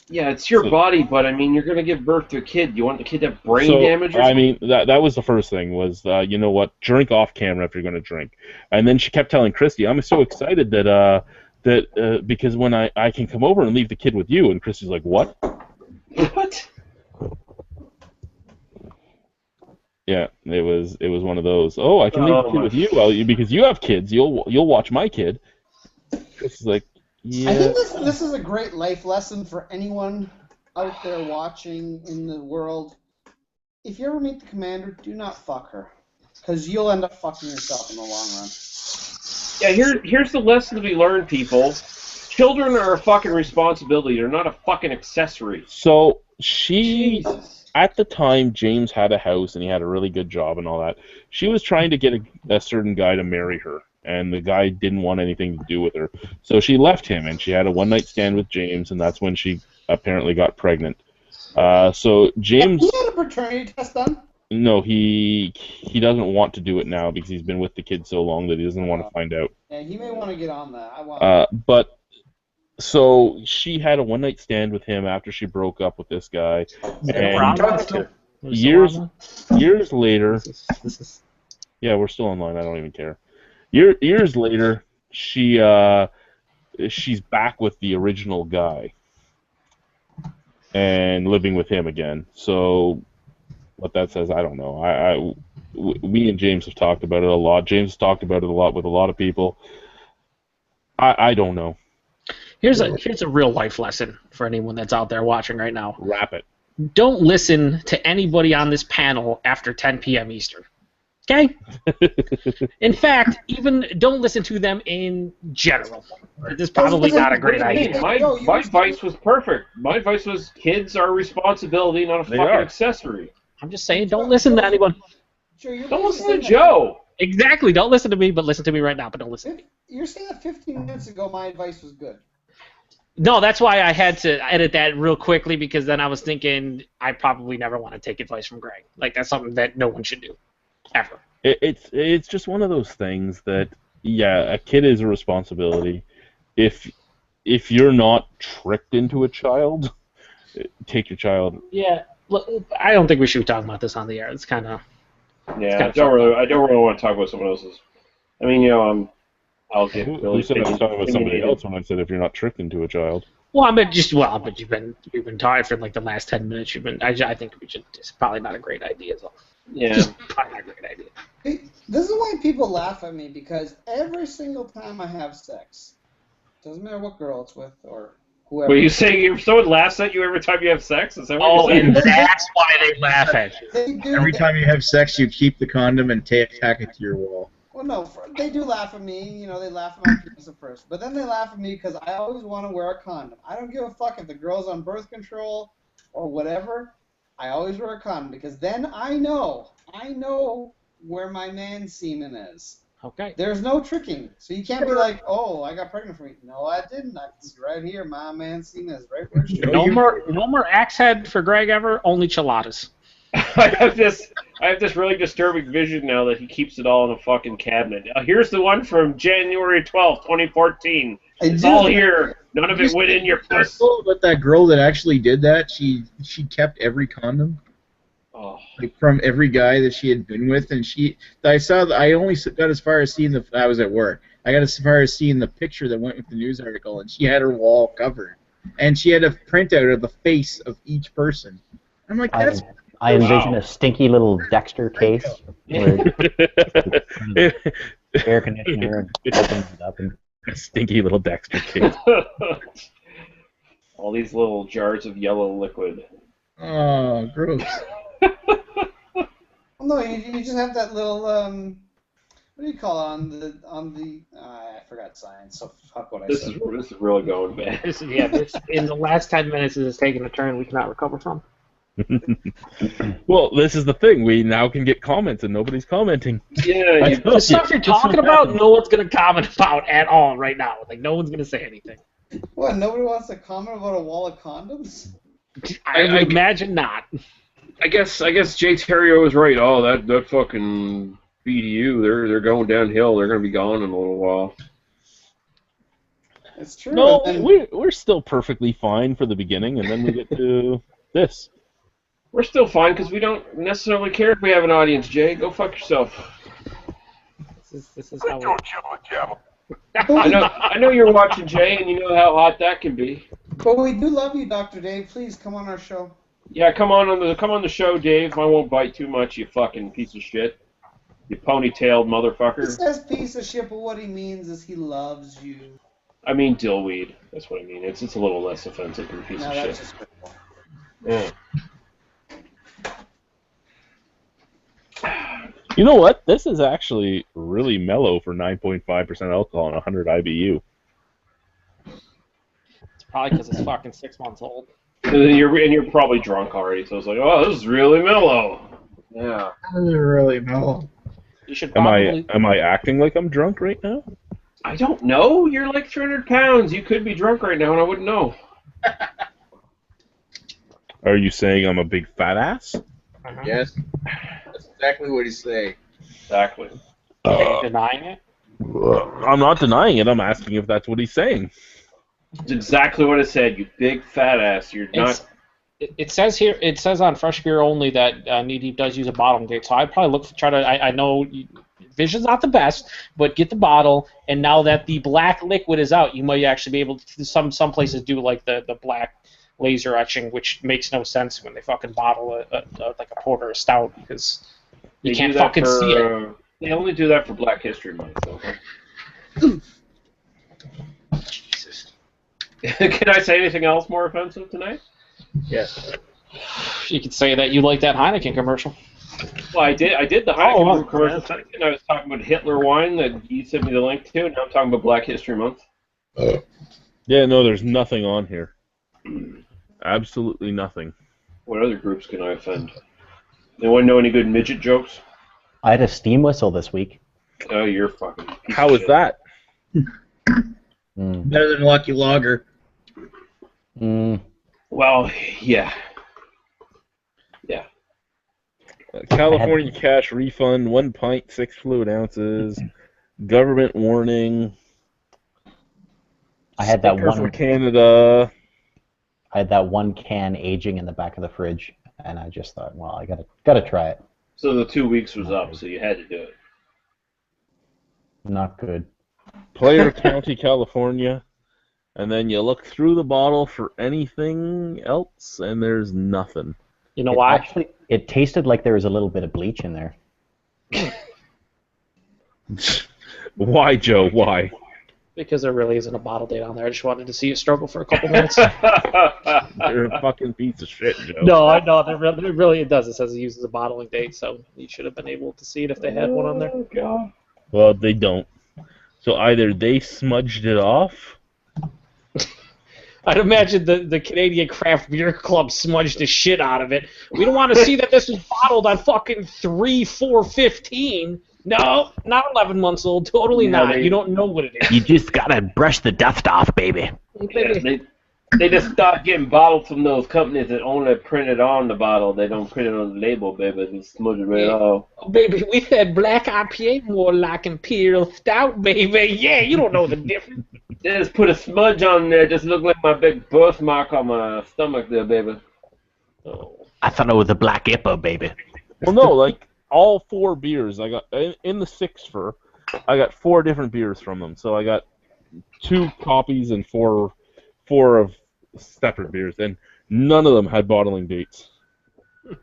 Yeah, it's your body, but I mean, you're gonna give birth to a kid. You want the kid to have brain damage? Or I mean, that was the first thing was, you know what? Drink off camera if you're gonna drink. And then she kept telling Christy, I'm so excited that because when I can come over and leave the kid with you. And Christy's like, what? What? Yeah, it was one of those. Oh, I can leave the kid with you because you have kids. You'll watch my kid. Christy's like, yeah. I think this is a great life lesson for anyone out there watching in the world. If you ever meet the commander, do not fuck her, because you'll end up fucking yourself in the long run. Yeah, here's the lesson to be learned, people. Children are a fucking responsibility. They're not a fucking accessory. So at the time, James had a house and he had a really good job and all that. She was trying to get a certain guy to marry her, and the guy didn't want anything to do with her. So she left him, and she had a one-night stand with James, and that's when she apparently got pregnant. So James... He had a paternity test done? No, he doesn't want to do it now because he's been with the kid so long that he doesn't want to find out. Yeah, he may want to get on that. But so she had a one-night stand with him after she broke up with this guy. And years later, yeah, we're still online. I don't even care. Years later, she's back with the original guy and living with him again. So what that says, I don't know. We and James have talked about it a lot. James has talked about it a lot with a lot of people. I don't know. Here's a real life lesson for anyone that's out there watching right now. Wrap it. Don't listen to anybody on this panel after 10 p.m. Eastern. Okay? In fact, even don't listen to them in general. This is probably not a great idea. My advice was perfect. My advice was kids are a responsibility, not a fucking accessory. I'm just saying, don't listen to anyone. Don't listen to Joe. Exactly. Don't listen to me, but listen to me right now. But don't listen to me. You're saying that 15 minutes ago my advice was good. No, that's why I had to edit that real quickly, because then I was thinking I probably never want to take advice from Greg. Like, that's something that no one should do. Ever. It's just one of those things that, yeah, a kid is a responsibility. If you're not tricked into a child, take your child. Yeah, look, I don't think we should be talking about this on the air. It's kind of... Yeah, I don't really want to talk about someone else's. I mean, you know, I'll get really... Who said I was talking about somebody else when I said if you're not tricked into a child? Well, but you've been talking for like the last 10 minutes. I think it's probably not a great idea. So. Yeah. Just probably not a great idea. Hey, this is why people laugh at me, because every single time I have sex, doesn't matter what girl it's with or whoever. Were you saying someone laughs at you every time you have sex? Is that what you're saying? And that's why they laugh at you. Every time you have sex, you keep the condom and tack it to your wall. Well, no, they do laugh at me. You know, they laugh at my penis at first, but then they laugh at me because I always want to wear a condom. I don't give a fuck if the girl's on birth control or whatever. I always wear a condom because then I know where my man's semen is. Okay. There's no tricking, so you can't be like, "Oh, I got pregnant from you." No, I didn't. I can see right here, my man's semen is right where it should. No more axe head for Greg ever. Only chiladas. I have this really disturbing vision now that he keeps it all in a fucking cabinet. Here's the one from January 12th, 2014. It's all here. None of it went in your puss. But that girl that actually did that, she kept every condom. Oh. Like from every guy that she had been with, and I only got as far as seeing I was at work. I got as far as seeing the picture that went with the news article, and she had her wall covered, and she had a printout of the face of each person. I'm like, that's. I envision a stinky little Dexter case where air conditioner and opens it up and a stinky little Dexter case. All these little jars of yellow liquid. Oh, gross. No, you just have that little what do you call it on the I forgot science, so fuck what I said. This is really going bad. This in the last 10 minutes this is taking a turn we cannot recover from. Well, this is the thing. We now can get comments, and nobody's commenting. Yeah, the stuff you're talking about, no one's going to comment about at all right now. Like, no one's going to say anything. What, nobody wants to comment about a wall of condoms? I would imagine not. I guess Jay Terrio was right. Oh, that fucking BDU, they're going downhill. They're going to be gone in a little while. It's true. No, And then- we're still perfectly fine for the beginning, and then we get to this. We're still fine because we don't necessarily care if we have an audience, Jay. Go fuck yourself. This is how I know you're watching, Jay, and you know how hot that can be. But we do love you, Dr. Dave. Please come on our show. Yeah, come on the show, Dave. I won't bite too much, you fucking piece of shit. You ponytailed He motherfucker. says piece of shit, but what he means is he loves you. I mean dillweed. That's what I mean. It's a little less offensive than piece No, of that's shit. just Yeah. You know what? This is actually really mellow for 9.5% alcohol and 100 IBU. It's probably because it's fucking 6 months old. And you're probably drunk already, so it's like, oh, this is really mellow. Yeah. Really, no. You should Am probably. I acting like I'm drunk right now? I don't know. You're like 300 pounds. You could be drunk right now, and I wouldn't know. Are you saying I'm a big fat ass? Uh-huh. Yes. That's exactly what he's saying. Exactly. Are you denying it? I'm not denying it. I'm asking if that's what he's saying. It's exactly what I said. You big fat ass. You're not. It says here. It says on Fresh Beer Only that Knee Deep does use a bottling date. So I'd probably try to. I know Vision's not the best, but get the bottle. And now that the black liquid is out, you might actually be able to. Some places do like the black laser etching, which makes no sense when they fucking bottle like a porter or stout because you can't fucking see it. They only do that for Black History Month, though. Jesus. Can I say anything else more offensive tonight? Yes. You could say that you like that Heineken commercial. Well, I did the Heineken commercial second. I was talking about Hitler wine that you sent me the link to, and now I'm talking about Black History Month. Yeah, no, there's nothing on here. Absolutely nothing. What other groups can I offend? Anyone know any good midget jokes? I had a steam whistle this week. Oh, you're fucking. How is that? Better than Lucky Lager. Well, yeah. Yeah. California cash refund, 1 pint, 6 fluid ounces. Government warning. I had that Sticker one from Canada. I had that one can aging in the back of the fridge, and I just thought, well, I gotta try it. So the 2 weeks was up, so you had to do it. Not good. Player County, California. And then you look through the bottle for anything else, and there's nothing. You know why? Actually, it tasted like there was a little bit of bleach in there. Why, Joe? Why? Because there really isn't a bottle date on there. I just wanted to see you struggle for a couple minutes. You're a fucking piece of shit, Joe. No, I know. It does. It says it uses a bottling date, so you should have been able to see it if they had one on there. Oh, God. Well, they don't. So either they smudged it off. I'd imagine the Canadian Craft Beer Club smudged the shit out of it. We don't want to see that this was bottled on fucking 3/4/15. No, not 11 months old. Totally not. You don't know what it is. You just gotta brush the dust off, baby. Yeah, they just start getting bottles from those companies that only print it on the bottle. They don't print it on the label, baby. They smudge it right off. Oh, baby, we said black IPA more like Imperial Stout, baby. Yeah, you don't know the difference. They just put a smudge on there. Just look like my big birthmark on my stomach there, baby. Oh. I thought it was a black IPA, baby. Well, no, like all 4 beers I got in the 6 fur. I got 4 different beers from them. So I got 2 copies and 4 of separate beers, and none of them had bottling dates.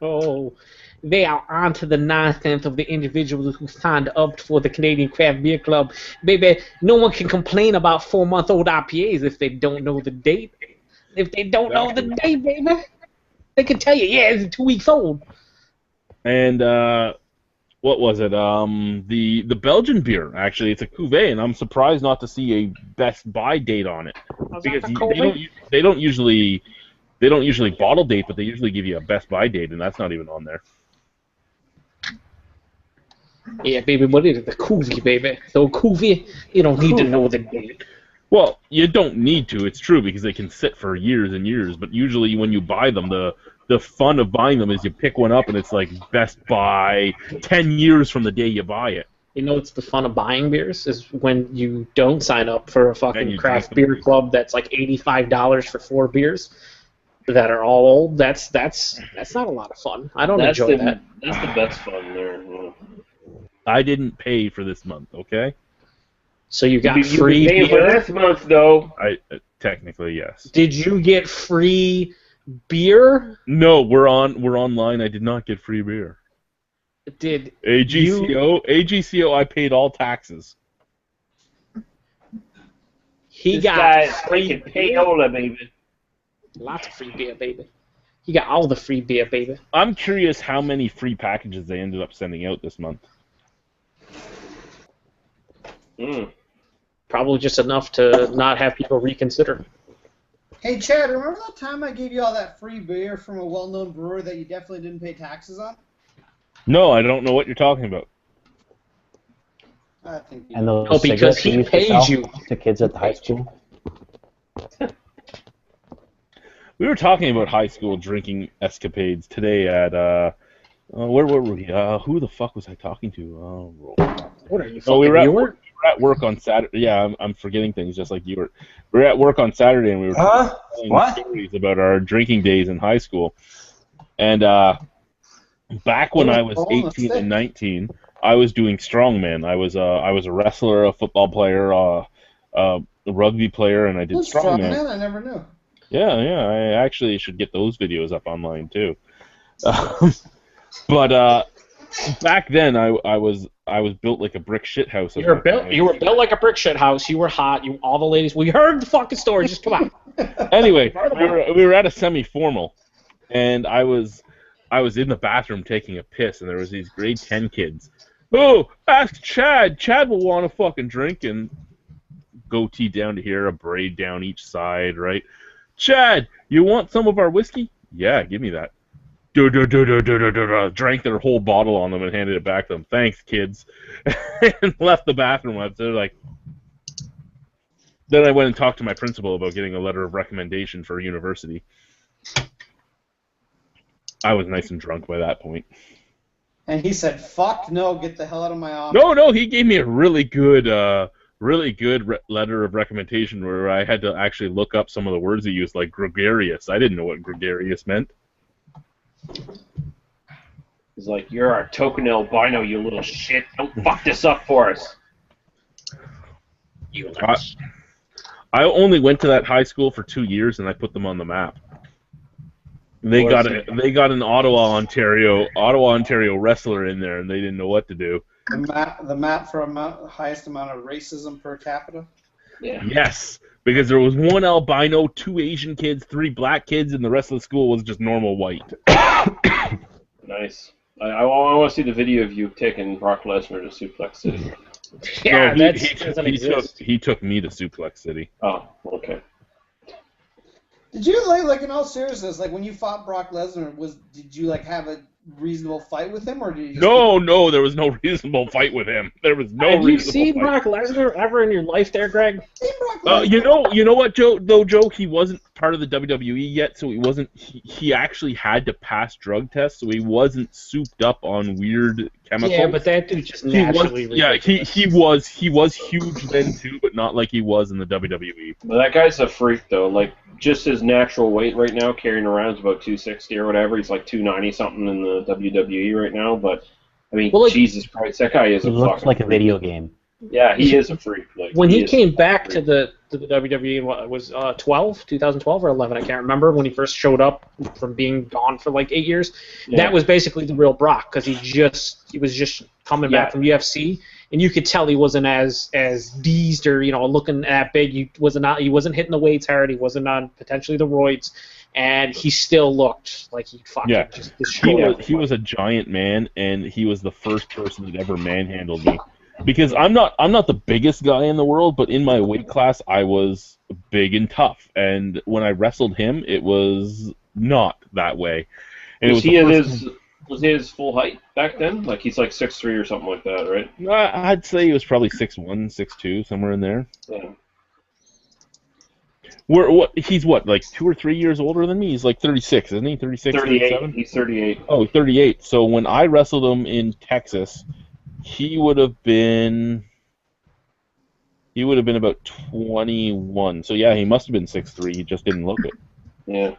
Oh, they are on to the nonsense of the individuals who signed up for the Canadian Craft Beer Club. Baby, no one can complain about 4-month-old IPAs if they don't know the date. If they don't know the date, baby, they can tell you, yeah, it's 2 weeks old. And what was it? The Belgian beer, actually, it's a cuvee, and I'm surprised not to see a best buy date on it, because they don't usually bottle date, but they usually give you a best buy date, and that's not even on there. Yeah, baby, what is it? The Cuvée, baby. So Cuvée, you don't need to know the date. Well, you don't need to. It's true, because they can sit for years and years. But usually, when you buy them, the fun of buying them is you pick one up and it's like best buy 10 years from the day you buy it. You know, it's the fun of buying beers is when you don't sign up for a fucking craft beer club that's like $85 for 4 beers that are all old. That's not a lot of fun. I don't enjoy that. That's the best fun there. Yeah. I didn't pay for this month, okay? So you got You've been free paying for beer? this month, though. Technically, yes. Did you get free beer? No, we're online. I did not get free beer. Did AGCO, I paid all taxes. He This got guy's free freaking beer? payola, baby. Lots of free beer, baby. He got all the free beer, baby. I'm curious how many free packages they ended up sending out this month. Probably just enough to not have people reconsider. Hey, Chad, remember that time I gave you all that free beer from a well-known brewer that you definitely didn't pay taxes on? No, I don't know what you're talking about. I think you And those No, because cigarettes he you used to pays sell you. to kids at the high school. We were talking about high school drinking escapades today at where were we? Who the fuck was I talking to? What are you, No, we fucking were at work on Saturday. Yeah, I'm forgetting things just like you were. We were at work on Saturday and we were telling stories about our drinking days in high school. And back when I was 18 and 19, I was doing strongman. I was a wrestler, a football player, a rugby player, and I did strongman. Strongman? I never knew. Yeah, I actually should get those videos up online too. But back then, I was built like a brick shit house. You were built like a brick shit house. You were hot. All the ladies. We heard the fucking story. Just come on. Anyway, we were at a semi-formal, and I was in the bathroom taking a piss, and there was these grade 10 kids. Oh, ask Chad. Chad will want to fucking drink, and goatee down to here, a braid down each side, right? Chad, you want some of our whiskey? Yeah, give me that. Drank their whole bottle on them and handed it back to them. Thanks, kids. And left the bathroom. They're like. Then I went and talked to my principal about getting a letter of recommendation for university. I was nice and drunk by that point. And he said, "Fuck no, get the hell out of my office." No, he gave me a really good letter of recommendation where I had to actually look up some of the words he used, like gregarious. I didn't know what gregarious meant. He's like, "You're our token albino, you little shit. Don't fuck this up for us." You I only went to that high school for 2 years, and I put them on the map. They got an Ottawa, Ontario wrestler in there, and they didn't know what to do. The map for highest amount of racism per capita. Yeah. Yes, because there was 1 albino, 2 Asian kids, 3 black kids, and the rest of the school was just normal white. Nice. I want to see the video of you taking Brock Lesnar to Suplex City. Yeah, no, exist. he took me to Suplex City. Oh, okay. Did you like in all seriousness, like when you fought Brock Lesnar, did you like have a reasonable fight with him, or did you just No, there was no reasonable fight with him. There was no Have reasonable you seen fight. Brock Lesnar ever in your life there, Greg? You know what, Joe? He wasn't part of the WWE yet, so he wasn't. He actually had to pass drug tests, so he wasn't souped up on weird chemicals. Yeah, but that dude just naturally. He was huge then too, but not like he was in the WWE. Well, that guy's a freak though. Like just his natural weight right now, carrying around is about 260 or whatever. He's like 290 something in the WWE right now, but. I mean, Jesus Christ, that guy is a fucking looks like freak. a video game. Yeah, he is a freak. Like, When he came back to the WWE, what it was 2012 or 11, I can't remember, when he first showed up from being gone for like 8 years. Yeah. That was basically the real Brock because he was just coming back from UFC, and you could tell he wasn't as deezed or looking that big. He wasn't hitting the weights hard. He wasn't on potentially the roids. And he still looked like he fucking just destroyed. He was a giant man, and he was the first person that ever manhandled me. Because I'm not the biggest guy in the world, but in my weight class, I was big and tough. And when I wrestled him, it was not that way. And was he his full height back then? Like he's like 6'3" or something like that, right? I'd say he was probably 6'1", 6'2", somewhere in there. Yeah. He's like 2 or 3 years older than me. He's like 36, isn't he? 36, 38. 37? He's 38. Oh, 38. So when I wrestled him in Texas, He would have been about 21. So yeah, he must have been 6'3". He just didn't look it. Yeah.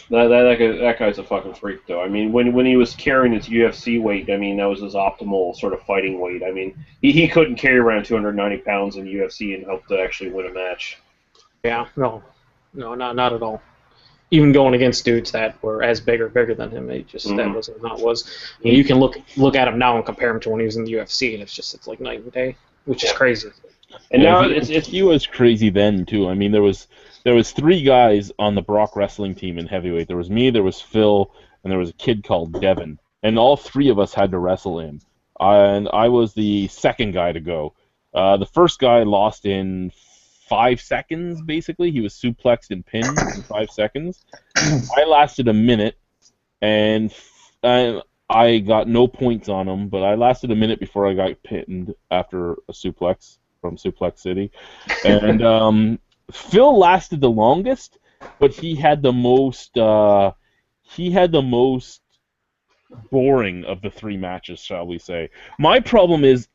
That guy's a fucking freak, though. I mean, when he was carrying his UFC weight, I mean, that was his optimal sort of fighting weight. I mean, he couldn't carry around 290 pounds in UFC and hope to actually win a match. Yeah, no, not at all. Even going against dudes that were as big or bigger than him, that was not was. I mean, you can look at him now and compare him to when he was in the UFC, and it's like night and day, which is crazy. And now he was crazy then too. I mean, there was 3 guys on the Brock wrestling team in heavyweight. There was me, there was Phil, and there was a kid called Devin. And all 3 of us had to wrestle him. And I was the second guy to go. The first guy lost in 5 seconds, basically. He was suplexed and pinned in 5 seconds. I lasted a minute, and I got no points on him, but I lasted a minute before I got pinned after a suplex from Suplex City. And Phil lasted the longest, but he had the most boring of the 3 matches, shall we say. My problem is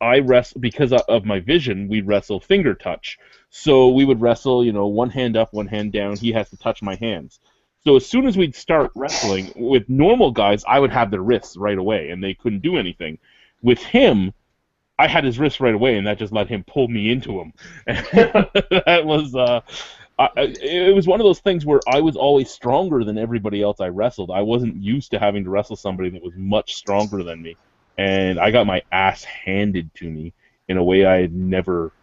because of my vision, we wrestle finger touch. So we would wrestle, one hand up, one hand down. He has to touch my hands. So as soon as we'd start wrestling, with normal guys, I would have their wrists right away, and they couldn't do anything. With him, I had his wrist right away, and that just let him pull me into him. That was it was one of those things where I was always stronger than everybody else I wrestled. I wasn't used to having to wrestle somebody that was much stronger than me, and I got my ass handed to me in a way I had never,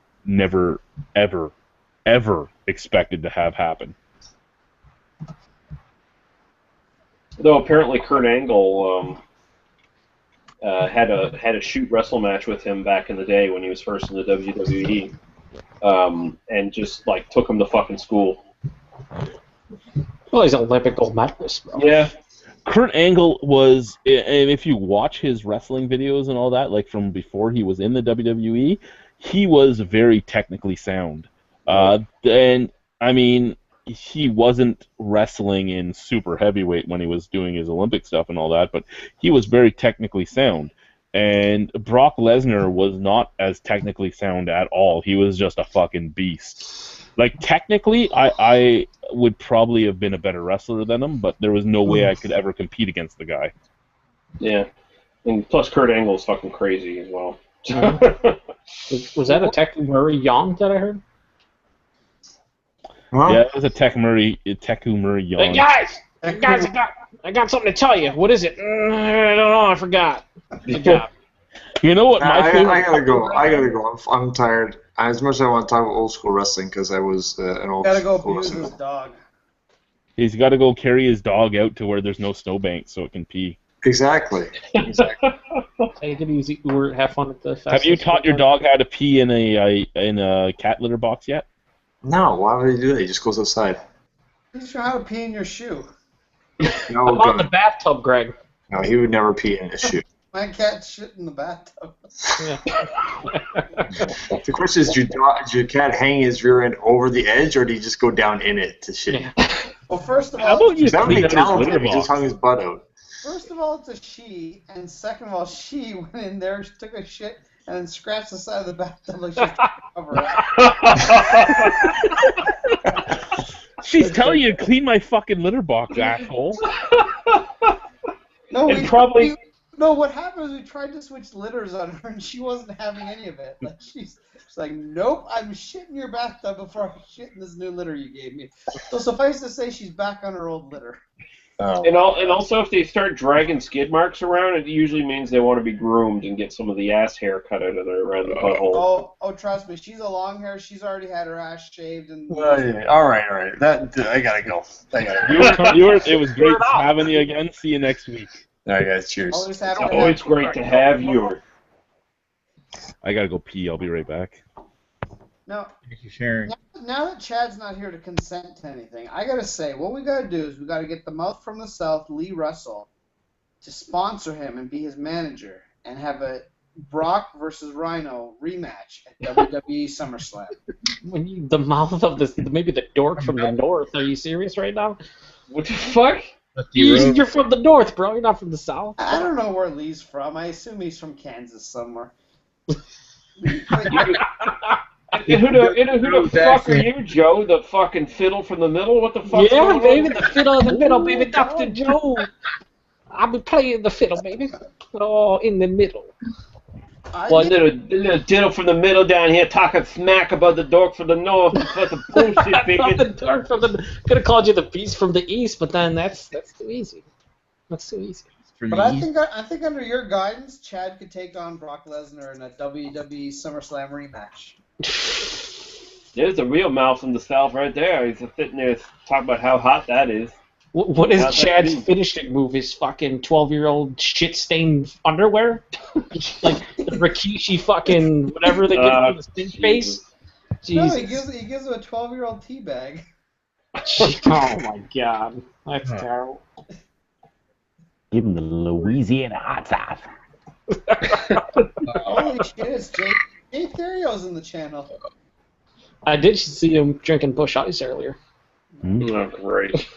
ever, ever expected to have happen. Though apparently Kurt Angle had a shoot wrestle match with him back in the day when he was first in the WWE, and just took him to fucking school. Well, he's an Olympic gold medalist, bro. Yeah. Kurt Angle was, and if you watch his wrestling videos and all that, from before he was in the WWE, he was very technically sound. And I mean, he wasn't wrestling in super heavyweight when he was doing his Olympic stuff and all that, but he was very technically sound. And Brock Lesnar was not as technically sound at all. He was just a fucking beast. Technically, I would probably have been a better wrestler than him, but there was no way I could ever compete against the guy. Yeah. And plus Kurt Angle's fucking crazy as well. Was that a Teku Murray yawn that I heard? Huh? Yeah, it was a Teku Murray yawn. Hey guys, I got something to tell you. What is it? I don't know. I forgot. Good job. You know what? I gotta go. I'm tired. As much as I want to talk about old school wrestling because I was an old Gotta go school abuse wrestler. his dog. He's got to go carry his dog out to where there's no snowbank so it can pee. Exactly. Take it easy. Have fun at the festival. Have you taught your dog how to pee in a cat litter box yet? No. Why would he do that? He just goes outside. He's trying how to pee in your shoe. No, How about the bathtub, Greg? No, he would never pee in his shoe. My cat shit in the bathtub. Yeah. The question is, did your cat hang his rear end over the edge, or did he just go down in it to shit? Yeah. Well, first of all, How about you That would clean be up his talented litter if he just box? hung his butt out. First of all, it's a she, and second of all, she went in there, took a shit, and then scratched the side of the bathtub like she's trying to cover it. She's telling you to clean my fucking litter box, asshole. No, And probably- no. What happened was we tried to switch litters on her, and she wasn't having any of it. She's like, "Nope, I'm shitting your bathtub before I shit in this new litter you gave me." So suffice to say, she's back on her old litter. Oh. And also, if they start dragging skid marks around, it usually means they want to be groomed and get some of the ass hair cut out of there around the butthole. Oh, trust me, she's a long hair. She's already had her ass shaved and. Yeah. All right. I gotta go. It was great having you again. See you next week. All right, guys. Cheers. Always happy It's to always have you. great to have you. I gotta go pee. I'll be right back. No. Thank you, Sharon. Now that Chad's not here to consent to anything, I gotta say, what we gotta do is we gotta get the mouth from the South, Lee Russell, to sponsor him and be his manager, and have a Brock versus Rhino rematch at WWE SummerSlam. The mouth of maybe the dork from the north. Are you serious right now? What the fuck? You're from the north, bro. You're not from the south. I don't know where Lee's from. I assume he's from Kansas somewhere. Who the fuck are you, Joe? The fucking fiddle from the middle? What the fuck? Yeah, baby, the fiddle in the middle, baby. Dr. Joe. I'll be playing the fiddle, baby. Oh, in the middle. Well, little diddle from the middle down here talking smack about the dork from the north. What the bullshit, baby. The dork from the... Could have called you the beast from the east, but then that's too easy. That's too easy. But I think under your guidance, Chad could take on Brock Lesnar in a WWE SummerSlam rematch. There's a real mouth from the south right there. He's sitting there talking about how hot that is. What is Chad's finishing move? His fucking 12-year-old shit-stained underwear? Like the Rikishi fucking whatever they give him the stink face? Jesus. No, he gives him a 12-year-old teabag. Oh my god. That's terrible. Give him the Louisiana hot sauce. Holy shit, it's Jay Therio's in the channel. I did see him drinking Busch Ice earlier. Oh, great.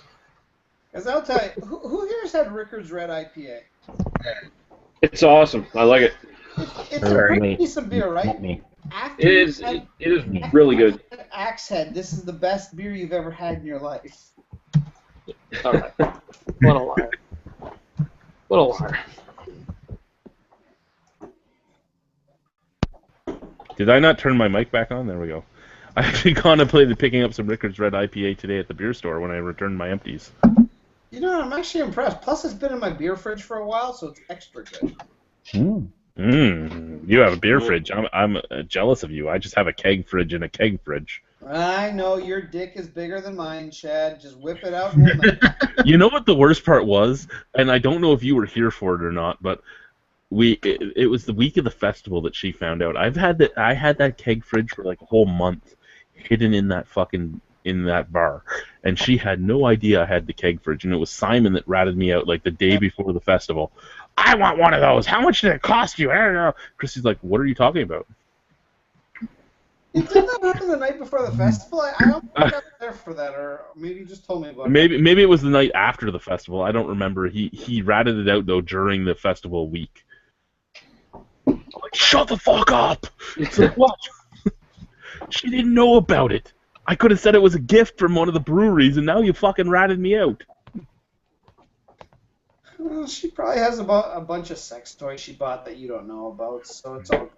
Because I'll tell you, who here's had Rickard's Red IPA? It's awesome. I like it. It's a pretty decent beer, right? It is really good. Axe Head, this is the best beer you've ever had in your life. Alright. What a liar. What a liar. Did I not turn my mic back on? There we go. I actually contemplated picking up some Rickard's Red IPA today at the beer store when I returned my empties. You know, I'm actually impressed. Plus, it's been in my beer fridge for a while, so it's extra good. You have a beer fridge. I'm jealous of you. I just have a keg fridge and a keg fridge. I know your dick is bigger than mine, Chad. Just whip it out. And You know what the worst part was? And I don't know if you were here for it or not, but it was the week of the festival that she found out. I had that keg fridge for like a whole month, hidden in that bar, and she had no idea I had the keg fridge. And it was Simon that ratted me out like the day before the festival. I want one of those. How much did it cost you? I don't know. Chrissy's like, what are you talking about? Didn't that happen the night before the festival? I don't think I was there for that, or maybe you just told me about it. Maybe it was the night after the festival. I don't remember. He ratted it out though during the festival week. I'm like, shut the fuck up! It's like, what? She didn't know about it. I could have said it was a gift from one of the breweries, and now you fucking ratted me out. Well, she probably has about a bunch of sex toys she bought that you don't know about, so it's all.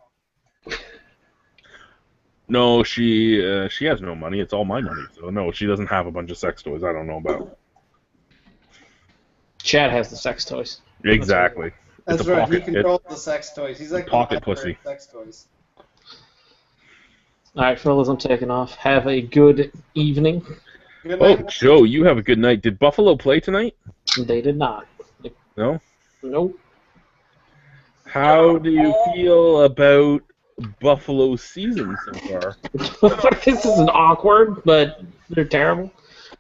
No, she has no money. It's all my money. So no, she doesn't have a bunch of sex toys I don't know about. Chad has the sex toys. Exactly. That's right. He controls the sex toys. He's like pocket pussy. Sex toys. All right, fellas, I'm taking off. Have a good evening. Good night. Oh, Joe, you have a good night. Did Buffalo play tonight? They did not. No? Nope. How do you feel about Buffalo's season so far? This isn't awkward, but they're terrible.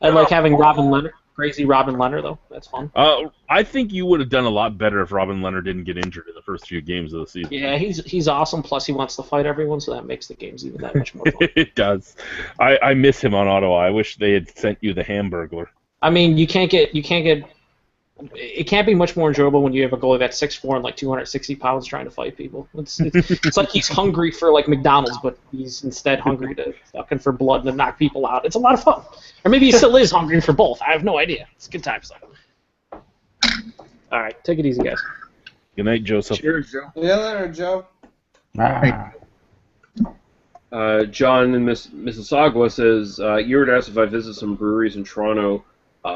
I like having Robin Leonard. Crazy Robin Leonard, though. That's fun. I think you would have done a lot better if Robin Leonard didn't get injured in the first few games of the season. Yeah, he's awesome. Plus, he wants to fight everyone, so that makes the games even that much more fun. It does. I miss him on Ottawa. I wish they had sent you the Hamburglar. I mean, you can't get. It can't be much more enjoyable when you have a goalie that's 6'4" and like 260 pounds trying to fight people. It's like he's hungry for like McDonald's, but he's instead hungry to fucking for blood and to knock people out. It's a lot of fun. Or maybe he still is hungry for both. I have no idea. It's a good time stuff. All right, take it easy, guys. Good night, Joseph. Cheers, Joe. Yeah, later, Joe. John in Mississauga says, you were asked if I visit some breweries in Toronto.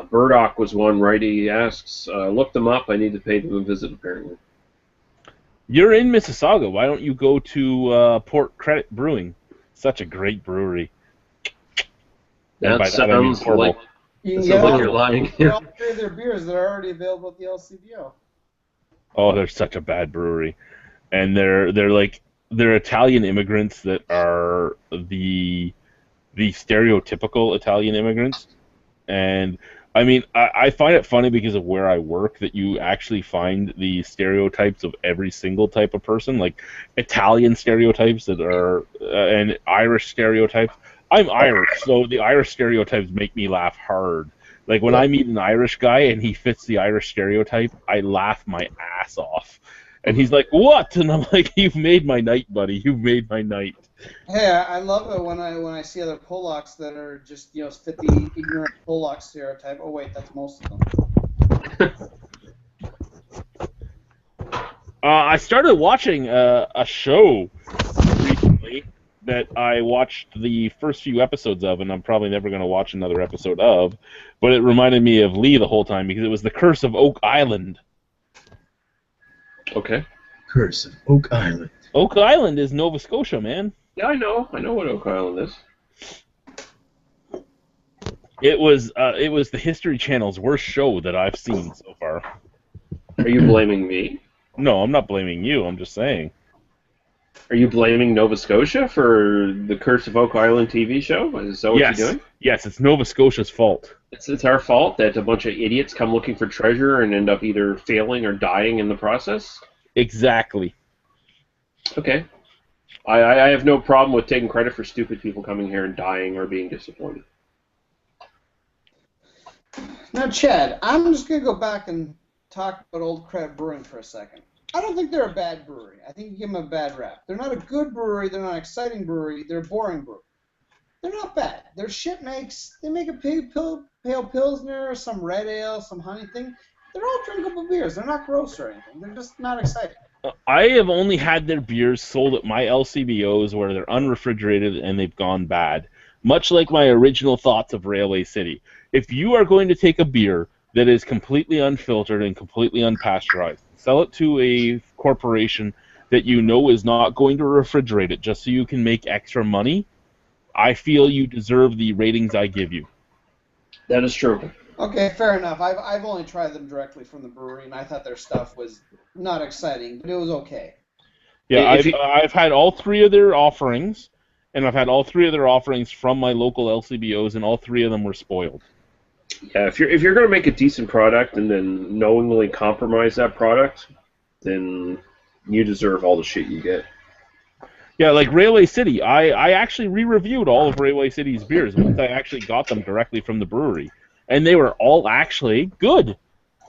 Burdock was one, right? He asks, look them up. I need to pay them a visit, apparently. You're in Mississauga. Why don't you go to Port Credit Brewing? Such a great brewery. That sounds like you're lying. All three of their beers that are already available at the LCBO. Oh, they're such a bad brewery. And they're Italian immigrants that are the stereotypical Italian immigrants. And I mean, I find it funny because of where I work that you actually find the stereotypes of every single type of person, like Italian stereotypes that are and Irish stereotypes. I'm Irish, so the Irish stereotypes make me laugh hard. Like when I meet an Irish guy and he fits the Irish stereotype, I laugh my ass off. And he's like, "What?" And I'm like, "You've made my night, buddy. You've made my night." Hey, I love it when I see other Polacks that are just fit the ignorant Polak stereotype. Oh wait, that's most of them. I started watching a show recently that I watched the first few episodes of, and I'm probably never going to watch another episode of, but it reminded me of Lee the whole time because it was The Curse of Oak Island. Okay. Curse of Oak Island. Oak Island is Nova Scotia, man. Yeah, I know what Oak Island is. It was the History Channel's worst show that I've seen so far. Are you blaming me? No, I'm not blaming you. I'm just saying. Are you blaming Nova Scotia for the Curse of Oak Island TV show? Is that what you're doing? Yes, it's Nova Scotia's fault. It's our fault that a bunch of idiots come looking for treasure and end up either failing or dying in the process? Exactly. Okay. I have no problem with taking credit for stupid people coming here and dying or being disappointed. Now, Chad, I'm just going to go back and talk about Old Crab Brewing for a second. I don't think they're a bad brewery. I think you give them a bad rap. They're not a good brewery. They're not an exciting brewery. They're a boring brewery. They're not bad. Their shit makes... They make a pale Pilsner, some red ale, some honey thing. They're all drinkable beers. They're not gross or anything. They're just not exciting. I have only had their beers sold at my LCBOs where they're unrefrigerated and they've gone bad. Much like my original thoughts of Railway City. If you are going to take a beer that is completely unfiltered and completely unpasteurized, sell it to a corporation that you know is not going to refrigerate it just so you can make extra money, I feel you deserve the ratings I give you. That is true. Okay, fair enough. I've only tried them directly from the brewery, and I thought their stuff was not exciting, but it was okay. Yeah, I've had all three of their offerings, and I've had all three of their offerings from my local LCBOs, and all three of them were spoiled. Yeah, if you're going to make a decent product and then knowingly compromise that product, then you deserve all the shit you get. Yeah, like Railway City. I actually re-reviewed all of Railway City's beers once I actually got them directly from the brewery. And they were all actually good.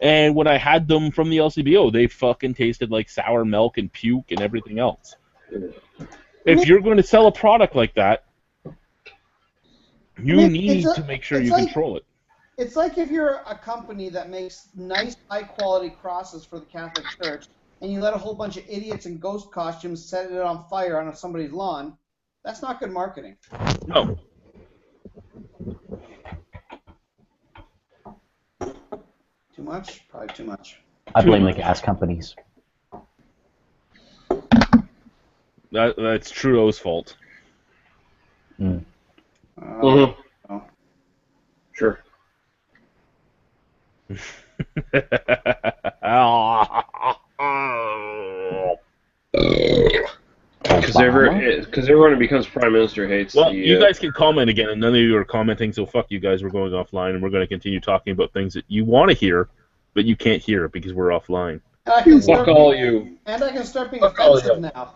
And when I had them from the LCBO, they fucking tasted like sour milk and puke and everything else. If you're going to sell a product like that, you need to make sure you control it. It's like if you're a company that makes nice, high-quality crosses for the Catholic Church, and you let a whole bunch of idiots in ghost costumes set it on fire on somebody's lawn. That's not good marketing. No. Too much? Probably too much. I blame the gas companies. That's Trudeau's fault. Mm. Oh. Sure. Because everyone who becomes prime minister hates. Well, you guys can comment again, and none of you are commenting, so fuck you guys. We're going offline, and we're going to continue talking about things that you want to hear, but you can't hear because we're offline. Fuck all you. And I can start being offensive now.